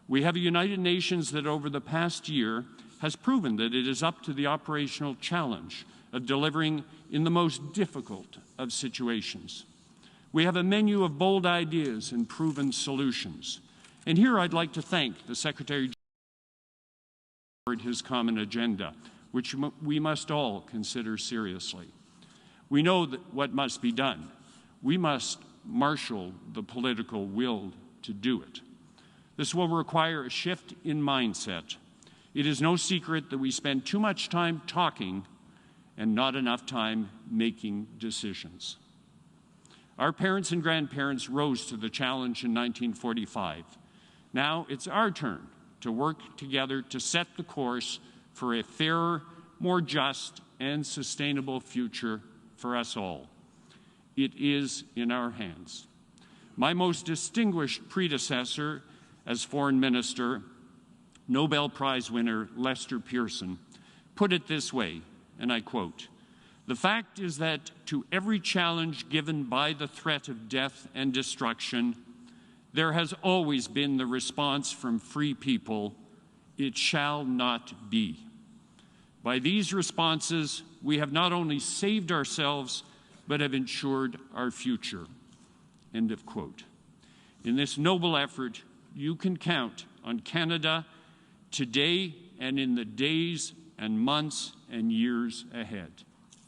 We have a United Nations that over the past year has proven that it is up to the operational challenge of delivering in the most difficult of situations. We have a menu of bold ideas and proven solutions. And here I'd like to thank the Secretary for his common agenda, which we must all consider seriously. We know that what must be done. We must marshal the political will to do it. This will require a shift in mindset. It is no secret that we spend too much time talking and not enough time making decisions. Our parents and grandparents rose to the challenge in 1945. Now it's our turn to work together to set the course for a fairer, more just, and sustainable future for us all. It is in our hands. My most distinguished predecessor as Foreign Minister, Nobel Prize winner Lester Pearson, put it this way, and I quote, "The fact is that to every challenge given by the threat of death and destruction, there has always been the response from free people, 'It shall not be.' By these responses, we have not only saved ourselves, but have ensured our future." End of quote. In this noble effort, you can count on Canada today and in the days and months and years ahead.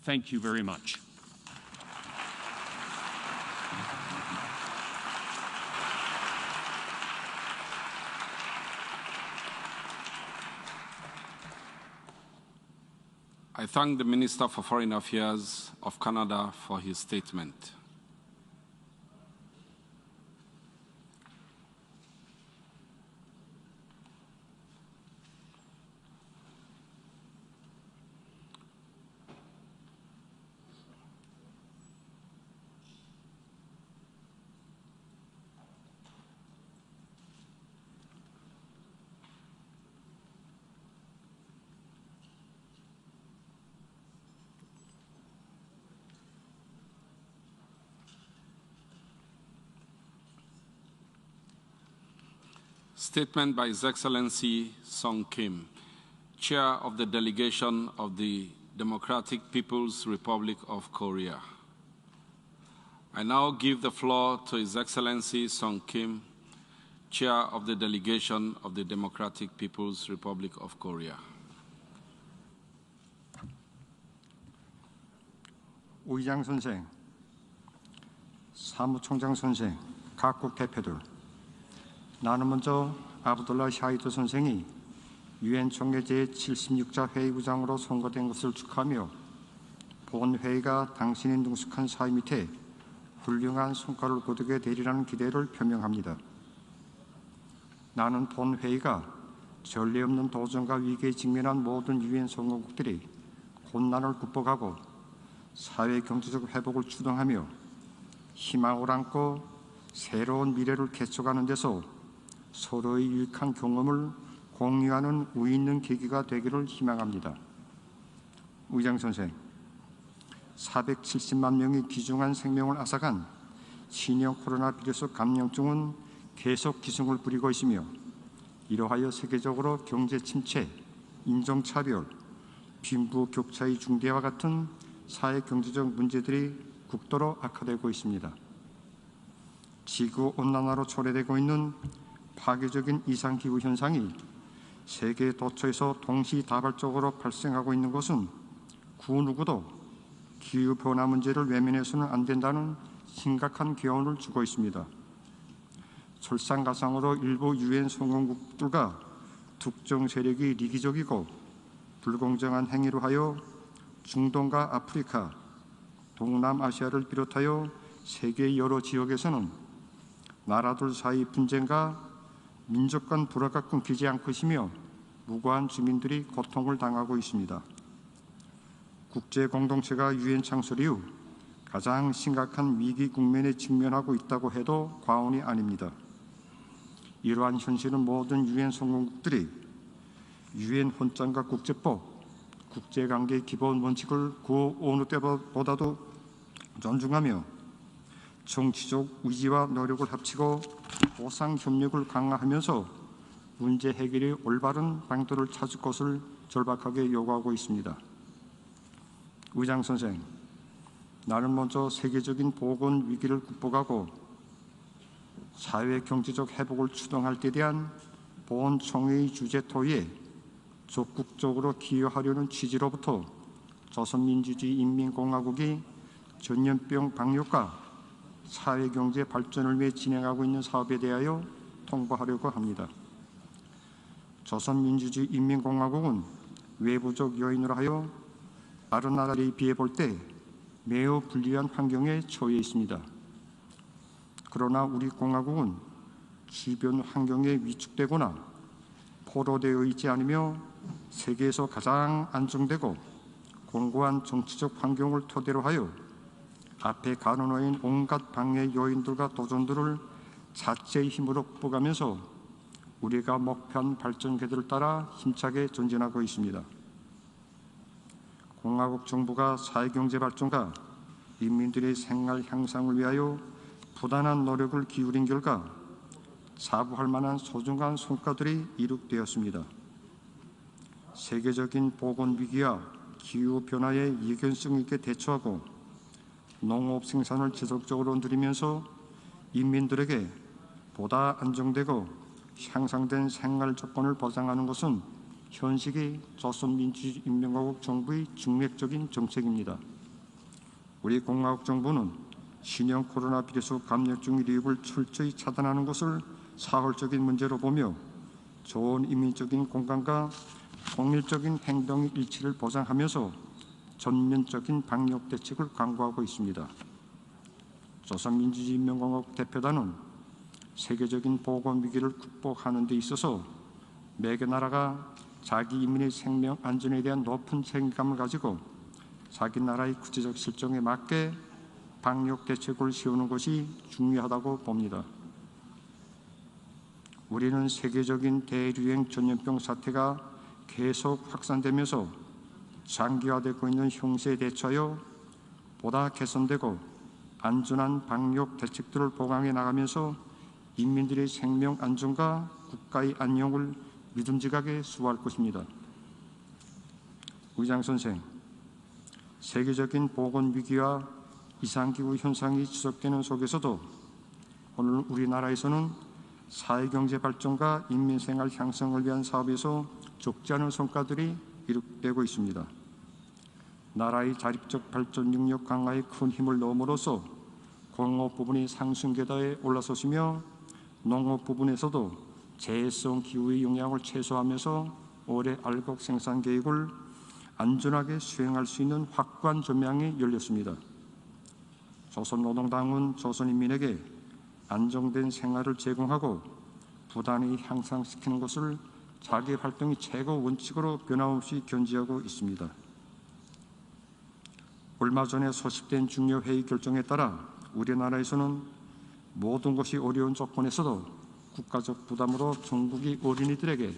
Thank you very much. I thank the Minister for Foreign Affairs of Canada for his statement. Statement by His Excellency Song Kim, Chair of the Delegation of the Democratic People's Republic of Korea. I now give the floor to His Excellency Song Kim, Chair of the Delegation of the Democratic People's Republic of Korea. 의장 선생, 사무총장 선생, 각국 대표들, 나는 먼저 아브둘라 샤히드 선생이 유엔 총회 제76자 회의부장으로 선거된 것을 축하하며 본회의가 당신의 능숙한 사회 밑에 훌륭한 성과를 거두게 되리라는 기대를 표명합니다. 나는 본회의가 전례 없는 도전과 위기에 직면한 모든 유엔 성원국들이 곤란을 극복하고 사회 경제적 회복을 주동하며 희망을 안고 새로운 미래를 개척하는 데서 서로의 유익한 경험을 공유하는 의의 있는 계기가 되기를 희망합니다. 의장 선생, 470만 명이 귀중한 생명을 앗아간 신형 코로나 바이러스 감염증은 계속 기승을 부리고 있으며 이러하여 세계적으로 경제 침체, 인종차별, 빈부격차의 중대화와 같은 사회 경제적 문제들이 극도로 악화되고 있습니다. 지구온난화로 초래되고 있는 파괴적인 이상기후 현상이 세계 도처에서 동시다발적으로 발생하고 있는 것은 그 누구도 기후변화 문제를 외면해서는 안 된다는 심각한 교훈을 주고 있습니다. 설상가상으로 일부 유엔 성원국들과 특정 세력이 리기적이고 불공정한 행위로 하여 중동과 아프리카, 동남아시아를 비롯하여 세계 여러 지역에서는 나라들 사이 분쟁과 민족 간 불화가 끊기지 않고 있으며 무고한 주민들이 고통을 당하고 있습니다. 국제 공동체가 유엔 창설 이후 가장 심각한 위기 국면에 직면하고 있다고 해도 과언이 아닙니다. 이러한 현실은 모든 유엔 성원국들이 유엔 헌장과 국제법, 국제관계의 기본 원칙을 그 어느 때보다도 존중하며 정치적 의지와 노력을 합치고 보상 협력을 강화하면서 문제 해결의 올바른 방도를 찾을 것을 절박하게 요구하고 있습니다. 의장 선생, 나는 먼저 세계적인 보건 위기를 극복하고 사회 경제적 회복을 추동할 때 대한 본총회의 주제 토의에 적극적으로 기여하려는 취지로부터 조선민주주의인민공화국이 전염병 방역과 사회경제 발전을 위해 진행하고 있는 사업에 대하여 통보하려고 합니다. 조선민주주의인민공화국은 외부적 요인으로 하여 다른 나라에 비해 볼 때 매우 불리한 환경에 처해 있습니다. 그러나 우리 공화국은 주변 환경에 위축되거나 포로되어 있지 않으며 세계에서 가장 안정되고 공고한 정치적 환경을 토대로 하여 앞에 가놓은 온갖 방해 요인들과 도전들을 자체의 힘으로 극복하면서 우리가 목표한 발전 궤도를 따라 힘차게 전진하고 있습니다. 공화국 정부가 사회경제 발전과 인민들의 생활 향상을 위하여 부단한 노력을 기울인 결과 자부할 만한 소중한 성과들이 이룩되었습니다. 세계적인 보건 위기와 기후변화에 예견성 있게 대처하고 농업 생산을 지속적으로 늘리면서 인민들에게 보다 안정되고 향상된 생활 조건을 보장하는 것은 현직의 조선민주주의인민공화국 정부의 중맥적인 정책입니다. 우리 공화국 정부는 신형 코로나 비례수 감염 중 유입을 철저히 차단하는 것을 사회적인 문제로 보며 좋은 인민적인 공간과 통일적인 행동의 일치를 보장하면서 전면적인 방역 대책을 강구하고 있습니다. 조선민주주의인민공화국 대표단은 세계적인 보건 위기를 극복하는 데 있어서 매개 나라가 자기 인민의 생명 안전에 대한 높은 책임감을 가지고 자기 나라의 구체적 실정에 맞게 방역 대책을 세우는 것이 중요하다고 봅니다. 우리는 세계적인 대유행 전염병 사태가 계속 확산되면서 장기화되고 있는 형세에 대처하여 보다 개선되고 안전한 방역 대책들을 보강해 나가면서 인민들의 생명 안전과 국가의 안녕을 믿음직하게 수호할 것입니다. 의장 선생, 세계적인 보건 위기와 이상기후 현상이 지속되는 속에서도 오늘 우리나라에서는 사회경제 발전과 인민생활 향상을 위한 사업에서 적지 않은 성과들이 이룩되고 있습니다. 나라의 자립적 발전 능력 강화에 큰 힘을 넣음으로써 공업 부분이 상승 계단에 올라섰으며 농업 부분에서도 재해성 기후의 영향을 최소화하면서 올해 알곡 생산 계획을 안전하게 수행할 수 있는 확고한 전망이 열렸습니다. 조선노동당은 조선인민에게 안정된 생활을 제공하고 부단히 향상시키는 것을 자기 활동의 최고 원칙으로 변함없이 견지하고 있습니다. 얼마 전에 소집된 중요 회의 결정에 따라 우리나라에서는 모든 것이 어려운 조건에서도 국가적 부담으로 전국의 어린이들에게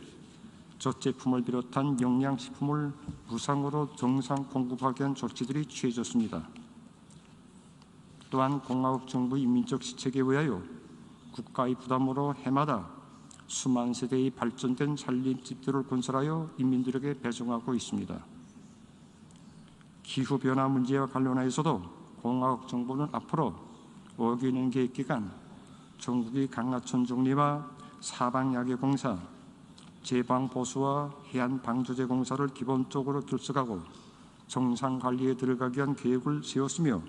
젖제품을 비롯한 영양식품을 무상으로 정상 공급하기 위한 조치들이 취해졌습니다. 또한 공화국 정부의 인민적 시책에 의하여 국가의 부담으로 해마다 수만 세대의 발전된 살림집들을 건설하여 인민들에게 배송하고 있습니다. 기후변화 문제와 관련하여서도 공화국 정부는 앞으로 어기는 계획 기간 전국의 강하천 정리와 사방야계공사, 제방보수와 해안방조제 공사를 기본적으로 결석하고 정상 관리에 들어가기 위한 계획을 세웠으며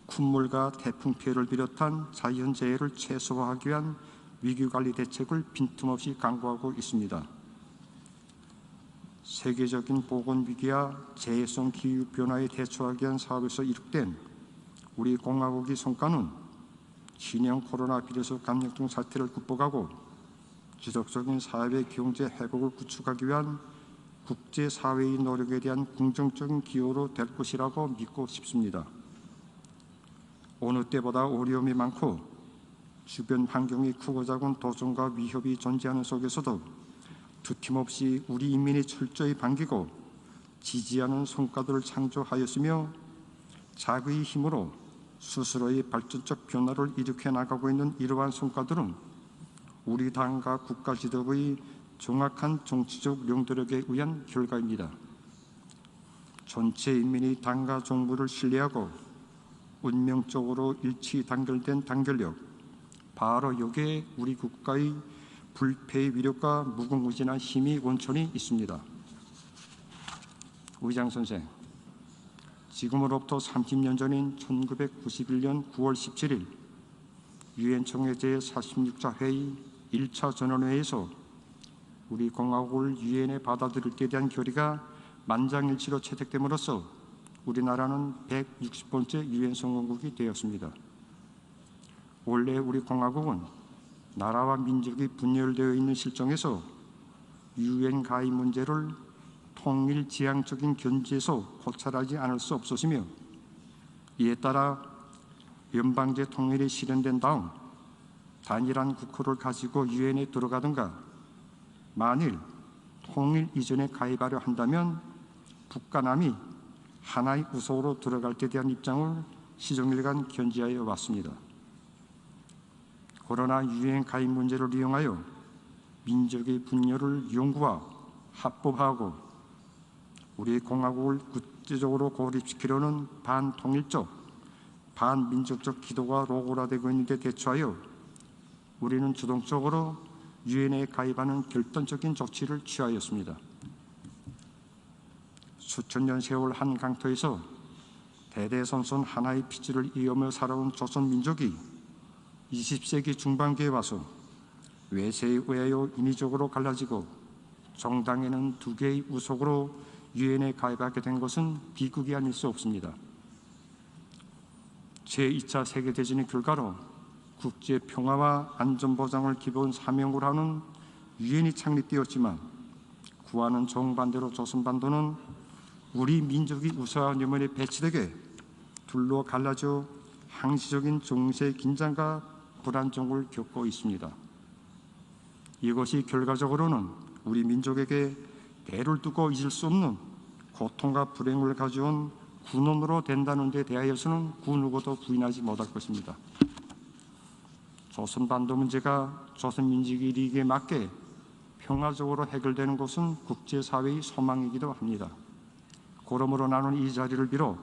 쿤물과 태풍 피해를 비롯한 자연재해를 최소화하기 위한 위기관리 대책을 빈틈없이 강구하고 있습니다. 세계적인 보건위기와 재해성 기후변화에 대처하기 위한 사업에서 이룩된 우리 공화국의 성과는 신형 코로나 비로소 감염증 사태를 극복하고 지속적인 사회 경제 회복을 구축하기 위한 국제사회의 노력에 대한 긍정적인 기여로 될 것이라고 믿고 싶습니다. 어느 때보다 어려움이 많고 주변 환경이 크고 작은 도전과 위협이 존재하는 속에서도 두팀없이 우리 인민이 철저히 반기고 지지하는 성과들을 창조하였으며 자기의 힘으로 스스로의 발전적 변화를 일으켜 나가고 있는 이러한 성과들은 우리 당과 국가 지도부의 정확한 정치적 용도력에 의한 결과입니다. 전체 인민이 당과 정부를 신뢰하고 운명적으로 일치 단결된 단결력, 바로 여기에 우리 국가의 불패의 위력과 무궁무진한 힘이 원천이 있습니다. 의장 선생, 지금으로부터 30년 전인 1991년 9월 17일 유엔 총회 제46차 회의 1차 전원회의에서 우리 공화국을 유엔에 받아들일 때 대한 결의가 만장일치로 채택됨으로써 우리나라는 160번째 유엔 성원국이 되었습니다. 원래 우리 공화국은 나라와 민족이 분열되어 있는 실정에서 유엔 가입 문제를 통일지향적인 견지에서 고찰하지 않을 수 없었으며 이에 따라 연방제 통일이 실현된 다음 단일한 국호를 가지고 유엔에 들어가든가 만일 통일 이전에 가입하려 한다면 북과 남이 하나의 우석으로 들어갈 때 대한 입장을 시종일관 견지하여 왔습니다. 그러나 유엔 가입 문제를 이용하여 민족의 분열을 연구와 합법화하고 우리 공화국을 국제적으로 고립시키려는 반통일적, 반민족적 기도가 로고화되고 있는 데 대처하여 우리는 주동적으로 유엔에 가입하는 결단적인 조치를 취하였습니다. 수천 년 세월 한 강터에서 대대손손 하나의 피줄을 이으며 살아온 조선 민족이 20세기 중반기에 와서 외세에 의하여 인위적으로 갈라지고 정당에는 두 개의 우석으로 유엔에 가입하게 된 것은 비극이 아닐 수 없습니다. 제2차 세계대전의 결과로 국제 평화와 안전보장을 기본 사명으로 하는 유엔이 창립되었지만 구하는 정반대로 조선반도는 우리 민족이 우사한 여면에 배치되게 둘로 갈라져 항시적인 정세 긴장과 불안정을 겪고 있습니다. 이것이 결과적으로는 우리 민족에게 대를 두고 잊을 수 없는 고통과 불행을 가져온 군원으로 된다는 데 대하여서는 그 누구도 부인하지 못할 것입니다. 조선반도 문제가 조선민족의 리기에 맞게 평화적으로 해결되는 것은 국제사회의 소망이기도 합니다. 그러므로 나는 이 자리를 빌어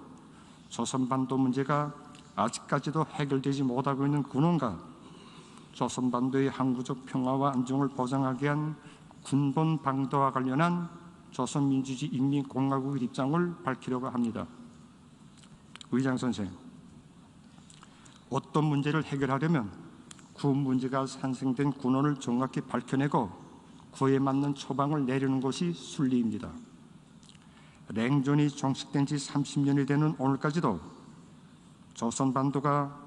조선반도 문제가 아직까지도 해결되지 못하고 있는 근원과 조선반도의 항구적 평화와 안정을 보장하기 위한 군본 방도와 관련한 조선민주주의 인민공화국의 입장을 밝히려고 합니다. 의장 선생, 어떤 문제를 해결하려면 그 문제가 산생된 근원을 정확히 밝혀내고 그에 맞는 처방을 내리는 것이 순리입니다. 냉전이 종식된 지 30년이 되는 오늘까지도 조선반도가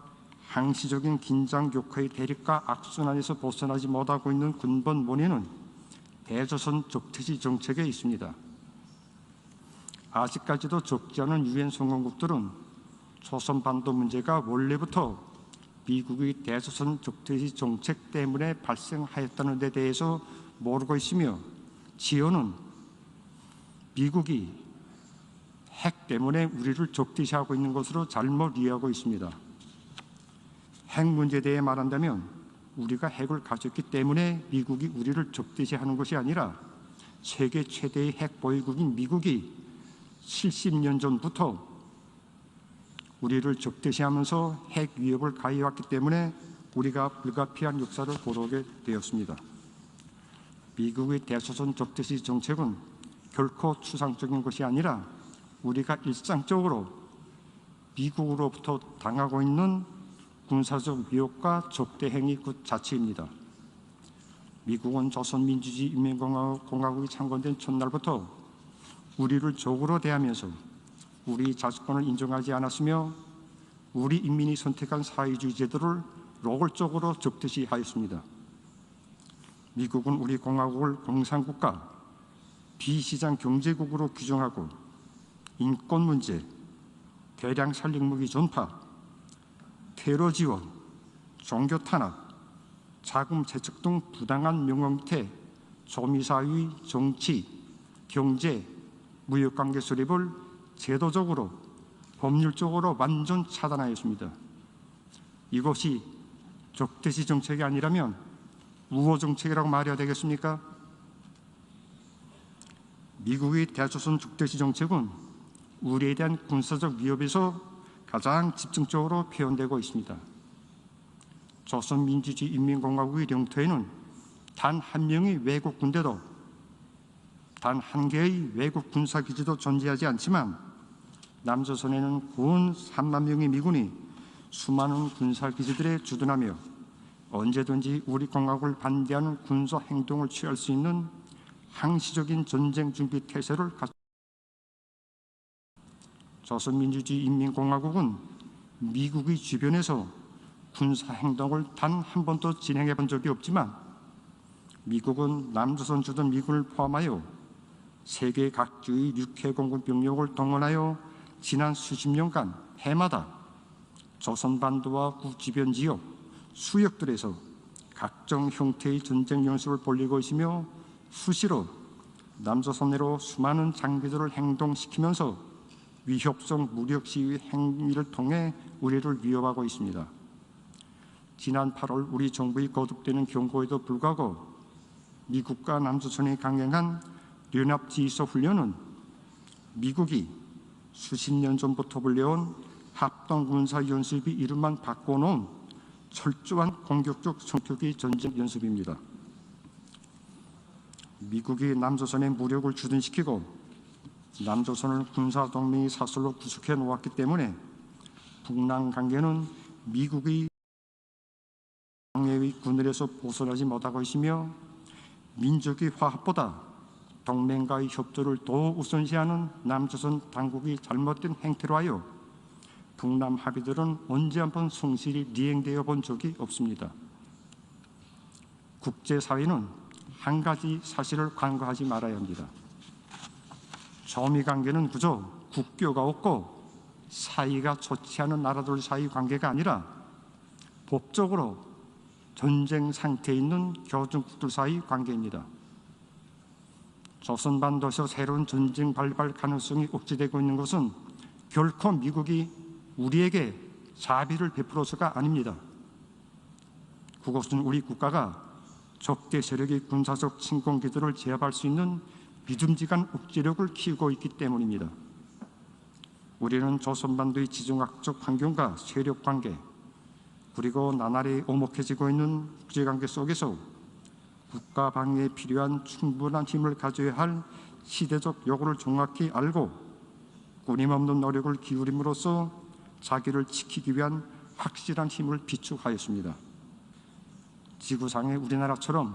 항시적인 긴장 격화의 대립과 악순환에서 벗어나지 못하고 있는 근본 원인은 대조선 적대시 정책에 있습니다. 아직까지도 적지 않은 유엔 성원국들은 조선반도 문제가 원래부터 미국의 대조선 적대시 정책 때문에 발생하였다는 데 대해서 모르고 있으며 지어는 미국이 핵 때문에 우리를 적대시하고 있는 것으로 잘못 이해하고 있습니다. 핵 문제에 대해 말한다면 우리가 핵을 가졌기 때문에 미국이 우리를 적대시하는 것이 아니라 세계 최대의 핵 보유국인 미국이 70년 전부터 우리를 적대시하면서 핵 위협을 가해왔기 때문에 우리가 불가피한 역사를 걸어오게 되었습니다. 미국의 대조선 적대시 정책은 결코 추상적인 것이 아니라 우리가 일상적으로 미국으로부터 당하고 있는 군사적 위협과 적대 행위 그 자체입니다. 미국은 조선민주주의인민공화국이 창건된 첫날부터 우리를 적으로 대하면서 우리 자주권을 인정하지 않았으며 우리 인민이 선택한 사회주의 제도를 노골적으로 적대시 하였습니다. 미국은 우리 공화국을 공산국가, 비시장 경제국으로 규정하고 인권 문제, 대량 살림무기 전파, 테러 지원, 종교 탄압, 자금 세척 등 부당한 명목 밑에 조미사의 정치, 경제, 무역관계 수립을 제도적으로, 법률적으로 완전 차단하였습니다. 이것이 적대시 정책이 아니라면 우호 정책이라고 말해야 되겠습니까? 미국의 대조선 적대시 정책은 우리에 대한 군사적 위협에서 가장 집중적으로 표현되고 있습니다. 조선민주주의인민공화국의 영토에는 단 한 명의 외국 군대도 단 한 개의 외국 군사기지도 존재하지 않지만 남조선에는 군 3만 명의 미군이 수많은 군사기지들에 주둔하며 언제든지 우리 공화국을 반대하는 군사 행동을 취할 수 있는 항시적인 전쟁 준비 태세를 갖추고 조선민주주의인민공화국은 미국의 주변에서 군사 행동을 단 한 번도 진행해 본 적이 없지만 미국은 남조선 주둔 미군을 포함하여 세계 각지의 육해공군 병력을 동원하여 지난 수십 년간 해마다 조선반도와 그 주변 지역 수역들에서 각종 형태의 전쟁 연습을 벌이고 있으며 수시로 남조선 내로 수많은 장비들을 행동시키면서 위협성 무력 시위 행위를 통해 우리를 위협하고 있습니다. 지난 8월 우리 정부의 거듭되는 경고에도 불구하고 미국과 남조선이 강행한 연합지휘소 훈련은 미국이 수십 년 전부터 불려온 합동군사연습이 이름만 바꿔놓은 철저한 공격적 성격의 전쟁 연습입니다. 미국이 남조선에 무력을 주둔시키고 남조선을 군사동맹의 사설로 구축해 놓았기 때문에 북남 관계는 미국의 방해의 그늘에서 벗어나지 못하고 있으며 민족의 화합보다 동맹과의 협조를 더 우선시하는 남조선 당국의 잘못된 행태로 하여 북남 합의들은 언제 한번 성실히 이행되어 본 적이 없습니다. 국제사회는 한 가지 사실을 간과하지 말아야 합니다. 조미관계는 그저 국교가 없고 사이가 좋지 않은 나라들 사이 관계가 아니라 법적으로 전쟁 상태에 있는 교전국들 사이 관계입니다. 조선반도에서 새로운 전쟁 발발 가능성이 억제되고 있는 것은 결코 미국이 우리에게 자비를 베풀어서가 아닙니다. 그것은 우리 국가가 적대 세력의 군사적 침공기들을 제압할 수 있는 믿음직한 억제력을 키우고 있기 때문입니다. 우리는 조선반도의 지정학적 환경과 세력관계 그리고 나날이 오목해지고 있는 국제관계 속에서 국가 방위에 필요한 충분한 힘을 가져야 할 시대적 요구를 정확히 알고 끊임없는 노력을 기울임으로써 자기를 지키기 위한 확실한 힘을 비축하였습니다. 지구상에 우리나라처럼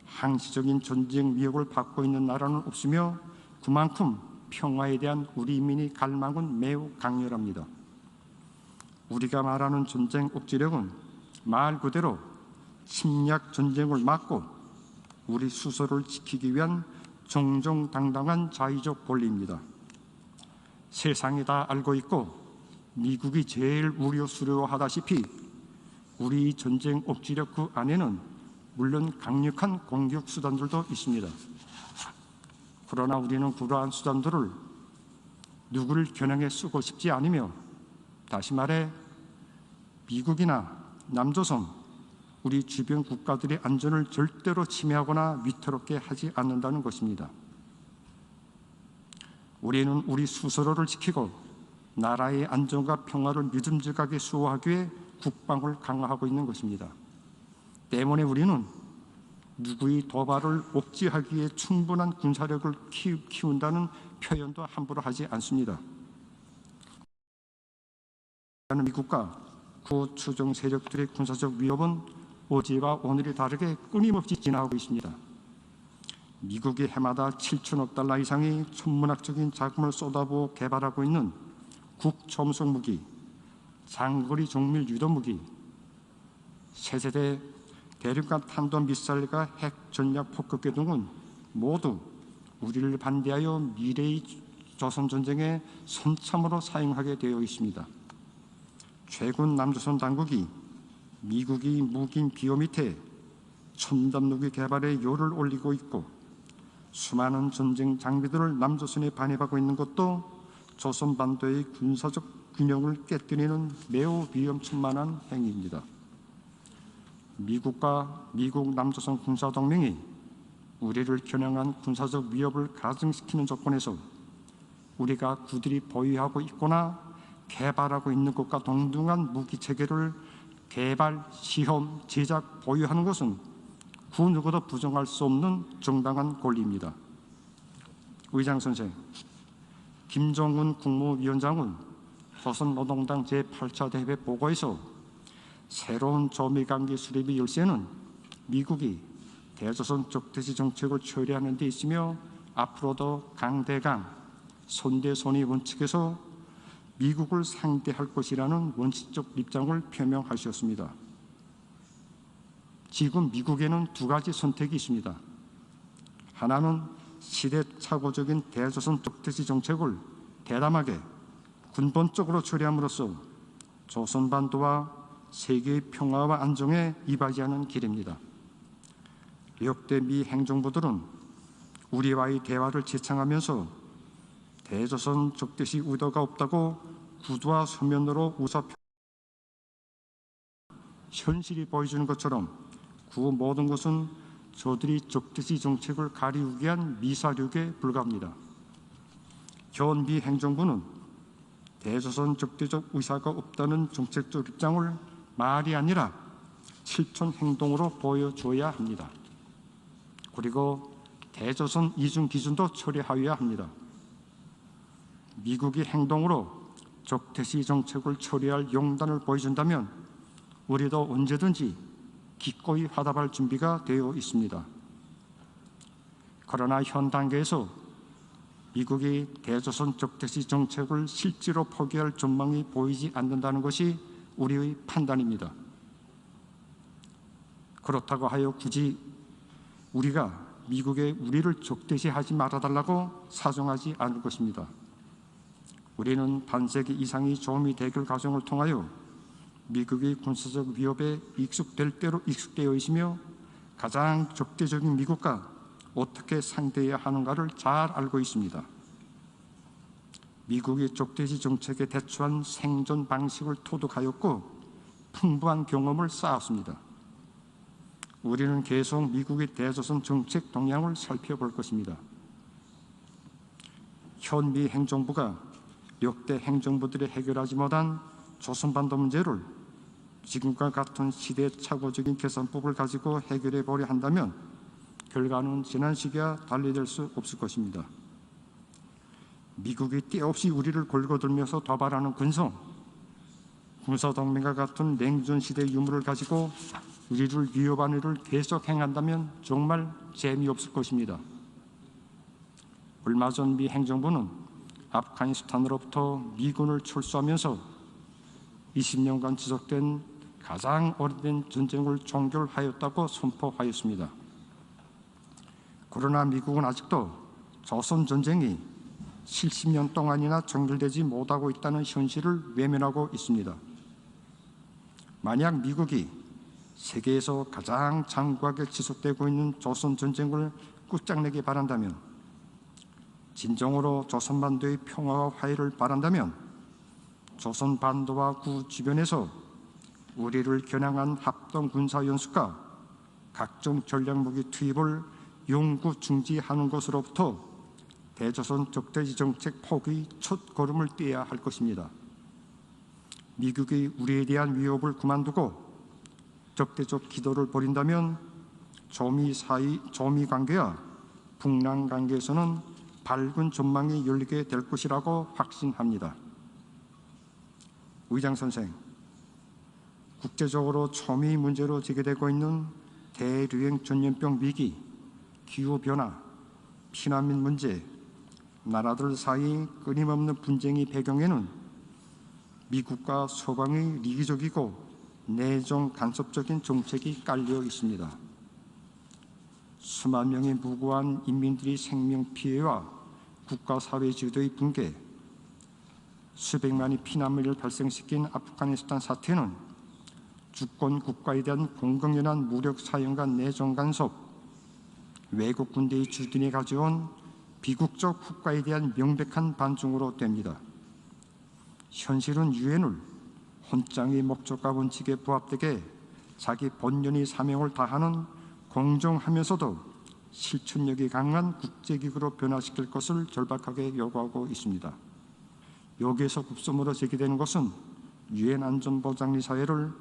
항시적인 전쟁 위협을 받고 있는 나라는 없으며 그만큼 평화에 대한 우리 인민의 갈망은 매우 강렬합니다. 우리가 말하는 전쟁 억지력은 말 그대로 침략 전쟁을 막고 우리 수소를 지키기 위한 정정당당한 자의적 권리입니다. 세상이 다 알고 있고 미국이 제일 우려스러워하다시피 우리 전쟁 억지력 그 안에는 물론 강력한 공격 수단들도 있습니다. 그러나 우리는 그러한 수단들을 누구를 겨냥해 쓰고 싶지 않으며 다시 말해 미국이나 남조선, 우리 주변 국가들의 안전을 절대로 침해하거나 위태롭게 하지 않는다는 것입니다. 우리는 우리 스스로를 지키고 나라의 안전과 평화를 믿음직하게 수호하기 위해 국방을 강화하고 있는 것입니다. 때문에 우리는 누구의 도발을 억제하기 위해 충분한 군사력을 키운다는 표현도 함부로 하지 않습니다. 미국과 구 추종 세력들의 군사적 위협은 어제와 오늘이 다르게 끊임없이 진화하고 있습니다. 미국이 해마다 7천억 달러 이상의 천문학적인 자금을 쏟아부어 개발하고 있는 국초음속 무기, 장거리 정밀 유도 무기, 새세대 대륙간 탄도 미사일과 핵 전략 폭격기 등은 모두 우리를 반대하여 미래의 조선 전쟁에 선참으로 사용하게 되어 있습니다. 최근 남조선 당국이 미국이 무기인 비호 밑에 첨단 무기 개발에 요를 올리고 있고 수많은 전쟁 장비들을 남조선에 반입하고 있는 것도 조선 반도의 군사적 균형을 깨뜨리는 매우 위험천만한 행위입니다. 미국과 미국 남조선 군사동맹이 우리를 겨냥한 군사적 위협을 가중시키는 조건에서 우리가 그들이 보유하고 있거나 개발하고 있는 것과 동등한 무기체계를 개발, 시험, 제작, 보유하는 것은 그 누구도 부정할 수 없는 정당한 권리입니다. 의장 선생, 김정은 국무위원장은 조선노동당 제8차 대회 보고에서 새로운 조미관계 수립의 열쇠는 미국이 대조선 적대시 정책을 처리하는 데 있으며 앞으로도 강대강, 손대손의 원칙에서 미국을 상대할 것이라는 원칙적 입장을 표명하셨습니다. 지금 미국에는 두 가지 선택이 있습니다. 하나는 시대착오적인 대조선 적대시 정책을 대담하게 근본적으로 처리함으로써 조선반도와 세계의 평화와 안정에 이바지하는 길입니다. 역대 미 행정부들은 우리와의 대화를 제창하면서 대조선 적대시 의도가 없다고 구두와 서면으로 현실이 보여주는 것처럼 그 모든 것은 저들이 적대시 정책을 가리우기 위한 미사륙에 불과합니다. 현 미 행정부는 대조선 적대적 의사가 없다는 정책적 입장을 말이 아니라 실천 행동으로 보여줘야 합니다. 그리고 대조선 이중 기준도 처리하여야 합니다. 미국이 행동으로 적대시 정책을 처리할 용단을 보여준다면 우리도 언제든지 기꺼이 화답할 준비가 되어 있습니다. 그러나 현 단계에서 미국이 대조선 적대시 정책을 실제로 포기할 전망이 보이지 않는다는 것이 우리의 판단입니다. 그렇다고 하여 굳이 우리가 미국에 우리를 적대시하지 말아달라고 사정하지 않을 것입니다. 우리는 반세기 이상의 조미 대결 과정을 통하여 미국의 군사적 위협에 익숙될 대로 익숙되어 있으며 가장 적대적인 미국과 어떻게 상대해야 하는가를 잘 알고 있습니다. 미국이 적대시 정책에 대처한 생존 방식을 터득하였고 풍부한 경험을 쌓았습니다. 우리는 계속 미국의 대조선 정책 동향을 살펴볼 것입니다. 현 미 행정부가 역대 행정부들이 해결하지 못한 조선반도 문제를 지금과 같은 시대착오적인 계산법을 가지고 해결해 보려 한다면 결과는 지난 시기와 달리될 수 없을 것입니다. 미국이 때 없이 우리를 걸거들면서 도발하는 군사동맹과 같은 냉전 시대의 유물을 가지고 우리를 위협하는 일을 계속 행한다면 정말 재미없을 것입니다. 얼마 전 미 행정부는 아프가니스탄으로부터 미군을 철수하면서 20년간 지속된 가장 오래된 전쟁을 종결하였다고 선포하였습니다. 그러나 미국은 아직도 조선 전쟁이 70년 동안이나 종결되지 못하고 있다는 현실을 외면하고 있습니다. 만약 미국이 세계에서 가장 장구하게 지속되고 있는 조선 전쟁을 끝장내기 바란다면, 진정으로 조선반도의 평화와 화해를 바란다면 조선반도와 그 주변에서 우리를 겨냥한 합동 군사연습과 각종 전략무기 투입을永久 중지하는 것으로부터 대조선 적대시 정책 포기의 첫 걸음을 떼야 할 것입니다. 미국이 우리에 대한 위협을 그만두고 적대적 기도를 벌인다면 조미 관계와 북남 관계에서는 밝은 전망이 열리게 될 것이라고 확신합니다. 의장 선생, 국제적으로 초미 문제로 제기되고 있는 대류행 전염병 위기, 기후변화, 피난민 문제, 나라들 사이 끊임없는 분쟁의 배경에는 미국과 서방의 리기적이고 내정 간섭적인 정책이 깔려 있습니다. 수만 명의 무고한 인민들의 생명 피해와 국가 사회 제도의 붕괴, 수백만의 피난민을 발생시킨 아프가니스탄 사태는 주권 국가에 대한 공공연한 무력 사용과 내정 간섭, 외국 군대의 주둔이 가져온 비국적 국가에 대한 명백한 반증으로 됩니다. 현실은 유엔을 헌장의 목적과 원칙에 부합되게 자기 본연의 사명을 다하는 공정하면서도 실천력이 강한 국제기구로 변화시킬 것을 절박하게 요구하고 있습니다. 여기에서 급선무로 제기되는 것은 유엔 안전보장리 사회를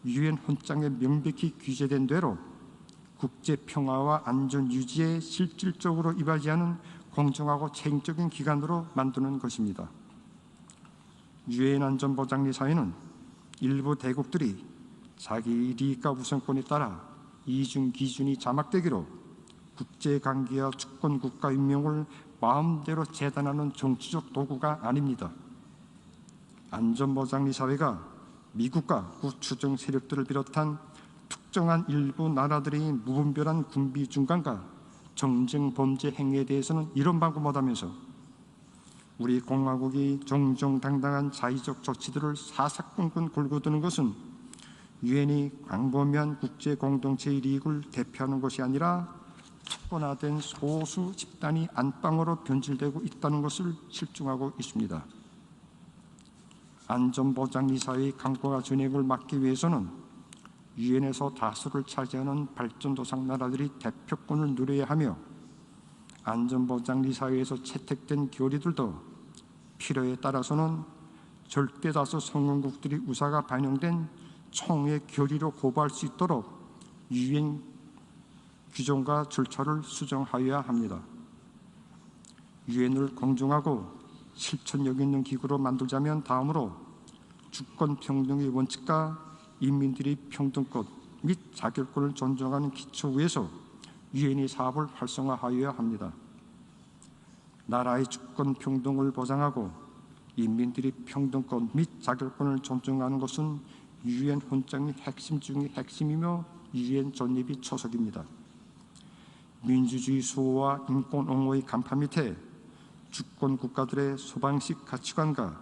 유엔 헌장에 명백히 규제된 대로 국제 평화와 안전 유지에 실질적으로 이바지하는 공정하고 책임적인 기관으로 만드는 것입니다. 유엔 안전보장리 사회는 일부 대국들이 자기利益과 우선권에 따라 이중 기준이 자막되기로 국제관계와 주권 국가 임명을 마음대로 재단하는 정치적 도구가 아닙니다. 안전보장리 사회가 미국과 구추정 세력들을 비롯한 특정한 일부 나라들의 무분별한 군비 중간과 정쟁 범죄 행위에 대해서는 이런 방구 못하면서 우리 공화국이 정정당당한 자의적 조치들을 사사건건 걸고 드는 것은 유엔이 광범위한 국제 공동체의利益을 대표하는 것이 아니라 특권화된 소수 집단이 안방으로 변질되고 있다는 것을 실증하고 있습니다. 안전보장리 사회의 강권과 전횡을 막기 위해서는 유엔에서 다수를 차지하는 발전도상 나라들이 대표권을 누려야 하며 안전보장리 사회에서 채택된 결의들도 필요에 따라서는 절대다수 성원국들이 의사가 반영된 총회 결의로 고발할 수 있도록 유엔 규정과 절차를 수정하여야 합니다. 유엔을 공정하고 실천력 있는 기구로 만들자면 다음으로 주권 평등의 원칙과 인민들의 평등권 및 자결권을 존중하는 기초 위에서 유엔의 사업을 활성화하여야 합니다. 나라의 주권 평등을 보장하고 인민들의 평등권 및 자결권을 존중하는 것은 유엔 헌장의 핵심 중의 핵심이며 유엔 존립의 초석입니다. 민주주의 수호와 인권 옹호의 간파 밑에 주권 국가들의 소방식 가치관과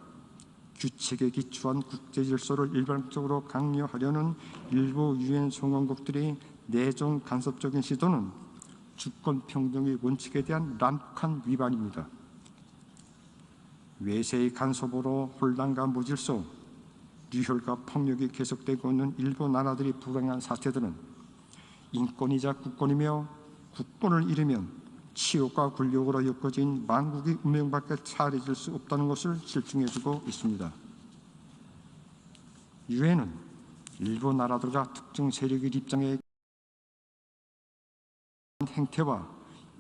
규칙에 기초한 국제 질서를 일방적으로 강요하려는 일부 유엔 성원국들의 내정 간섭적인 시도는 주권 평등의 원칙에 대한 람칸 위반입니다. 외세의 간섭으로 혼란과 무질서, 류혈과 폭력이 계속되고 있는 일부 나라들이 불행한 사태들은 인권이자 국권이며 국권을 잃으면 치욕과 굴욕으로 엮어진 만국의 운명밖에 차려질 수 없다는 것을 실증해주고 있습니다. 유엔은 일부 나라들과 특정 세력의 입장에 행태와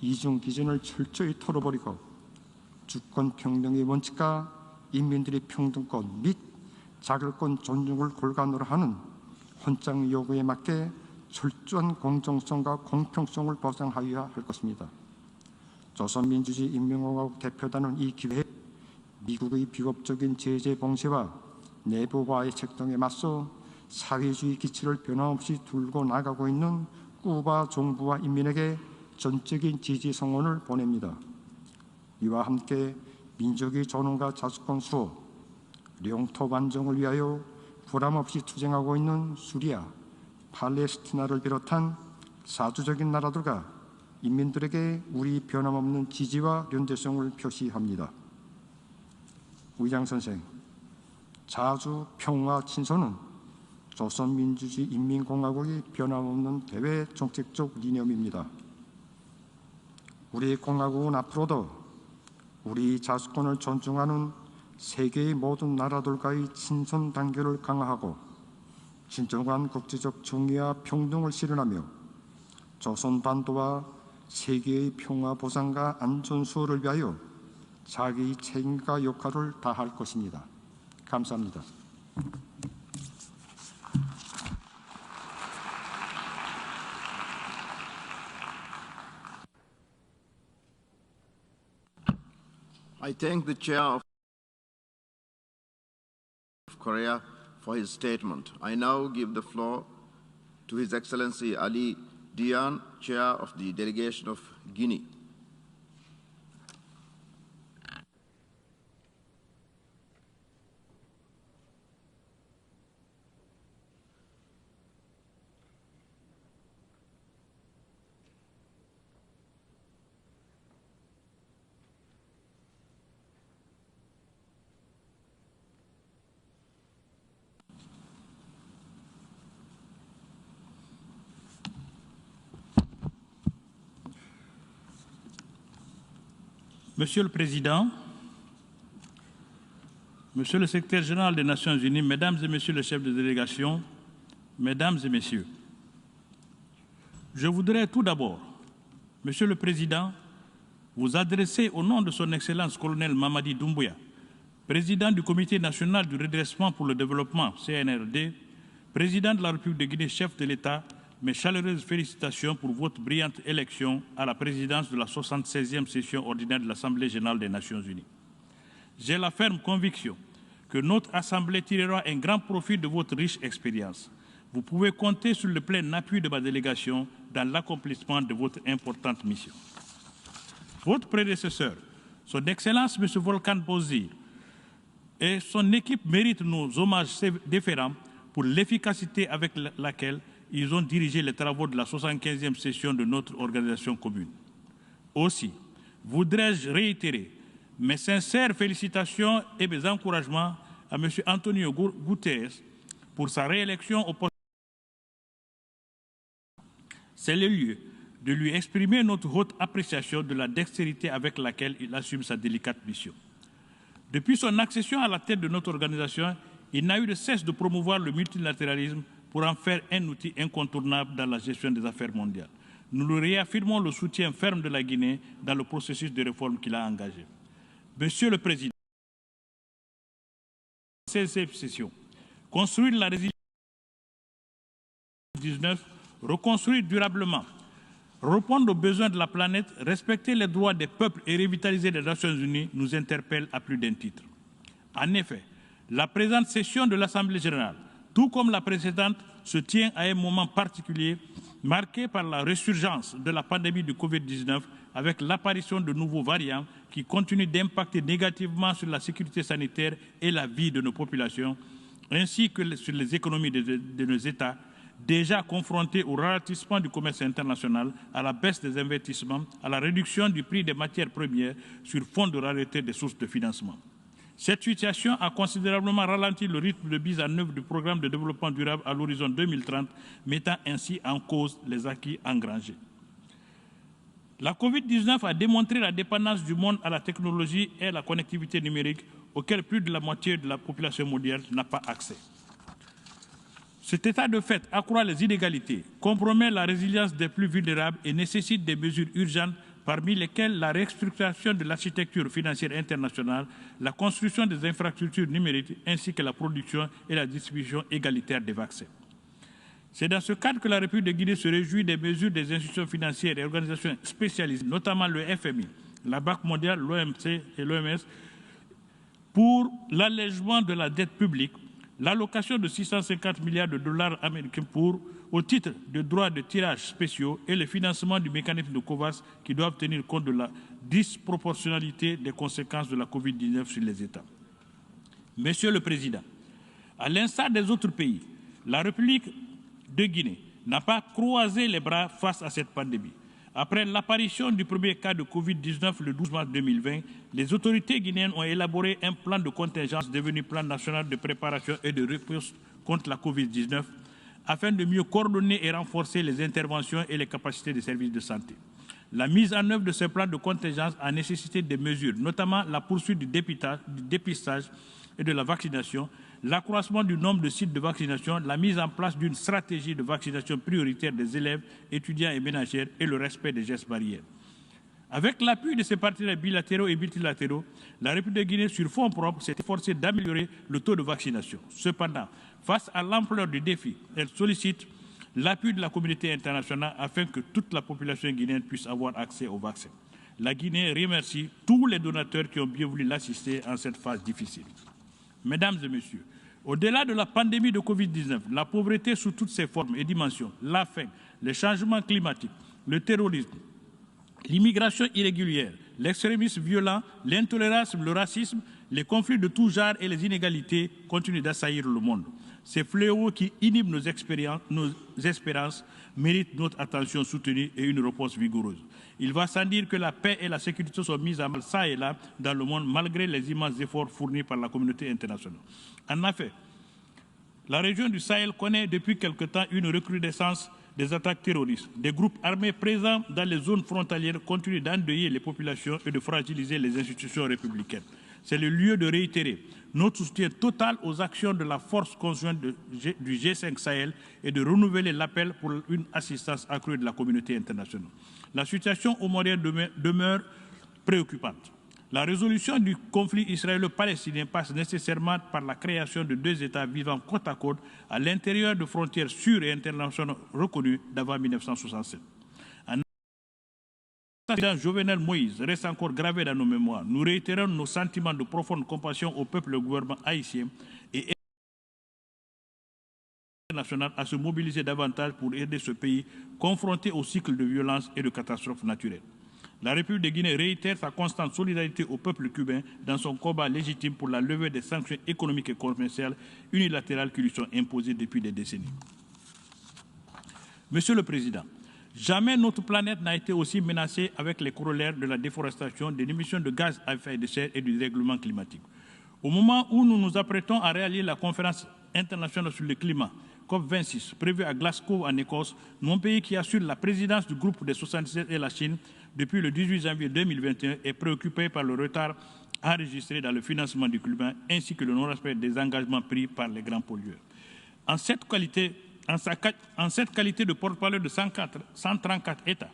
이중 기준을 철저히 털어버리고 주권 평등의 원칙과 인민들의 평등권 및 자결권 존중을 골간으로 하는 헌장 요구에 맞게 철저한 공정성과 공평성을 보장하여야 할 것입니다. 조선민주주의 인민공화국 대표단은 이 기회에 미국의 비겁적인 제재 봉쇄와 내부와의 책동에 맞서 사회주의 기치를 변함없이 들고 나가고 있는 쿠바 정부와 인민에게 전적인 지지 성원을 보냅니다. 이와 함께 민족의 존엄과 자주권 수호, 영토 반정을 위하여 부담없이 투쟁하고 있는 수리아, 팔레스티나를 비롯한 사주적인 나라들과 인민들에게 우리 변함없는 지지와 연대성을 표시합니다. 의장 선생, 자주 평화 친서는 조선민주주의 인민공화국이 변함없는 대외 정책적 이념입니다. 우리 공화국은 앞으로도 우리 자주권을 존중하는 세계의 모든 나라들과의 친선 단계를 강화하고 진정한 국제적 정의와 평등을 실현하며 조선반도와 세계의 평화 보장과 안전 수호를 위하여 자기 책임과 역할을 다할 것입니다. 감사합니다. I thank the Chair of Korea for his statement. I now give the floor to His Excellency Ali Dian, Chair of the Delegation of Guinea. Monsieur le Président, Monsieur le Secrétaire général des Nations Unies, Mesdames et Messieurs les chefs de délégation, Mesdames et Messieurs, je voudrais tout d'abord, Monsieur le Président, vous adresser au nom de son Excellence colonel Mamadi Doumbouya, Président du Comité national du redressement pour le développement, CNRD, Président de la République de Guinée, chef de l'État, mes chaleureuses félicitations pour votre brillante élection à la présidence de la 76e session ordinaire de l'Assemblée générale des Nations unies. J'ai la ferme conviction que notre Assemblée tirera un grand profit de votre riche expérience. Vous pouvez compter sur le plein appui de ma délégation dans l'accomplissement de votre importante mission. Votre prédécesseur, son Excellence M. Volkan Bozkır, et son équipe méritent nos hommages déférents pour l'efficacité avec laquelle ils ont dirigé les travaux de la 75e session de notre organisation commune. Aussi, voudrais-je réitérer mes sincères félicitations et mes encouragements à M. Antonio Guterres pour sa réélection au poste. C'est le lieu de lui exprimer notre haute appréciation de la dextérité avec laquelle il assume sa délicate mission. Depuis son accession à la tête de notre organisation, il n'a eu de cesse de promouvoir le multilatéralisme pour en faire un outil incontournable dans la gestion des affaires mondiales. Nous lui réaffirmons le soutien ferme de la Guinée dans le processus de réforme qu'il a engagé. Monsieur le Président, cette session, construire la résilience 19, reconstruire durablement, répondre aux besoins de la planète, respecter les droits des peuples et revitaliser les Nations Unies nous interpelle à plus d'un titre. En effet, la présente session de l'Assemblée générale, tout comme la précédente, se tient à un moment particulier marqué par la résurgence de la pandémie du Covid-19 avec l'apparition de nouveaux variants qui continuent d'impacter négativement sur la sécurité sanitaire et la vie de nos populations, ainsi que sur les économies de nos États, déjà confrontés au ralentissement du commerce international, à la baisse des investissements, à la réduction du prix des matières premières sur fond de rareté des sources de financement. Cette situation a considérablement ralenti le rythme de mise en œuvre du programme de développement durable à l'horizon 2030, mettant ainsi en cause les acquis engrangés. La Covid-19 a démontré la dépendance du monde à la technologie et à la connectivité numérique, auquel plus de la moitié de la population mondiale n'a pas accès. Cet état de fait accroît les inégalités, compromet la résilience des plus vulnérables et nécessite des mesures urgentes parmi lesquelles la restructuration de l'architecture financière internationale, la construction des infrastructures numériques ainsi que la production et la distribution égalitaire des vaccins. C'est dans ce cadre que la République de Guinée se réjouit des mesures des institutions financières et organisations spécialisées, notamment le FMI, la Banque mondiale, l'OMC et l'OMS, pour l'allègement de la dette publique, l'allocation de 650 milliards de dollars américains au titre de droits de tirage spéciaux et le financement du mécanisme de COVAX qui doivent tenir compte de la disproportionnalité des conséquences de la Covid-19 sur les États. Monsieur le Président, à l'instar des autres pays, la République de Guinée n'a pas croisé les bras face à cette pandémie. Après l'apparition du premier cas de Covid-19 le 12 mars 2020, les autorités guinéennes ont élaboré un plan de contingence devenu plan national de préparation et de réponse contre la Covid-19 afin de mieux coordonner et renforcer les interventions et les capacités des services de santé. La mise en œuvre de ce plan de contingence a nécessité des mesures, notamment la poursuite du dépistage et de la vaccination, l'accroissement du nombre de sites de vaccination, la mise en place d'une stratégie de vaccination prioritaire des élèves, étudiants et ménagères et le respect des gestes barrières. Avec l'appui de ses partenaires bilatéraux et multilatéraux, la République de Guinée, sur fonds propres, s'est efforcée d'améliorer le taux de vaccination. Cependant, face à l'ampleur du défi, elle sollicite l'appui de la communauté internationale afin que toute la population guinéenne puisse avoir accès au vaccin. La Guinée remercie tous les donateurs qui ont bien voulu l'assister en cette phase difficile. Mesdames et messieurs, au-delà de la pandémie de Covid-19, la pauvreté sous toutes ses formes et dimensions, la faim, les changements climatiques, le terrorisme, l'immigration irrégulière, l'extrémisme violent, l'intolérance, le racisme, les conflits de tout genre et les inégalités continuent d'assaillir le monde. Ces fléaux qui inhibent nos espérances méritent notre attention soutenue et une réponse vigoureuse. Il va sans dire que la paix et la sécurité sont mises à mal ça et là dans le monde malgré les immenses efforts fournis par la communauté internationale. En effet, la région du Sahel connaît depuis quelque temps une recrudescence des attaques terroristes. Des groupes armés présents dans les zones frontalières continuent d'endeuiller les populations et de fragiliser les institutions républicaines. C'est le lieu de réitérer notre soutien total aux actions de la force conjointe du G5 Sahel et de renouveler l'appel pour une assistance accrue de la communauté internationale. La situation au Moyen demeure préoccupante. La résolution du conflit israélo-palestinien passe nécessairement par la création de deux États vivant côte à côte à l'intérieur de frontières sûres et internationales reconnues d'avant 1967. Le président Jovenel Moïse reste encore gravé dans nos mémoires. Nous réitérons nos sentiments de profonde compassion au peuple et au gouvernement haïtien et international à se mobiliser davantage pour aider ce pays confronté au cycle de violence et de catastrophes naturelles. La République de Guinée réitère sa constante solidarité au peuple cubain dans son combat légitime pour la levée des sanctions économiques et commerciales unilatérales qui lui sont imposées depuis des décennies. Monsieur le Président, jamais notre planète n'a été aussi menacée avec les corollaires de la déforestation, des émissions de gaz à effet de serre et du dérèglement climatique. Au moment où nous nous apprêtons à réaliser la conférence internationale sur le climat, COP26, prévue à Glasgow en Écosse, mon pays qui assure la présidence du groupe des 77 et la Chine depuis le 18 janvier 2021 est préoccupé par le retard enregistré dans le financement du climat ainsi que le non-respect des engagements pris par les grands pollueurs. En cette qualité de porte-parole de 134 États,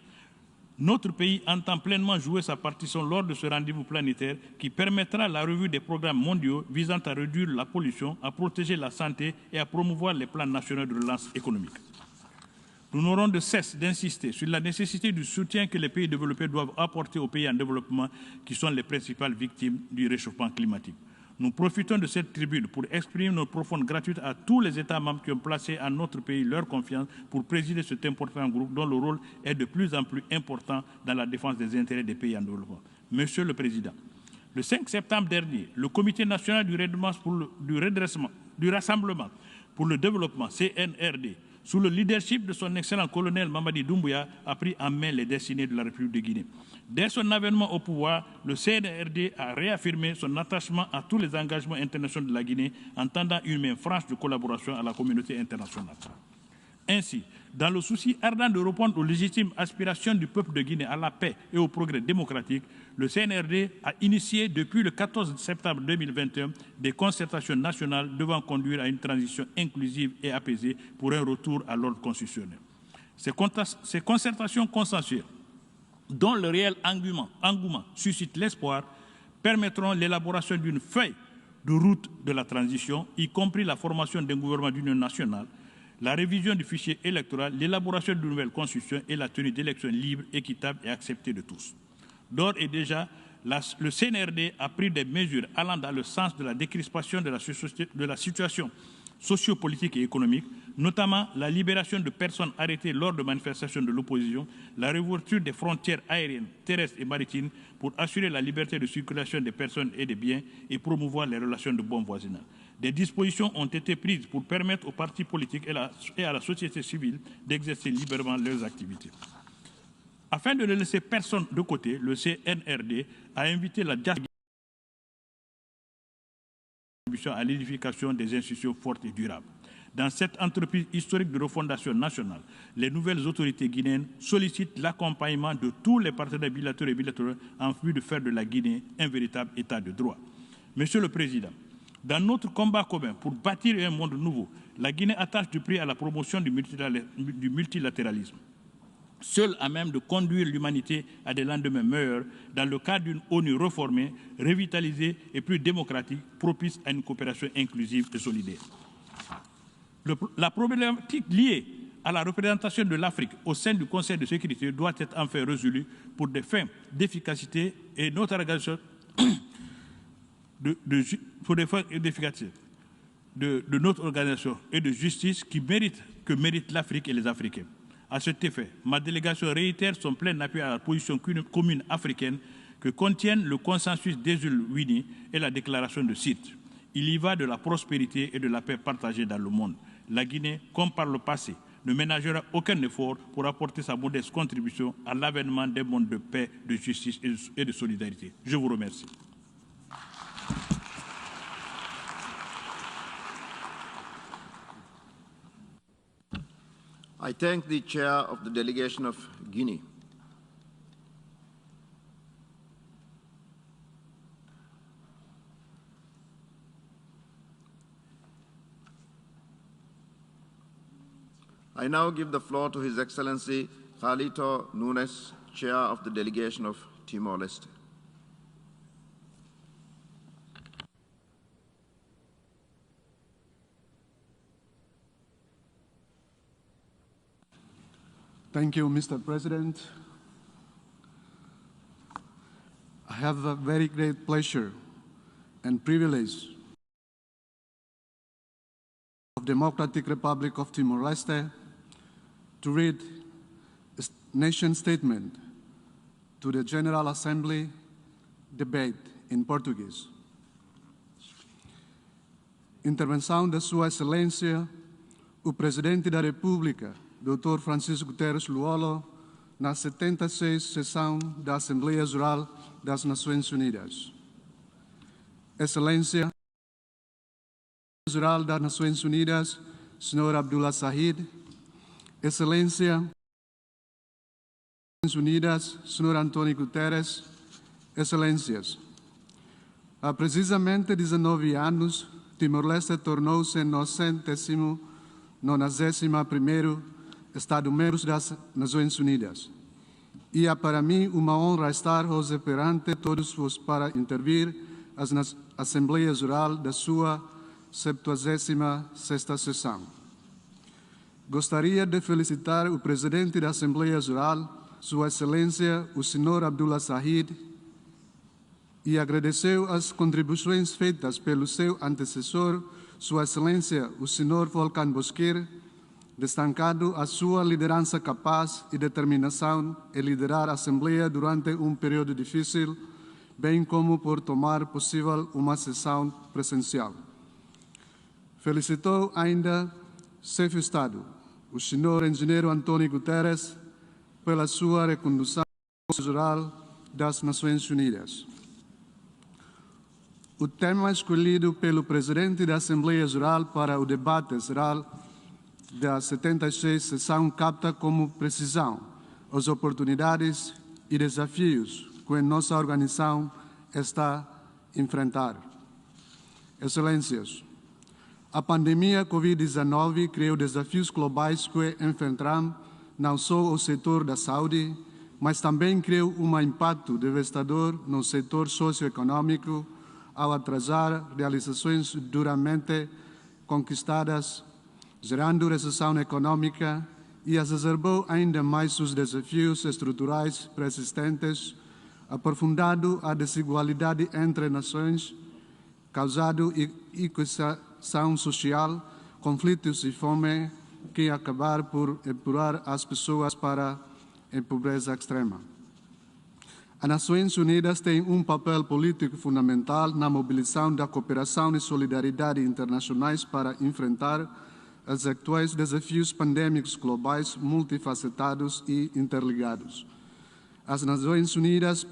notre pays entend pleinement jouer sa partition lors de ce rendez-vous planétaire qui permettra la revue des programmes mondiaux visant à réduire la pollution, à protéger la santé et à promouvoir les plans nationaux de relance économique. Nous n'aurons de cesse d'insister sur la nécessité du soutien que les pays développés doivent apporter aux pays en développement qui sont les principales victimes du réchauffement climatique. Nous profitons de cette tribune pour exprimer notre profonde gratitude à tous les États membres qui ont placé à notre pays leur confiance pour présider cet important groupe dont le rôle est de plus en plus important dans la défense des intérêts des pays en développement. Monsieur le Président, le 5 septembre dernier, le Comité national du Rassemblement pour le développement, CNRD, sous le leadership de son excellent colonel Mamadi Doumbouya, a pris en main les destinées de la République de Guinée. Dès son avènement au pouvoir, le CNRD a réaffirmé son attachement à tous les engagements internationaux de la Guinée en tendant une main franche de collaboration à la communauté internationale. Ainsi, dans le souci ardent de répondre aux légitimes aspirations du peuple de Guinée à la paix et au progrès démocratique, le CNRD a initié depuis le 14 septembre 2021 des concertations nationales devant conduire à une transition inclusive et apaisée pour un retour à l'ordre constitutionnel. Ces concertations consensuelles, dont le réel engouement suscite l'espoir, permettront l'élaboration d'une feuille de route de la transition, y compris la formation d'un gouvernement d'union nationale, la révision du fichier électoral, l'élaboration d'une nouvelle constitution et la tenue d'élections libres, équitables et acceptées de tous. D'ores et déjà, le CNRD a pris des mesures allant dans le sens de la décrispation de la situation sociopolitique et économique, notamment la libération de personnes arrêtées lors de manifestations de l'opposition, la réouverture des frontières aériennes, terrestres et maritimes pour assurer la liberté de circulation des personnes et des biens et promouvoir les relations de bon voisinage. Des dispositions ont été prises pour permettre aux partis politiques et à la société civile d'exercer librement leurs activités. Afin de ne laisser personne de côté, le CNRD a invité la diaspora à l'édification des institutions fortes et durables. Dans cette entreprise historique de refondation nationale, les nouvelles autorités guinéennes sollicitent l'accompagnement de tous les partenaires bilatéraux et bilatéraux en vue de faire de la Guinée un véritable État de droit. Monsieur le Président, Dans notre combat commun pour bâtir un monde nouveau, la Guinée attache du prix à la promotion du multilatéralisme, seul à même de conduire l'humanité à des lendemains meilleurs dans le cadre d'une ONU réformée, revitalisée et plus démocratique, propice à une coopération inclusive et solidaire. La problématique liée à la représentation de l'Afrique au sein du Conseil de sécurité doit être enfin résolue pour des fins d'efficacité et notre organisation pour des fins d'efficacité de notre organisation et de justice que mérite l'Afrique et les Africains. À cet effet, ma délégation réitère son plein appui à la position commune africaine que contiennent le consensus des îles Unis et la déclaration de Site. Il y va de la prospérité et de la paix partagée dans le monde. La Guinée, comme par le passé, ne ménagera aucun effort pour apporter sa modeste contribution à l'avènement d'un monde de paix, de justice et de solidarité. Je vous remercie. I thank the chair of the delegation of Guinea. I now give the floor to His Excellency Khalito Nunes, chair of the delegation of Timor-Leste. Thank you, Mr. President. I have a very great pleasure and privilege of Democratic Republic of Timor-Leste to read a nation statement to the General Assembly debate in Portuguese. Intervenção da Sua Excelência, o Presidente da República, Dr. Francisco Guterres Luolo, na 76ª sessão da Assembleia Geral das Nações Unidas. Excelência Geral das Nações Unidas, Sr. Abdullah Sahid, Excelência das Nações Unidas, Sr. António Guterres, Excelências. Há precisamente 19 anos, Timor-Leste tornou-se 91º Estado-membro das Nações Unidas. E é para mim uma honra estar hoje perante todos vós para intervir na Assembleia Geral da sua 76ª sessão. Gostaria de felicitar o Presidente da Assembleia Geral, Sua Excelência, o Sr. Abdullah Sahid, e agradecer as contribuições feitas pelo seu antecessor, Sua Excelência, o Sr. Volkan Bozkır, destacando a sua liderança capaz e determinação em liderar a Assembleia durante um período difícil, bem como por tomar possível uma sessão presencial. Felicitou ainda chefe de Estado, o Sr. Engenheiro António Guterres, pela sua recondução ao Conselho Geral das Nações Unidas. O tema escolhido pelo Presidente da Assembleia Geral para o debate geral da 76ª sessão capta como precisão as oportunidades e desafios que nossa organização está a enfrentar. Excelências, a pandemia Covid-19 criou desafios globais que enfrentamos não só o setor da saúde, mas também criou um impacto devastador no setor socioeconômico ao atrasar realizações duramente conquistadas, gerando recessão econômica e exacerbou ainda mais os desafios estruturais persistentes, aprofundando a desigualdade entre nações, causando inquietação social, conflitos e fome, que acabar por empurrar as pessoas para a pobreza extrema. As Nações Unidas têm um papel político fundamental na mobilização da cooperação e solidariedade internacionais para enfrentar os atuais desafios pandêmicos globais multifacetados e interligados. As Nações Unidas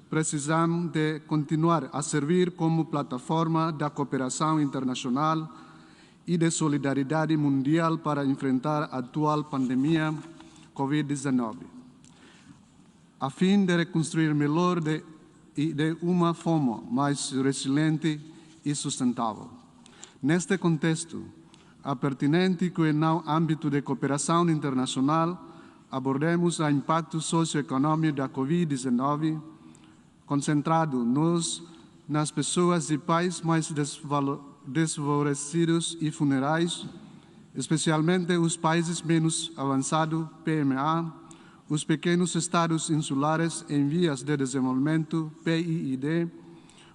precisam de continuar a servir como plataforma da cooperação internacional e de solidariedade mundial para enfrentar a atual pandemia Covid-19, a fim de reconstruir melhor e de uma forma mais resiliente e sustentável. Neste contexto, é pertinente que no âmbito de cooperação internacional abordemos o impacto socioeconômico da Covid-19, concentrado nas pessoas de países mais desfavorecidos e vulneráveis, especialmente os países menos avançados, PMA, os pequenos estados insulares em vias de desenvolvimento, PIID,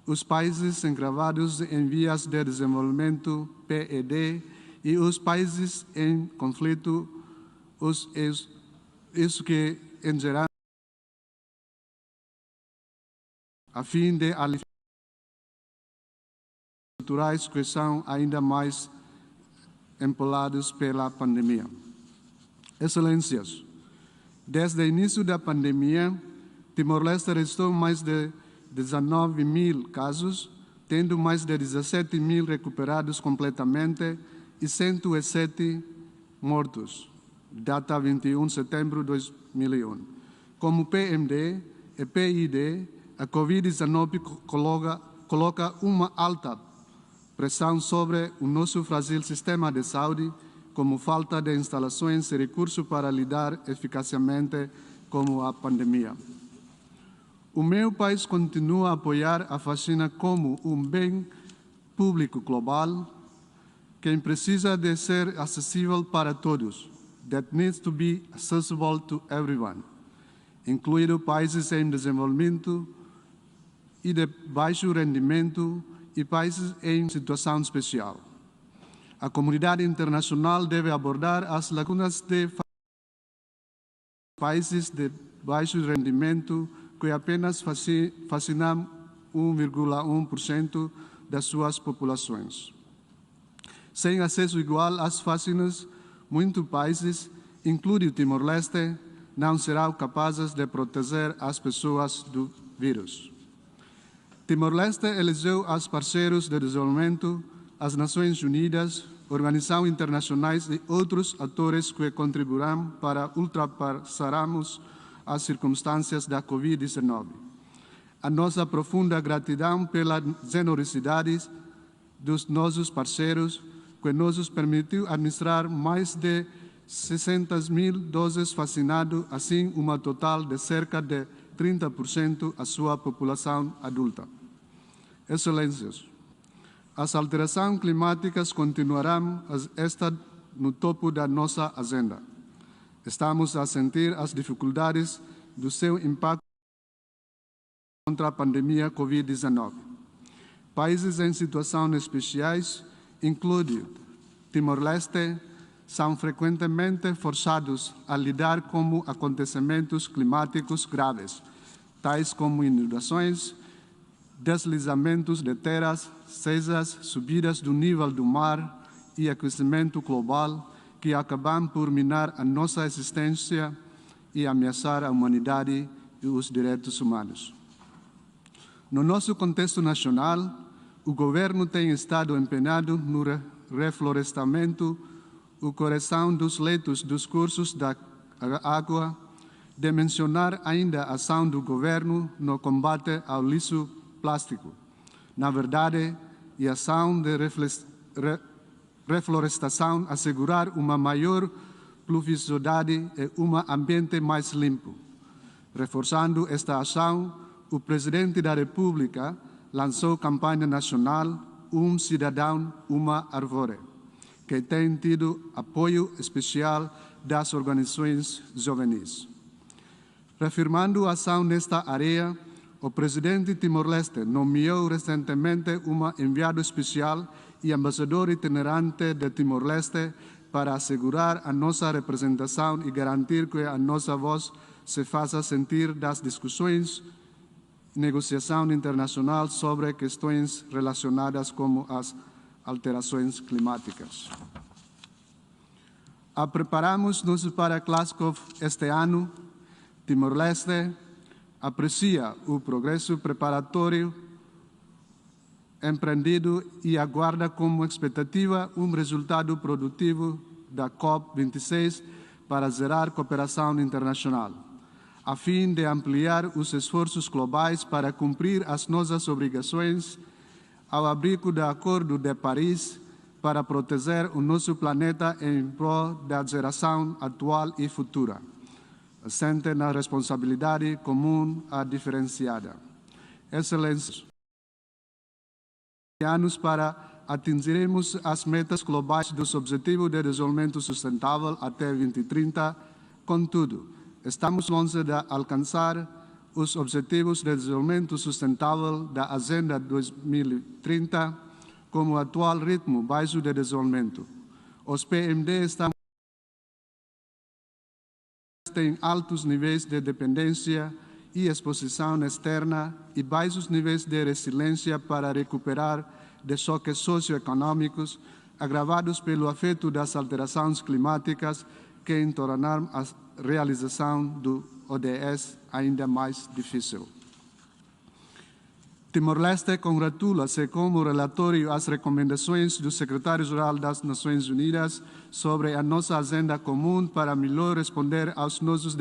os países encravados em vias de desenvolvimento, PED, e os países em conflito, isso que, em geral, a fim de aliviar culturais que são ainda mais empolados pela pandemia. Excelências, desde o início da pandemia, Timor-Leste registrou mais de 19 mil casos, tendo mais de 17 mil recuperados completamente e 107 mortos, data 21 de setembro de 2001. Como PMD e PID, a Covid-19 coloca uma alta pressão sobre o nosso frágil sistema de saúde, como falta de instalações e recursos para lidar eficazmente com a pandemia. O meu país continua a apoiar a vacina como um bem público global que precisa de ser acessível para todos. That needs to be accessible to everyone, incluindo países em desenvolvimento e de baixo rendimento e países em situação especial. A comunidade internacional deve abordar as lacunas de países de baixo rendimento que apenas vacinam 1,1% das suas populações. Sem acesso igual às vacinas, muitos países, incluindo Timor-Leste, não serão capazes de proteger as pessoas do vírus. Timor-Leste elegeu os parceiros de desenvolvimento, as Nações Unidas, organizações internacionais e outros atores que contribuirão para ultrapassarmos as circunstâncias da Covid-19. A nossa profunda gratidão pela generosidade dos nossos parceiros, que nos permitiu administrar mais de 600 mil doses vacinadas, assim uma total de cerca de 30% da sua população adulta. Excelências, as alterações climáticas continuarão a estar no topo da nossa agenda. Estamos a sentir as dificuldades do seu impacto contra a pandemia Covid-19. Países em situações especiais, incluindo Timor-Leste, são frequentemente forçados a lidar com acontecimentos climáticos graves, tais como inundações, deslizamentos de terras, secas, subidas do nível do mar e aquecimento global, que acabam por minar a nossa existência e ameaçar a humanidade e os direitos humanos. No nosso contexto nacional, o governo tem estado empenhado no reflorestamento, o correção dos leitos dos cursos da água, de mencionar ainda a ação do governo no combate ao lixo plástico. Na verdade, a ação de reflorestação assegurar uma maior pluviosidade e um ambiente mais limpo. Reforçando esta ação, o Presidente da República lançou campanha nacional Um Cidadão, Uma Árvore, que tem tido apoio especial das organizações juvenis. Reafirmando a ação nesta área, o presidente Timor-Leste nomeou recentemente um enviado especial e embaixador itinerante de Timor-Leste para assegurar a nossa representação e garantir que a nossa voz se faça sentir das discussões e negociação internacional sobre questões relacionadas com as alterações climáticas. Preparamos-nos para Glasgow este ano. Timor-Leste aprecia o progresso preparatório empreendido e aguarda como expectativa resultado produtivo da COP26 para gerar cooperação internacional, a fim de ampliar os esforços globais para cumprir as nossas obrigações ao abrigo do Acordo de Paris para proteger o nosso planeta em prol da geração atual e futura, assente na responsabilidade comum a diferenciada. Excelência, anos para atingirmos as metas globais dos Objetivos de Desenvolvimento Sustentável até 2030, contudo, estamos longe de alcançar os Objetivos de Desenvolvimento Sustentável da Agenda 2030 com o atual ritmo baixo de desenvolvimento. Os PMD têm altos níveis de dependência e exposição externa e baixos níveis de resiliência para recuperar de choques socioeconômicos agravados pelo efeito das alterações climáticas que tornaram a realização do ODS ainda mais difícil. Timor-Leste congratula-se com o relatório às recomendações do secretário-geral das Nações Unidas sobre a nossa agenda comum para melhor responder aos nossos